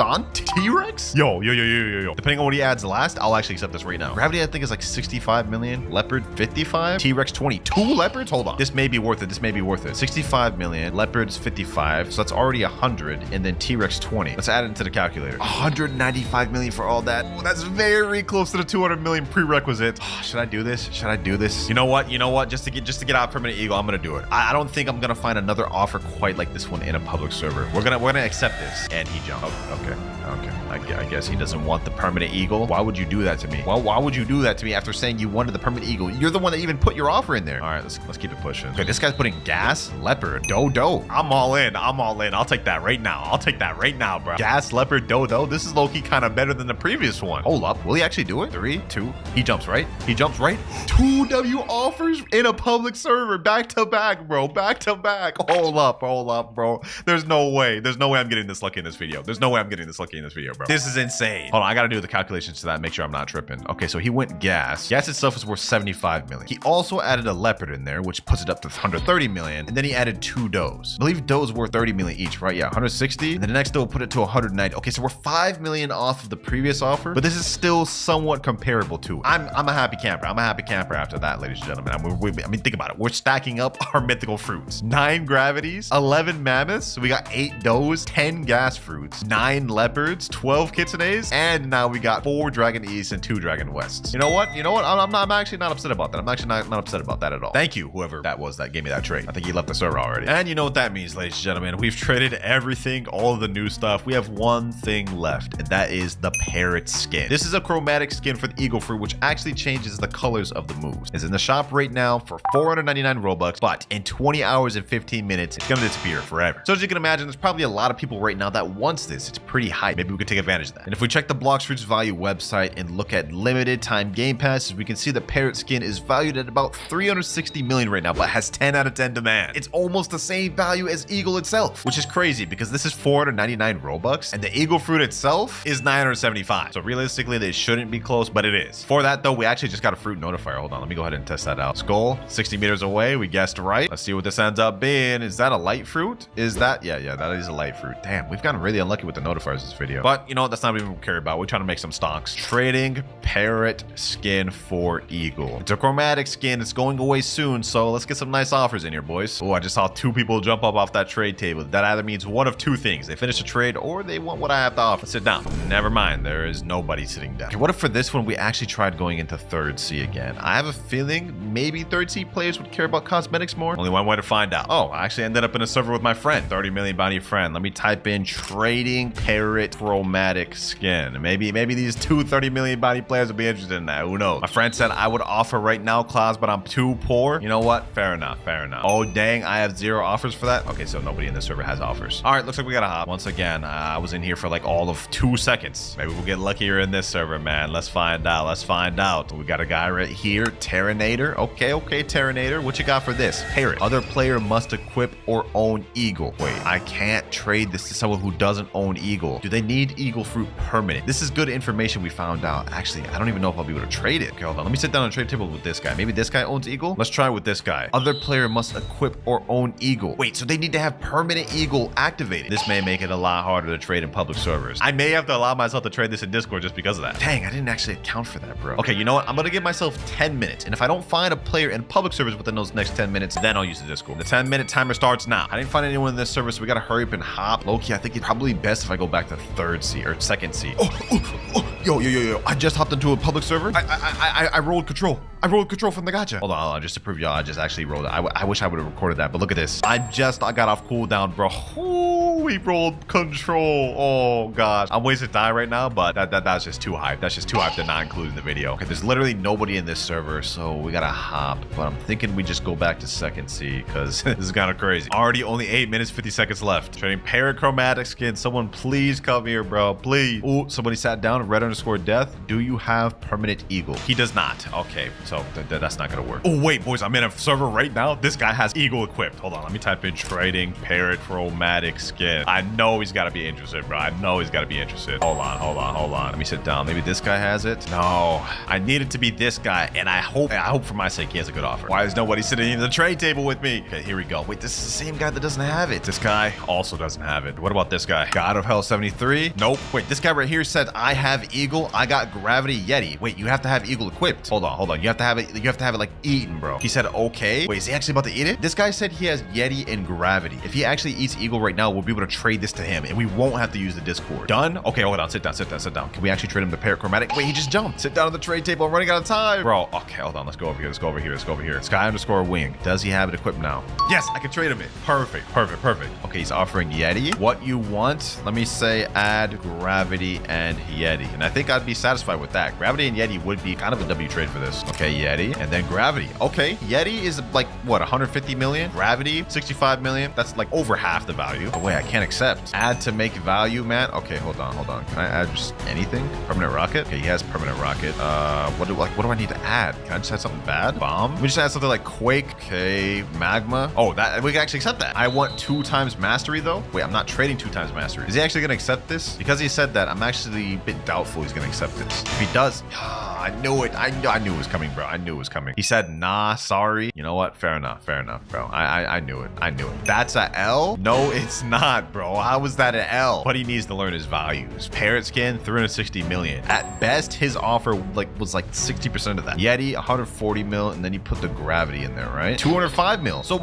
on. T-Rex. Yo. Depending on what he adds last, I'll actually accept this right now. Gravity, I think, is like 65 million. Leopard 55. T-Rex 22 leopards. Hold on. This may be worth it. 65 million. Leopards 55. So that's already 100. And then T-Rex 20. Let's add it into the calculator. 195 million for all that. Oh, that's very close to the 200 million prerequisite. Oh, should I do this? You know what? Just to get out permanent Eagle, I'm gonna do it. I don't think I'm gonna find another offer quite like this one in a public server. We're gonna accept this. And he jumped. Okay. I guess he doesn't want the permanent eagle. Why would you do that to me? Well, why would you do that to me after saying you wanted the permanent eagle? You're the one that even put your offer in there. All right, let's keep it pushing. Okay, this guy's putting gas, leopard, dodo. I'm all in. I'm all in. I'll take that right now. I'll take that right now, bro. Gas, leopard, dodo. This is low-key kind of better than the previous one. Hold up. Will he actually do it? 3, 2. He jumps right. He jumps right. 2 W offers in a public server. Back to back, bro. Back to back. Hold up, bro. There's no way. There's no way I'm getting this lucky in this video. There's no way I'm getting this lucky in this video, bro. This is insane. Hold on. I got to do the calculations to that. Make sure I'm not tripping. Okay, so he went gas. Gas itself is worth 75 million. He also added a leopard in there, which puts it up to 130 million. And then he added 2 does. I believe does worth 30 million each, right? Yeah, 160. And then the next doe put it to 190. Okay, so we're 5 million off of the previous offer, but this is still somewhat comparable to it. I'm a happy camper. I'm a happy camper after that, ladies and gentlemen. I mean, think about it. We're stacking up our mythical fruits. 9 gravities, 11 mammoths. We got 8 does, 10 gas fruits, 9 leopards, 12 kitsunes, and now we got 4 dragon east and 2 dragon wests. You know what? I'm actually not upset about that. I'm actually not upset about that at all. Thank you, whoever that was that gave me that trade. I think he left the server already. And you know what that means, ladies and gentlemen. We've traded everything, all of the new stuff. We have one thing left, and that is the parrot skin. This is a chromatic skin for the eagle fruit, which actually changes the colors of the moves. It's in the shop right now for 499 Robux, but in 20 hours and 15 minutes, it's gonna disappear forever. So as you can imagine, there's probably a lot of people right now that wants this. It's pretty hype. Maybe we could take advantage of that. And if we check the Blox Fruits Value website and look at limited time game passes, we can see the parrot skin is valued at about 360 million right now, but has 10 out of 10 demand. It's almost the same value as eagle itself, which is crazy because this is 499 Robux and the eagle fruit itself is 975. So realistically, they shouldn't be close, but it is. For that though, we actually just got a fruit notifier. Hold on, let me go ahead and test that out. Skull, 60 meters away. We guessed right. Let's see what this ends up being. Is that a light fruit? Is that? Yeah, that is a light fruit. Damn, we've gotten really unlucky with the notifiers this video. But you know what? That's not even what we care about. We're trying to make some stocks. Trading parrot skin for eagle. It's a chromatic skin. It's going away soon, so let's get some nice offers in here, boys. Oh, I just saw 2 people jump up off that trade table. That either means one of 2 things. They finish a trade or they want what I have to offer. Sit down. Never mind. There is nobody sitting down. Okay, what if for this one we actually tried going into 3rd C again? I have a feeling maybe 3rd C players would care about cosmetics more. Only one way to find out. Oh, I actually ended up in a server with my friend. 30 million bounty friend. Let me type in trading parrot chromatic skin. Maybe these 2 30 million bounty players will be interested in that. Who knows? My friend said I would offer right now, Kloudz, but I'm too poor. You know what? Fair enough. Oh, dang. I have 0 offers for that. Okay, so nobody in this server has offers. All right, looks like we got a hop. Once again, I was in here for like all of 2 seconds. Maybe we'll get luckier in this server, man. Let's find out. We got a guy right here. Terranator. Okay, Terranator. What you got for this? Parrot. Other player must equip or own eagle. Wait, I can't trade this to someone who doesn't own eagle. Do they need eagle fruit permanent? This is good information we found out. Actually, I don't even know if I'll be able to trade it. Okay, hold on. Let me sit down on a trade table with this guy. Maybe this guy owns eagle. Let's try with this guy. Other player must equip or own eagle. Wait, so they need to have permanent eagle activated. This may make it a lot harder to trade in public servers. I may have to allow myself to trade this in Discord just because of that. Dang, I didn't actually account for that, bro. Okay, you know what? I'm gonna give myself 10 minutes. And if I don't find a player in public servers within those next 10 minutes, then I'll use the Discord. The 10-minute timer starts now. I didn't find anyone in this server, so we gotta hurry up and hop. Low-key, I think it's probably best if I go back to 3rd C or 2nd C. Yo. I just hopped into a public server. I rolled control. I rolled control from the gacha. Hold on, just to prove y'all, I just actually rolled it. I wish I would have recorded that, but look at this. I got off cooldown, bro. Ooh, we rolled control. Oh gosh, I'm wasting time right now, but that's just too hype. That's just too hype to not include in the video. Okay, there's literally nobody in this server, so we gotta hop. But I'm thinking we just go back to 2nd C because this is kind of crazy. Already only 8 minutes 50 seconds left. Trading parrot chromatic skin. Someone please come here, bro. Please. Ooh, somebody sat down. Red_death. Do you have permanent eagle? He does not. Okay, so that's not gonna work. Oh wait, boys, I'm in a server right now. This guy has eagle equipped. Hold on, let me type in trading parrot chromatic skin. I know he's got to be interested, bro. I know he's got to be interested. Hold on. Let me sit down. Maybe this guy has it. No, I need it to be this guy, and I hope for my sake he has a good offer. Why is nobody sitting in the trade table with me? Okay, here we go. Wait, this is the same guy that doesn't have it. This guy also doesn't have it. What about this guy? God of Hell 73. Nope. Wait, this guy right here said I have eagle. I got gravity yeti. Wait, you have to have eagle equipped. Hold on. You have to have it. You have to have it like eaten, bro. He said, okay. Wait, is he actually about to eat it? This guy said he has Yeti and Gravity. If he actually eats Eagle right now, we'll be able to trade this to him, and we won't have to use the Discord. Done? Okay, hold on. Sit down, sit down, sit down. Can we actually trade him the Parrot Chromatic? Wait, he just jumped. Sit down on the trade table. I'm running out of time. Bro, okay, hold on. Let's go over here. Let's go over here. Let's go over here. Sky_wing. Does he have it equipped now? Yes, I can trade him it. Perfect, perfect, perfect. Okay, he's offering Yeti. What you want? Let me say add Gravity and Yeti. And I think I'd be satisfied with that. Gravity and Yeti would be kind of a W trade for this. Okay, Yeti. And then Gravity. Okay, Yeti is like, what, 150 million? Gravity, 65 million. That's like over half the value. Oh, wait, I can't accept. Add to make value, man. Okay, hold on, hold on. Can I add just anything? Permanent rocket? Okay, he has permanent rocket. What do I need to add? Can I just add something bad? Bomb? We just add something like Quake. Okay, Magma. Oh, that we can actually accept that. I want 2 times mastery though. Wait, I'm not trading 2 times mastery. Is he actually gonna accept this? Because he said that, I'm actually a bit doubtful he's gonna accept this. If he does, I knew it. I knew it was coming, bro. I knew it was coming. He said, nah, sorry. You know what? Fair enough, bro. I knew it. I knew it. That's a L? No, it's not, bro. How was that an L? But he needs to learn his values. Parrot skin, 360 million. At best, his offer was like 60% of that. Yeti, 140 mil, and then you put the Gravity in there, right? 205 mil. So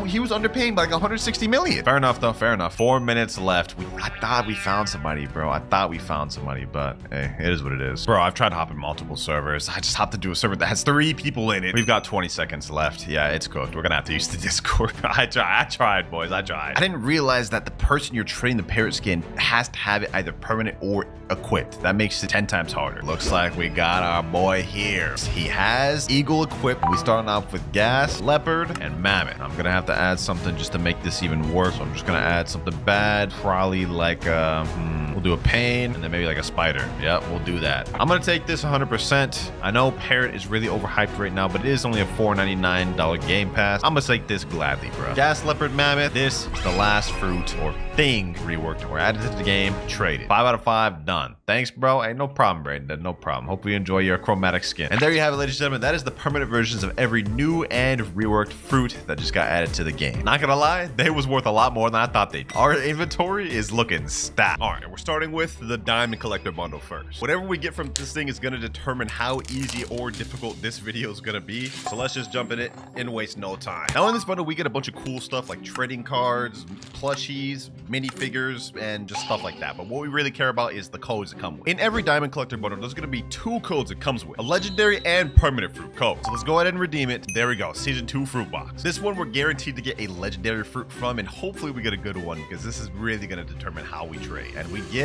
he was underpaying by like 160 million. Fair enough, though. Fair enough. 4 minutes left. I thought we found somebody, bro. I thought we found somebody, but hey, it is what it is. Bro, I've tried hopping multiple servers. I just hopped to do a server that has 3 people in it. We've got 20 seconds left. Yeah, it's cooked. We're gonna have to use the Discord. I tried, boys. I tried. I didn't realize that the person you're trading the Parrot skin has to have it either permanent or equipped. That makes it 10 times harder. Looks like we got our boy here. He has Eagle equipped. We starting off with Gas, Leopard, and Mammoth. I'm gonna have to add something just to make this even worse. So I'm just gonna add something bad. Probably like we'll do a Pain and then maybe like a Spider. Yep, we'll do that. I'm gonna take this 100%. I know Parrot is really overhyped right now, but it is only a $4.99 game pass. I'm gonna take this gladly, bro. Gas, Leopard, Mammoth. This is the last fruit or thing reworked or added to the game. Traded. 5 out of 5. Done. Thanks, bro. Hey, no problem, Brandon. No problem. Hope you enjoy your chromatic skin. And there you have it, ladies and gentlemen. That is the permanent versions of every new and reworked fruit that just got added to the game. Not gonna lie, they was worth a lot more than I thought they'd be. Our inventory is looking stacked. All right, we're starting with the Diamond Collector Bundle first. Whatever we get from this thing is gonna determine how easy or difficult this video is gonna be. So let's just jump in it and waste no time. Now in this bundle, we get a bunch of cool stuff like trading cards, plushies, minifigures, and just stuff like that. But what we really care about is the codes that come with. In every Diamond Collector bundle, there's gonna be 2 codes it comes with. A legendary and permanent fruit code. So let's go ahead and redeem it. There we go. Season 2 fruit box. This one we're guaranteed to get a legendary fruit from, and hopefully we get a good one because this is really gonna determine how we trade. And we get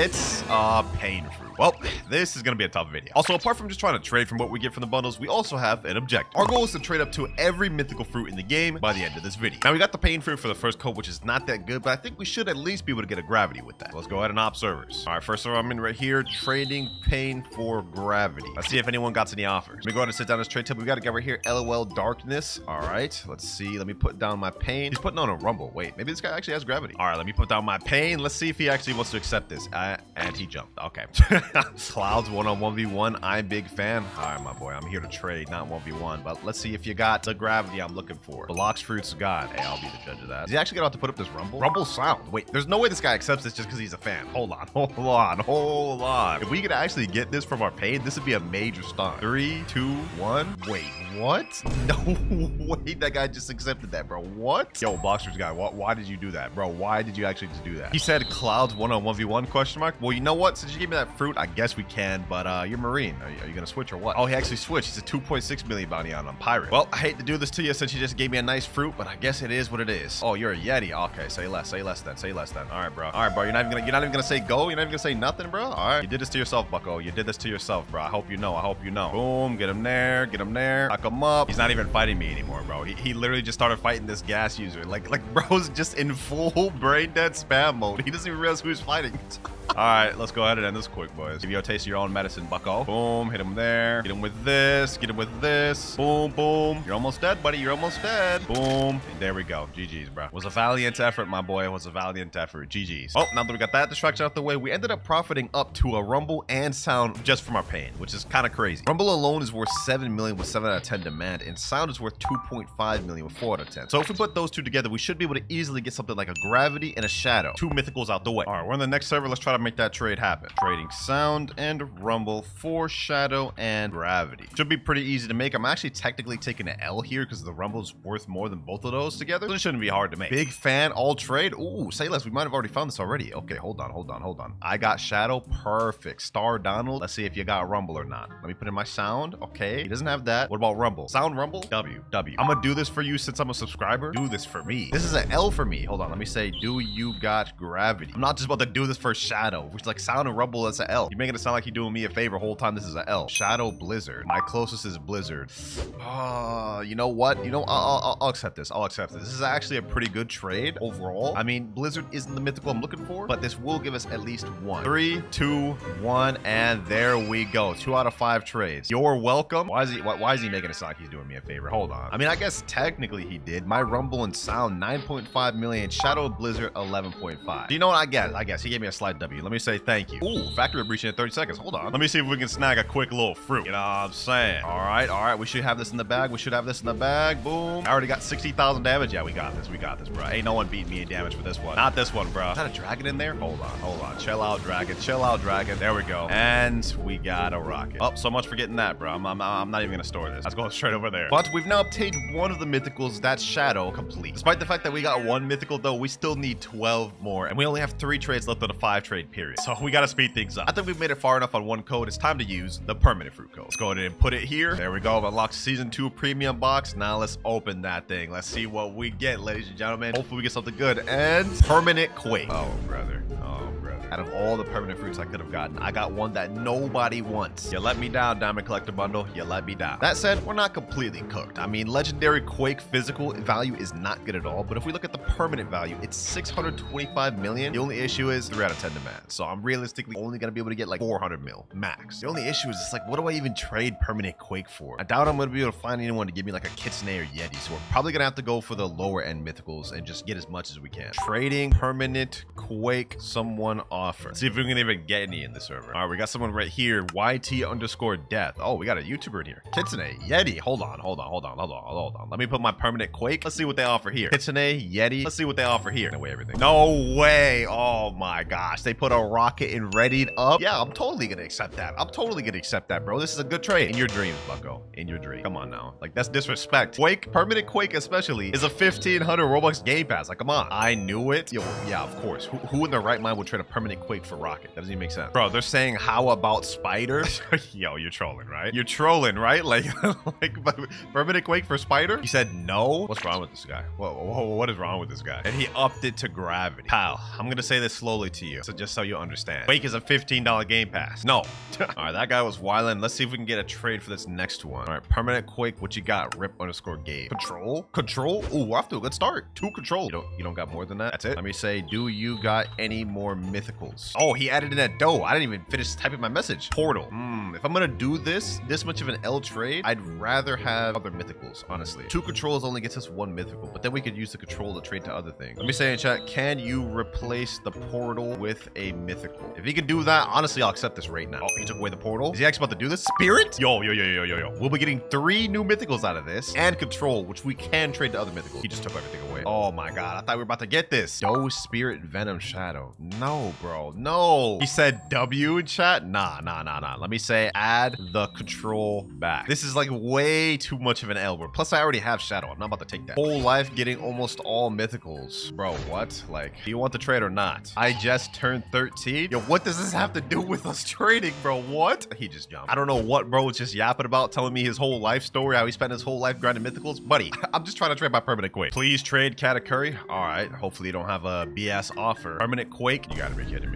Pain fruit. Well, this is gonna be a tough video. Also, apart from just trying to trade from what we get from the bundles, we also have an objective. Our goal is to trade up to every mythical fruit in the game by the end of this video. Now we got the Pain fruit for the first code, which is not that good, but I think we should at least be able to get a Gravity with that. So let's go ahead and opt servers. All right, first of all, I'm in right here, trading Pain for Gravity. Let's see if anyone got any offers. Let me go ahead and sit down this trade table. We got a guy right here, LOL Darkness. All right, let's see. Let me put down my Pain. He's putting on a Rumble. Wait, maybe this guy actually has Gravity. All right, let me put down my Pain. Let's see if he actually wants to accept this. And he jumped. Okay. Clouds 1-on-1v1. I'm big fan. All right, my boy. I'm here to trade, not 1v1. But let's see if you got the Gravity I'm looking for. Blox Fruit's God. Hey, I'll be the judge of that. Is he actually gonna have to put up this Rumble? Rumble sound. Wait, there's no way this guy accepts this just because he's a fan. Hold on. Hold on. If we could actually get this from our Pain, this would be a major stunt. 3, 2, 1. Wait, what? No, wait. That guy just accepted that, bro. What? Yo, Bloxer's guy. Why did you do that, bro? Why did you actually just do that? He said Clouds 1-on-1v1 question mark. Well, you know what? Since you gave me that fruit, I guess we can, but you're Marine. Are you gonna switch or what? Oh, he actually switched. He's a 2.6 million bounty on him. Pirate. Well, I hate to do this to you since you just gave me a nice fruit, but I guess it is what it is. Oh, you're a Yeti. Okay, say less then. All right, bro. You're not even gonna say go. You're not even gonna say nothing, bro. All right, you did this to yourself, Bucko. You did this to yourself, bro. I hope you know. Boom, get him there. Lock him up. He's not even fighting me anymore, bro. He literally just started fighting this gas user. Like bro's just in full brain dead spam mode. He doesn't even realize who he's fighting. All right, let's go ahead and end this quick, boys. Give you a taste of your own medicine, bucko. Boom, hit him there. Get him with this. Boom, boom. You're almost dead, buddy. You're almost dead. Boom. And there we go. GG's, bro. Was a valiant effort, my boy. Was a valiant effort. GG's. Oh, now that we got that distraction out the way, we ended up profiting up to a Rumble and Sound just from our Pain, which is kind of crazy. Rumble alone is worth 7 million with 7 out of 10 demand, and Sound is worth 2.5 million with 4 out of 10. So if we put those two together, we should be able to easily get something like a Gravity and a Shadow. 2 mythicals out the way. All right, we're on the next server. Let's try try to make that trade happen. Trading sound and rumble for shadow and gravity. Should be pretty easy to make. I'm actually technically taking an L here because the rumble's worth more than both of those together. So it shouldn't be hard to make. Big fan, all trade. Ooh, say less. We might have already found this already. Okay, hold on. I got shadow. Perfect. Star Donald. Let's see if you got rumble or not. Let me put in my sound. Okay, he doesn't have that. What about rumble? Sound rumble? W. I'm gonna do this for you since I'm a subscriber. Do this for me. This is an L for me. Hold on. Let me say, do you got gravity? I'm not just about to do this for shadow, which like sound and rumble, that's an L. You're making it sound like you're doing me a favor whole time. This is an L. Shadow blizzard. My closest is blizzard. You know what? I'll accept this. This is actually a pretty good trade overall. I mean, blizzard isn't the mythical I'm looking for, but this will give us at least one. 3, 2, 1, and there we go. 2 out of 5 trades. You're welcome. Why is he making it sound like he's doing me a favor? Hold on. I mean, I guess technically he did. My rumble and sound 9.5 million. Shadow blizzard 11.5. You know what? I guess he gave me a slight W. Let me say thank you. Ooh, factory breaching in 30 seconds. Hold on. Let me see if we can snag a quick little fruit. You know what I'm saying? All right. We should have this in the bag. Boom. I already got 60,000 damage. Yeah, we got this, bro. Ain't no one beating me in damage for this one. Not this one, bro. Is that a dragon in there? Hold on. Chill out, dragon. There we go. And we got a rocket. Oh, so much for getting that, bro. I'm not even gonna store this. Let's go straight over there. But we've now obtained one of the mythicals. That's shadow complete. Despite the fact that we got one mythical, though, we still need 12 more. And we only have 3 trades left of the 5 trade period. So we gotta speed things up. I think we've made it far enough on one code. It's time to use the permanent fruit code. Let's go ahead and put it here. There we go. Unlock season 2 premium box. Now let's open that thing. Let's see what we get, ladies and gentlemen. Hopefully we get something good. And permanent quake. Oh, brother. Out of all the permanent fruits I could have gotten, I got one that nobody wants. You let me down, Diamond Collector Bundle. You let me down. That said, we're not completely cooked. I mean, legendary quake physical value is not good at all, but if we look at the permanent value, it's 625 million. The only issue is 3 out of 10 demand. So I'm realistically only gonna be able to get like 400 mil max. The only issue is it's like, what do I even trade permanent quake for? I doubt I'm gonna be able to find anyone to give me like a Kitsune or Yeti, so we're probably gonna have to go for the lower end mythicals and just get as much as we can. Trading permanent quake someone offer. Let's see if we can even get any in the server. All right, we got someone right here. YT_death. Oh, we got a YouTuber in here. Kitsune, Yeti. Hold on. Let me put my permanent quake. Let's see what they offer here. Kitsune, Yeti. Let's see what they offer here. No way, everything. No way. Oh my gosh. They put a rocket and readied up. Yeah, I'm totally gonna accept that. Bro. This is a good trade. In your dreams, bucko. In your dream. Come on now. Like, that's disrespect. Quake, permanent quake especially, is a 1,500 Robux game pass. Like, come on. I knew it. Yo, yeah, of course. Who in their right mind would trade a permanent quake for rocket? That doesn't even make sense. Bro, they're saying, how about spider? Yo, you're trolling, right? Like, permanent quake for spider? He said no. What's wrong with this guy? Whoa, what is wrong with this guy? And he upped it to gravity. Pal, I'm gonna say this slowly to you, so just so you understand. Quake is a $15 game pass. No. All right, that guy was wildin'. Let's see if we can get a trade for this next one. All right, permanent quake. What you got? Rip_game. Control. Ooh, we're off to a good start. 2 control. You don't got more than that? That's it. Let me say, do you got any more mythicals? Oh, he added in a dough. I didn't even finish typing my message. Portal. If I'm gonna do this much of an L trade, I'd rather have other mythicals, honestly. 2 controls only gets us 1 mythical, but then we could use the control to trade to other things. Let me say in chat, can you replace the portal with a mythical? If he can do that, honestly, I'll accept this right now. Oh, he took away the portal. Is he actually about to do this? Spirit? Yo. We'll be getting 3 new mythicals out of this and control, which we can trade to other mythicals. He just took everything away. Oh my god, I thought we were about to get this. Doe, Spirit, Venom, Shadow. No, bro, no. He said W in chat? Nah. Let me say, add the control back. This is like way too much of an L word. Plus, I already have Shadow. I'm not about to take that. Whole life getting almost all mythicals. Bro, what? Like, do you want the trade or not? I just turned 13. Yo, what does this have to do with us trading, bro? What? He just jumped. I don't know what bro was just yapping about, telling me his whole life story, how he spent his whole life grinding mythicals. Buddy, I'm just trying to trade my permanent quake. Please trade Katakuri. All right. Hopefully you don't have a BS offer. Permanent quake. You gotta be kidding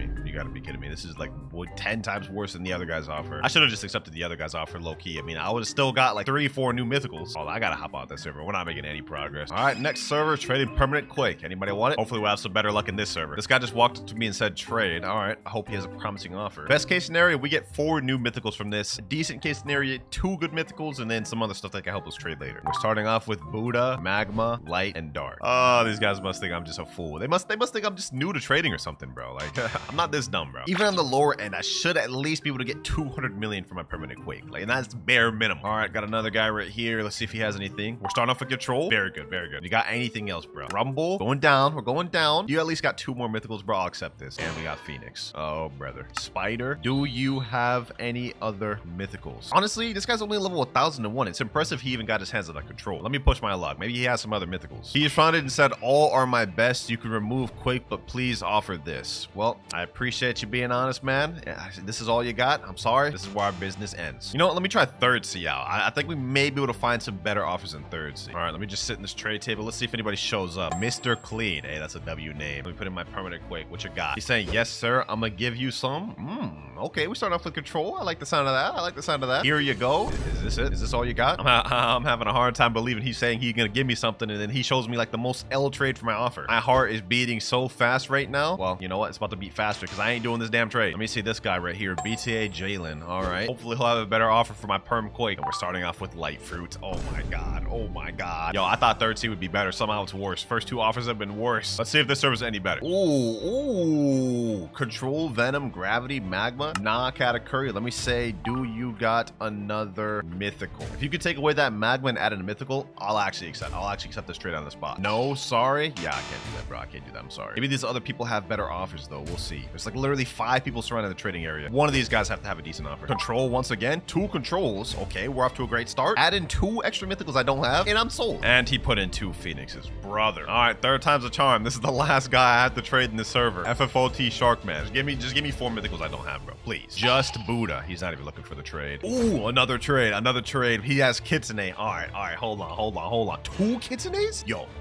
me. This is like 10 times worse than the other guy's offer. I should have just accepted the other guy's offer low key. I mean, I would have still got like 3-4 new mythicals. Oh, I gotta hop out that server. We're not making any progress. All right, next server, trading permanent quake. Anybody want it? Hopefully we'll have some better luck in this server. This guy just walked up to me and said trade. All right, I hope he has a promising offer. Best case scenario, we get 4 new mythicals from this. Decent case scenario, 2 good mythicals, and then some other stuff that can help us trade later. We're starting off with Buddha, Magma, Light, and Dark. Oh, these guys must think I'm just a fool. They must think I'm just new to trading or something, bro. Like, I'm not this dumb, bro. Even on the lower end, I should at least be able to get 200 million for my permanent quake. Like, and that's bare minimum. All right, got another guy right here. Let's see if he has anything. We're starting off with control. Very good, very good. You got anything else, bro? Rumble, going down. We're going down. You at least got 2 more mythicals, bro. I'll accept this. And we got Phoenix. Oh, brother. Spider. Do you have any other mythicals? Honestly, this guy's only level 1001. It's impressive he even got his hands on that control. Let me push my luck. Maybe he has some other mythicals. He responded and said, all are my best. You can remove quake, but please offer this. Well, I appreciate you being honest, man. This is all you got. I'm sorry. This is where our business ends. You know what? Let me try third C out. I think we may be able to find some better offers than third C. All right, let me just sit in this trade table. Let's see if anybody shows up. Mr. Clean. Hey, that's a W name. Let me put in my permanent quake. What you got? He's saying, yes, sir. I'm gonna give you some. Okay, we start off with control. I like the sound of that. I like the sound of that. Here you go. Is this it? Is this all you got? I'm having a hard time believing he's saying he's gonna give me something and then he shows me like the most L trade for my offer. My heart is beating so fast right now. Well, you know what? It's about to beat faster because I ain't doing this damn trade. Let me see this guy right here. BTA Jalen. All right. Hopefully he'll have a better offer for my perm quake. And we're starting off with light fruit. Oh my god. Oh my god. Yo, I thought third C would be better. Somehow it's worse. First 2 offers have been worse. Let's see if this serves any better. Ooh. Control, venom, gravity, magma. Nah, Katakuri. Let me say, do you got another mythical? If you could take away that magma and add in a mythical, I'll actually accept this trade on the spot. No, sorry. Yeah, I can't do that, bro. I can't do that. I'm sorry. Maybe these other people have better offers though. We'll see. There's like literally 5 people surrounding the trading area. One of these guys have to have a decent offer. Control once again. 2 controls. Okay, we're off to a great start. Add in 2 extra mythicals I don't have, and I'm sold. And he put in 2 phoenixes, brother. All right, third time's a charm. This is the last guy I have to trade in this server. FFOT Sharkman. Just give me 4 mythicals I don't have, bro. Please. Just Buddha. He's not even looking for the trade. Ooh, another trade. Another trade. He has Kitsune. All right. Hold on. 2 Kitsunes? Yo.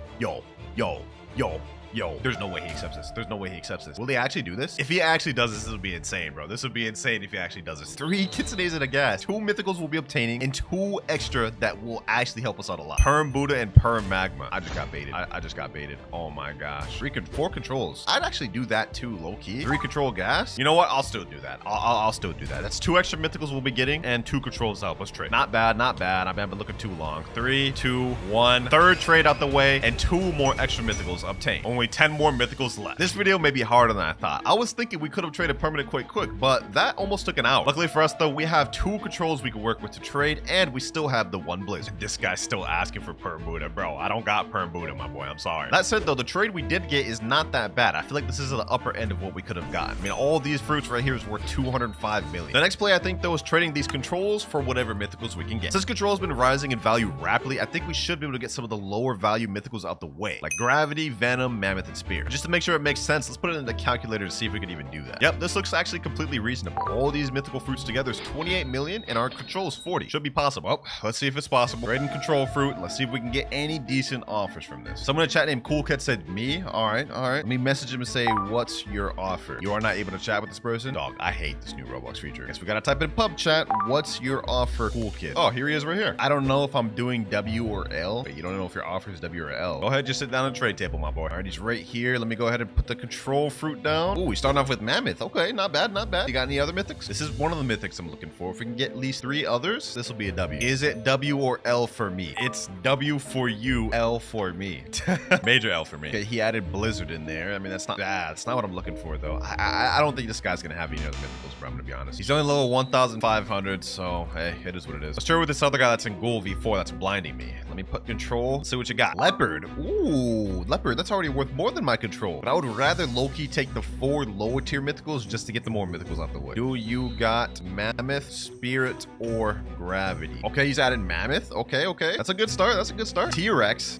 There's no way he accepts this. There's no way he accepts this. Will he actually do this? If he actually does this, this would be insane, bro. This would be insane if he actually does this. 3 Kitsunes and a gas. 2 mythicals will be obtaining and 2 extra that will actually help us out a lot. Perm Buddha and Perm Magma. I just got baited. I just got baited. Oh my gosh. 4 controls. I'd actually do that too, low key. 3 control gas. You know what? I'll still do that. I'll still do that. That's 2 extra mythicals we'll be getting and 2 controls to help us trade. Not bad. I've been looking too long. 3, 2, 1. Third trade out the way and 2 more extra mythicals obtained. Only 10 more mythicals left. This video may be harder than I thought. I was thinking we could have traded permanent quite quick, but that almost took an hour. Luckily for us though, we have 2 controls we can work with to trade, and we still have the 1 blizzard. This guy's still asking for Perm Buddha. Bro, I don't got Perm Buddha, my boy. I'm sorry. That said though, the trade we did get is not that bad. I feel like this is at the upper end of what we could have gotten. I mean, all these fruits right here is worth 205 million. The next play I think though is trading these controls for whatever mythicals we can get. Since control has been rising in value rapidly, I think we should be able to get some of the lower value mythicals out the way, like gravity, venom, mammoth, and spear. Just to make sure it makes sense, let's put it in the calculator to see if we can even do that. Yep, this looks actually completely reasonable. All these mythical fruits together is 28 million and our control is 40. Should be possible. Well, let's see if it's possible. Trading control fruit. Let's see if we can get any decent offers from this. Someone in chat named Cool Cat said me. All right. Let me message him and say, what's your offer? You are not able to chat with this person? Dog, I hate this new Roblox feature. Guess we gotta type in pub chat. What's your offer, Cool Kid? Oh, here he is right here. I don't know if I'm doing W or L, but you don't know if your offer is W or L. Go ahead, just sit down at the trade table, my boy. All right, he's right here. Let me go ahead and put the control fruit down. Oh, we starting off with mammoth. Okay, not bad. You got any other mythics? This is one of the mythics I'm looking for. If we can get at least 3 others, this will be a W. Is it W or L for me? It's W for you, L for me. Major L for me. Okay, he added blizzard in there. I mean, that's not bad. That's not what I'm looking for though. I don't think this guy's gonna have any other mythicals, bro. I'm gonna be honest. He's only level 1,500, so hey, it is what it is. Let's trade with this other guy that's in Ghoul V4 that's blinding me. Let me put control. See what you got. Leopard. Ooh, leopard. That's already worth more than my control. But I would rather low-key take the 4 lower tier mythicals just to get the more mythicals out the way. Do you got mammoth, spirit, or gravity? Okay, he's added mammoth. Okay. That's a good start. T-Rex.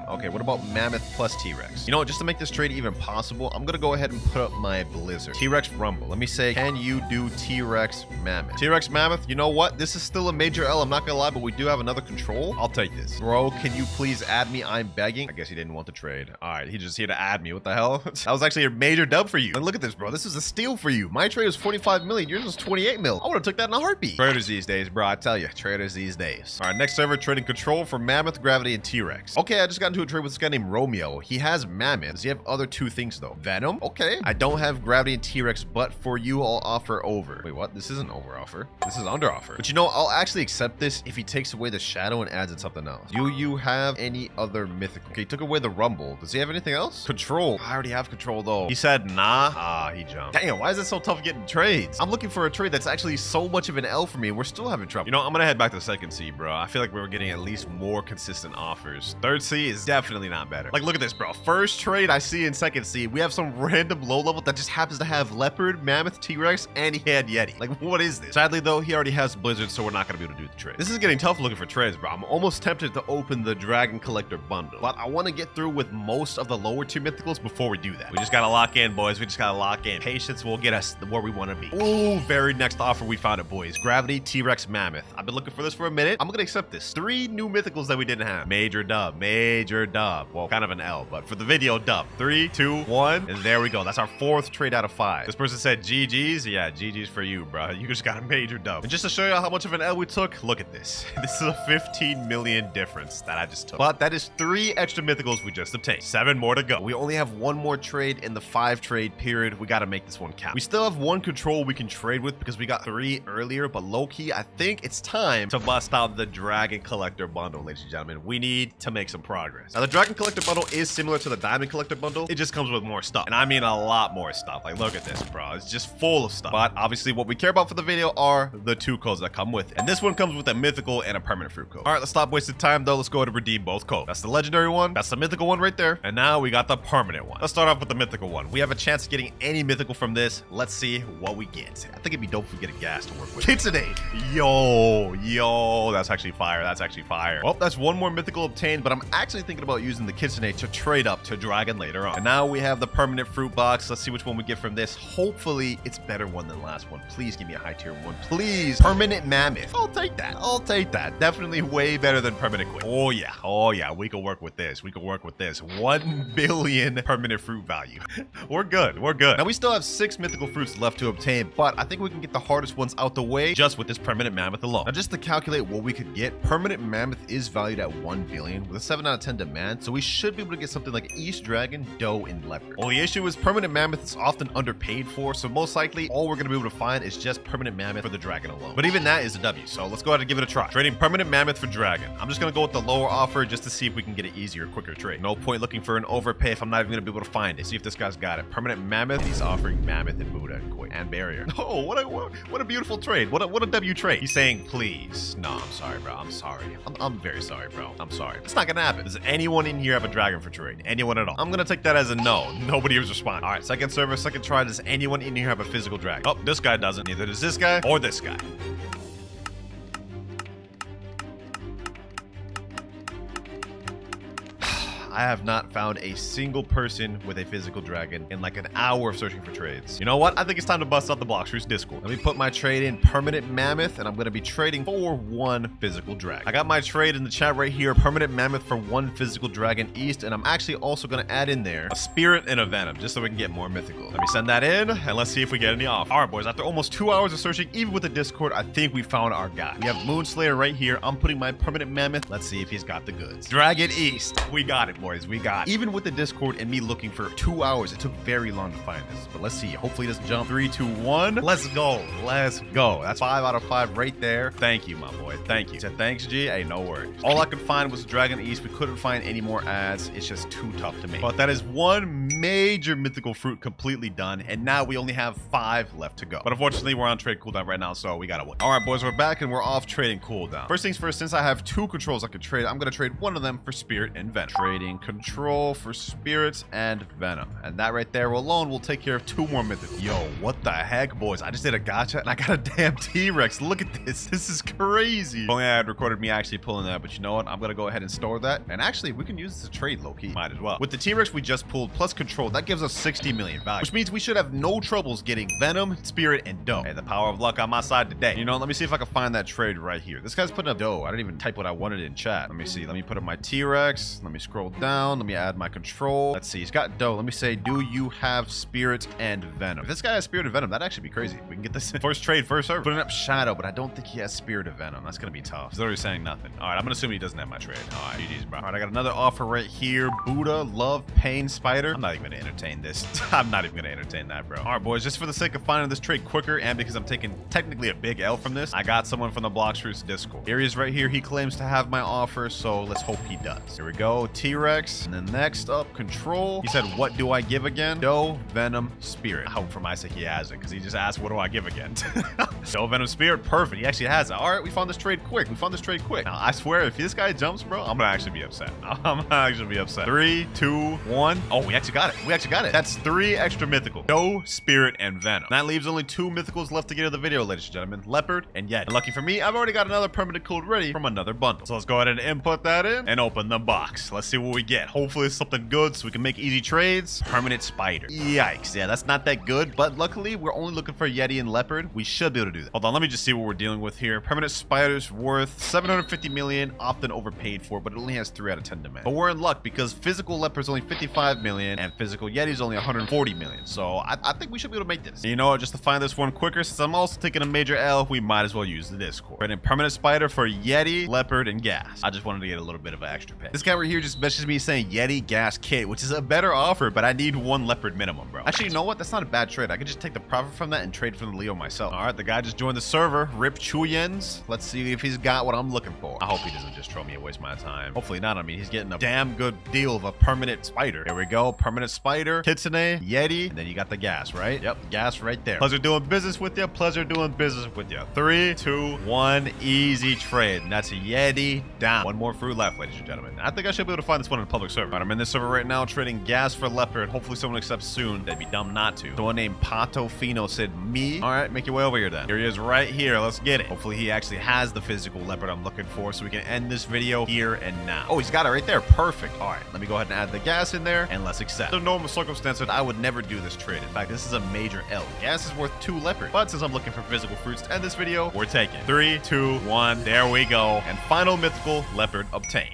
Okay, what about mammoth plus T-Rex? You know what, just to make this trade even possible, I'm gonna go ahead and put up my blizzard. T-Rex rumble. Let me say, can you do T-Rex mammoth? T-Rex mammoth, you know what? This is still a major L, I'm not gonna lie, but we do have another control. I'll take this. Bro, can you please add me? I'm begging. I guess he didn't want to trade. All right, he just here to add me. What the hell? That was actually a major dub for you. And look at this, bro. This is a steal for you. My trade is 45 million. Yours is 28 mil. I would have took that in a heartbeat. Traders these days, bro. I tell you, traders these days. All right, next server, trading control for mammoth, gravity, and T-Rex. Okay, I just got into into a trade with this guy named Romeo. He has Mammoth. Does he have other two things though? Venom? Okay. I don't have Gravity and T-Rex, but for you, I'll offer over. Wait, what? This isn't over offer. This is under offer. But you know, I'll actually accept this if he takes away the shadow and adds in something else. Do you have any other mythical? Okay, he took away the rumble. Does he have anything else? Control. I already have control though. He said nah. Ah, he jumped. Damn, why is it so tough getting trades? I'm looking for a trade that's actually so much of an L for me and we're still having trouble. You know, I'm gonna head back to the second C, bro. I feel like we were getting at least more consistent offers. Third C is definitely not better. Like, look at this, bro. First trade I see in second C, we have some random low level that just happens to have Leopard, Mammoth, T-Rex, and he had Yeti. Like, what is this? Sadly though, he already has Blizzard, so we're not gonna be able to do the trade. This is getting tough looking for trades, bro. I'm almost tempted to open the Dragon Collector bundle, but I want to get through with most of the lower tier mythicals before we do that. We just gotta lock in, boys. We just gotta lock in. Patience will get us where we want to be. Ooh, very next offer we found it, boys. Gravity, T-Rex, Mammoth. I've been looking for this for a minute. I'm gonna accept this. 3 new mythicals that we didn't have. Major dub. Major dub. Well, kind of an L, but for the video, dub. 3, 2, 1, and there we go. That's our 4th trade out of 5. This person said GG's. Yeah, GG's for you, bro. You just got a major dub. And just to show you how much of an L we took, look at this. This is a 15 million difference that I just took. But that is 3 extra mythicals we just obtained. 7 more to go. We only have 1 more trade in the 5 trade period. We got to make this one count. We still have 1 control we can trade with because we got 3 earlier, but low-key, I think it's time to bust out the Dragon Collector bundle, ladies and gentlemen. We need to make some progress. Now, the Dragon Collector bundle is similar to the Diamond Collector bundle. It just comes with more stuff. And I mean a lot more stuff. Like, look at this, bro. It's just full of stuff. But obviously, what we care about for the video are the 2 codes that come with it. And this one comes with a mythical and a permanent fruit code. All right, let's stop wasting time, though. Let's go ahead and redeem both codes. That's the legendary one. That's the mythical one right there. And now we got the permanent one. Let's start off with the mythical one. We have a chance of getting any mythical from this. Let's see what we get. I think it'd be dope if we get a gas to work with. Kitsune. Yo, that's actually fire. That's actually fire. Well, that's 1 more mythical obtained, but I'm actually thinking about using the Kitsune to trade up to Dragon later on. And now we have the permanent fruit box. Let's see which one we get from this. Hopefully, it's better one than the last one. Please give me a high tier one. Please. Permanent Mammoth. I'll take that. I'll take that. Definitely way better than permanent Quick. Oh, yeah. Oh, yeah. We can work with this. We can work with this. 1 billion permanent fruit value. We're good. We're good. Now, we still have 6 mythical fruits left to obtain, but I think we can get the hardest ones out the way just with this permanent Mammoth alone. Now, just to calculate what we could get, permanent Mammoth is valued at 1 billion with a 7 out of 10 demand, so we should be able to get something like East Dragon, Doe, and Leopard. Only issue is permanent Mammoth is often underpaid for, so most likely all we're going to be able to find is just permanent Mammoth for the Dragon alone. But even that is a W, so let's go ahead and give it a try. Trading permanent Mammoth for Dragon. I'm just going to go with the lower offer just to see if we can get an easier, quicker trade. No point looking for an overpay if I'm not even going to be able to find it. See if this guy's got it. Permanent Mammoth, he's offering Mammoth and Buddha and Quick and Barrier. Oh, what a beautiful trade. What a W trade. He's saying, please. No, I'm sorry, bro. I'm sorry. I'm very sorry, bro. I'm sorry. It's not going to happen. Does anyone in here have a Dragon for trade? Anyone at all? I'm going to take that as a no. Nobody is responding. All right, second server, second try. Does anyone in here have a physical Dragon? Oh, this guy doesn't. Neither does this guy or this guy. I have not found a single person with a physical dragon in like an hour of searching for trades. You know what? I think it's time to bust out the Blox Discord. Let me put my trade in permanent Mammoth, and I'm going to be trading for 1 physical dragon. I got my trade in the chat right here. Permanent Mammoth for 1 physical dragon East, and I'm actually also going to add in there a Spirit and a Venom, just so we can get more mythical. Let me send that in, and let's see if we get any off. All right, boys. After almost 2 hours of searching, even with the Discord, I think we found our guy. We have Moonslayer right here. I'm putting my permanent Mammoth. Let's see if he's got the goods. Dragon East. We got it, boys. We got it. Even with the Discord and me looking for 2 hours, it took very long to find this. But let's see. Hopefully it doesn't jump. 3, 2, 1. Let's go. Let's go. That's 5 out of 5 right there. Thank you, my boy. Thank you. Said thanks, G. Hey, no worries. All I could find was Dragon East. We couldn't find any more ads. It's just too tough to make. But that is 1 major mythical fruit completely done. And now we only have 5 left to go. But unfortunately, we're on trade cooldown right now, so we gotta wait. All right, boys, we're back and we're off trading cooldown. First things first, since I have 2 controls I could trade, I'm gonna trade 1 of them for Spirit and Venom. Trading control for Spirits and Venom. And that right there alone will take care of 2 more mythics. Yo, what the heck, boys? I just did a gacha and I got a damn T-Rex. Look at this. This is crazy. If only I had recorded me actually pulling that, but you know what? I'm gonna go ahead and store that. And actually, we can use this to trade low-key. Might as well. With the T-Rex we just pulled plus control, that gives us 60 million value, which means we should have no troubles getting Venom, Spirit, and Doe. Hey, the power of luck on my side today. You know, let me see if I can find that trade right here. This guy's putting up Doe. I didn't even type what I wanted in chat. Let me see. Let me put up my T-Rex. Let me scroll down. Let me add my control. Let's see. He's got dough. Let me say, do you have spirit and venom? If this guy has spirit and venom, that'd actually be crazy. We can get this first trade, first serve. Putting up shadow, but I don't think he has spirit of venom. That's going to be tough. He's literally saying nothing. All right, I'm going to assume he doesn't have my trade. All right, GG's, bro. All right, I got another offer right here. Buddha, love, pain, spider. I'm not even going to entertain this. I'm not even going to entertain that, bro. All right, boys, just for the sake of finding this trade quicker and because I'm taking technically a big L from this, I got someone from the Blox Roots Discord. Here he is right here. He claims to have my offer, so let's hope he does. Here we go, T-Rex. And then next up, control. He said, what do I give again? Dough, venom, spirit. I hope for my sake he has it, because he just asked, what do I give again? Dough, venom, spirit. Perfect. He actually has it. All right, we found this trade quick. We found this trade quick. Now, I swear, if this guy jumps, bro, I'm gonna actually be upset. I'm gonna actually be upset. 3, 2, 1. Oh, we actually got it. We actually got it. That's 3 extra mythical. Dough, spirit, and venom. That leaves only 2 mythicals left to get in the video, ladies and gentlemen. Leopard and Yeti. And lucky for me, I've already got another permanent code ready from another bundle. So let's go ahead and input that in and open the box. Let's see what we get. Hopefully it's something good so we can make easy trades. Permanent spider. Yikes. Yeah, that's not that good, but luckily we're only looking for Yeti and Leopard. We should be able to do that. Hold on, let me just see what we're dealing with here. Permanent spider's worth 750 million, often overpaid for, but it only has 3 out of 10 demand. But we're in luck because physical Leopard's only 55 million and physical Yeti's only 140 million. So I think we should be able to make this. And you know what? Just to find this one quicker, since I'm also taking a major L, we might as well use the Discord. Right, and permanent spider for Yeti, Leopard, and Gas. I just wanted to get a little bit of an extra pay. This guy right here just messaged me saying Yeti, Gas, Kit, which is a better offer, but I need 1 Leopard minimum, bro. Actually, you know what? That's not a bad trade. I could just take the profit from that and trade from the Leo myself. All right, the guy just joined the server. Rip Chuyens. Let's see if he's got what I'm looking for. I hope he doesn't just troll me and waste my time. Hopefully not. I mean, he's getting a damn good deal of a permanent spider. Here we go. Permanent spider, Kitsune, Yeti, and then you got the Gas, right? Yep, Gas right there. Pleasure doing business with you. Pleasure doing business with you. 3, 2, 1. Easy trade. And that's a Yeti down. 1 more fruit left, ladies and gentlemen. I think I should be able to find this one in a public server. All right, I'm in this server right now trading Gas for Leopard. Hopefully someone accepts soon. They'd be dumb not to. Someone named Pato Fino said me. All right, make your way over here then. Here he is right here. Let's get it. Hopefully he actually has the physical Leopard I'm looking for so we can end this video here and now. Oh, he's got it right there. Perfect. All right, let me go ahead and add the Gas in there and let's accept. Under normal circumstances, I would never do this trade. In fact, this is a major L. Gas is worth 2 Leopard, but since I'm looking for physical fruits to end this video, we're taking 3, 2, 1. There we go. And final mythical Leopard obtained.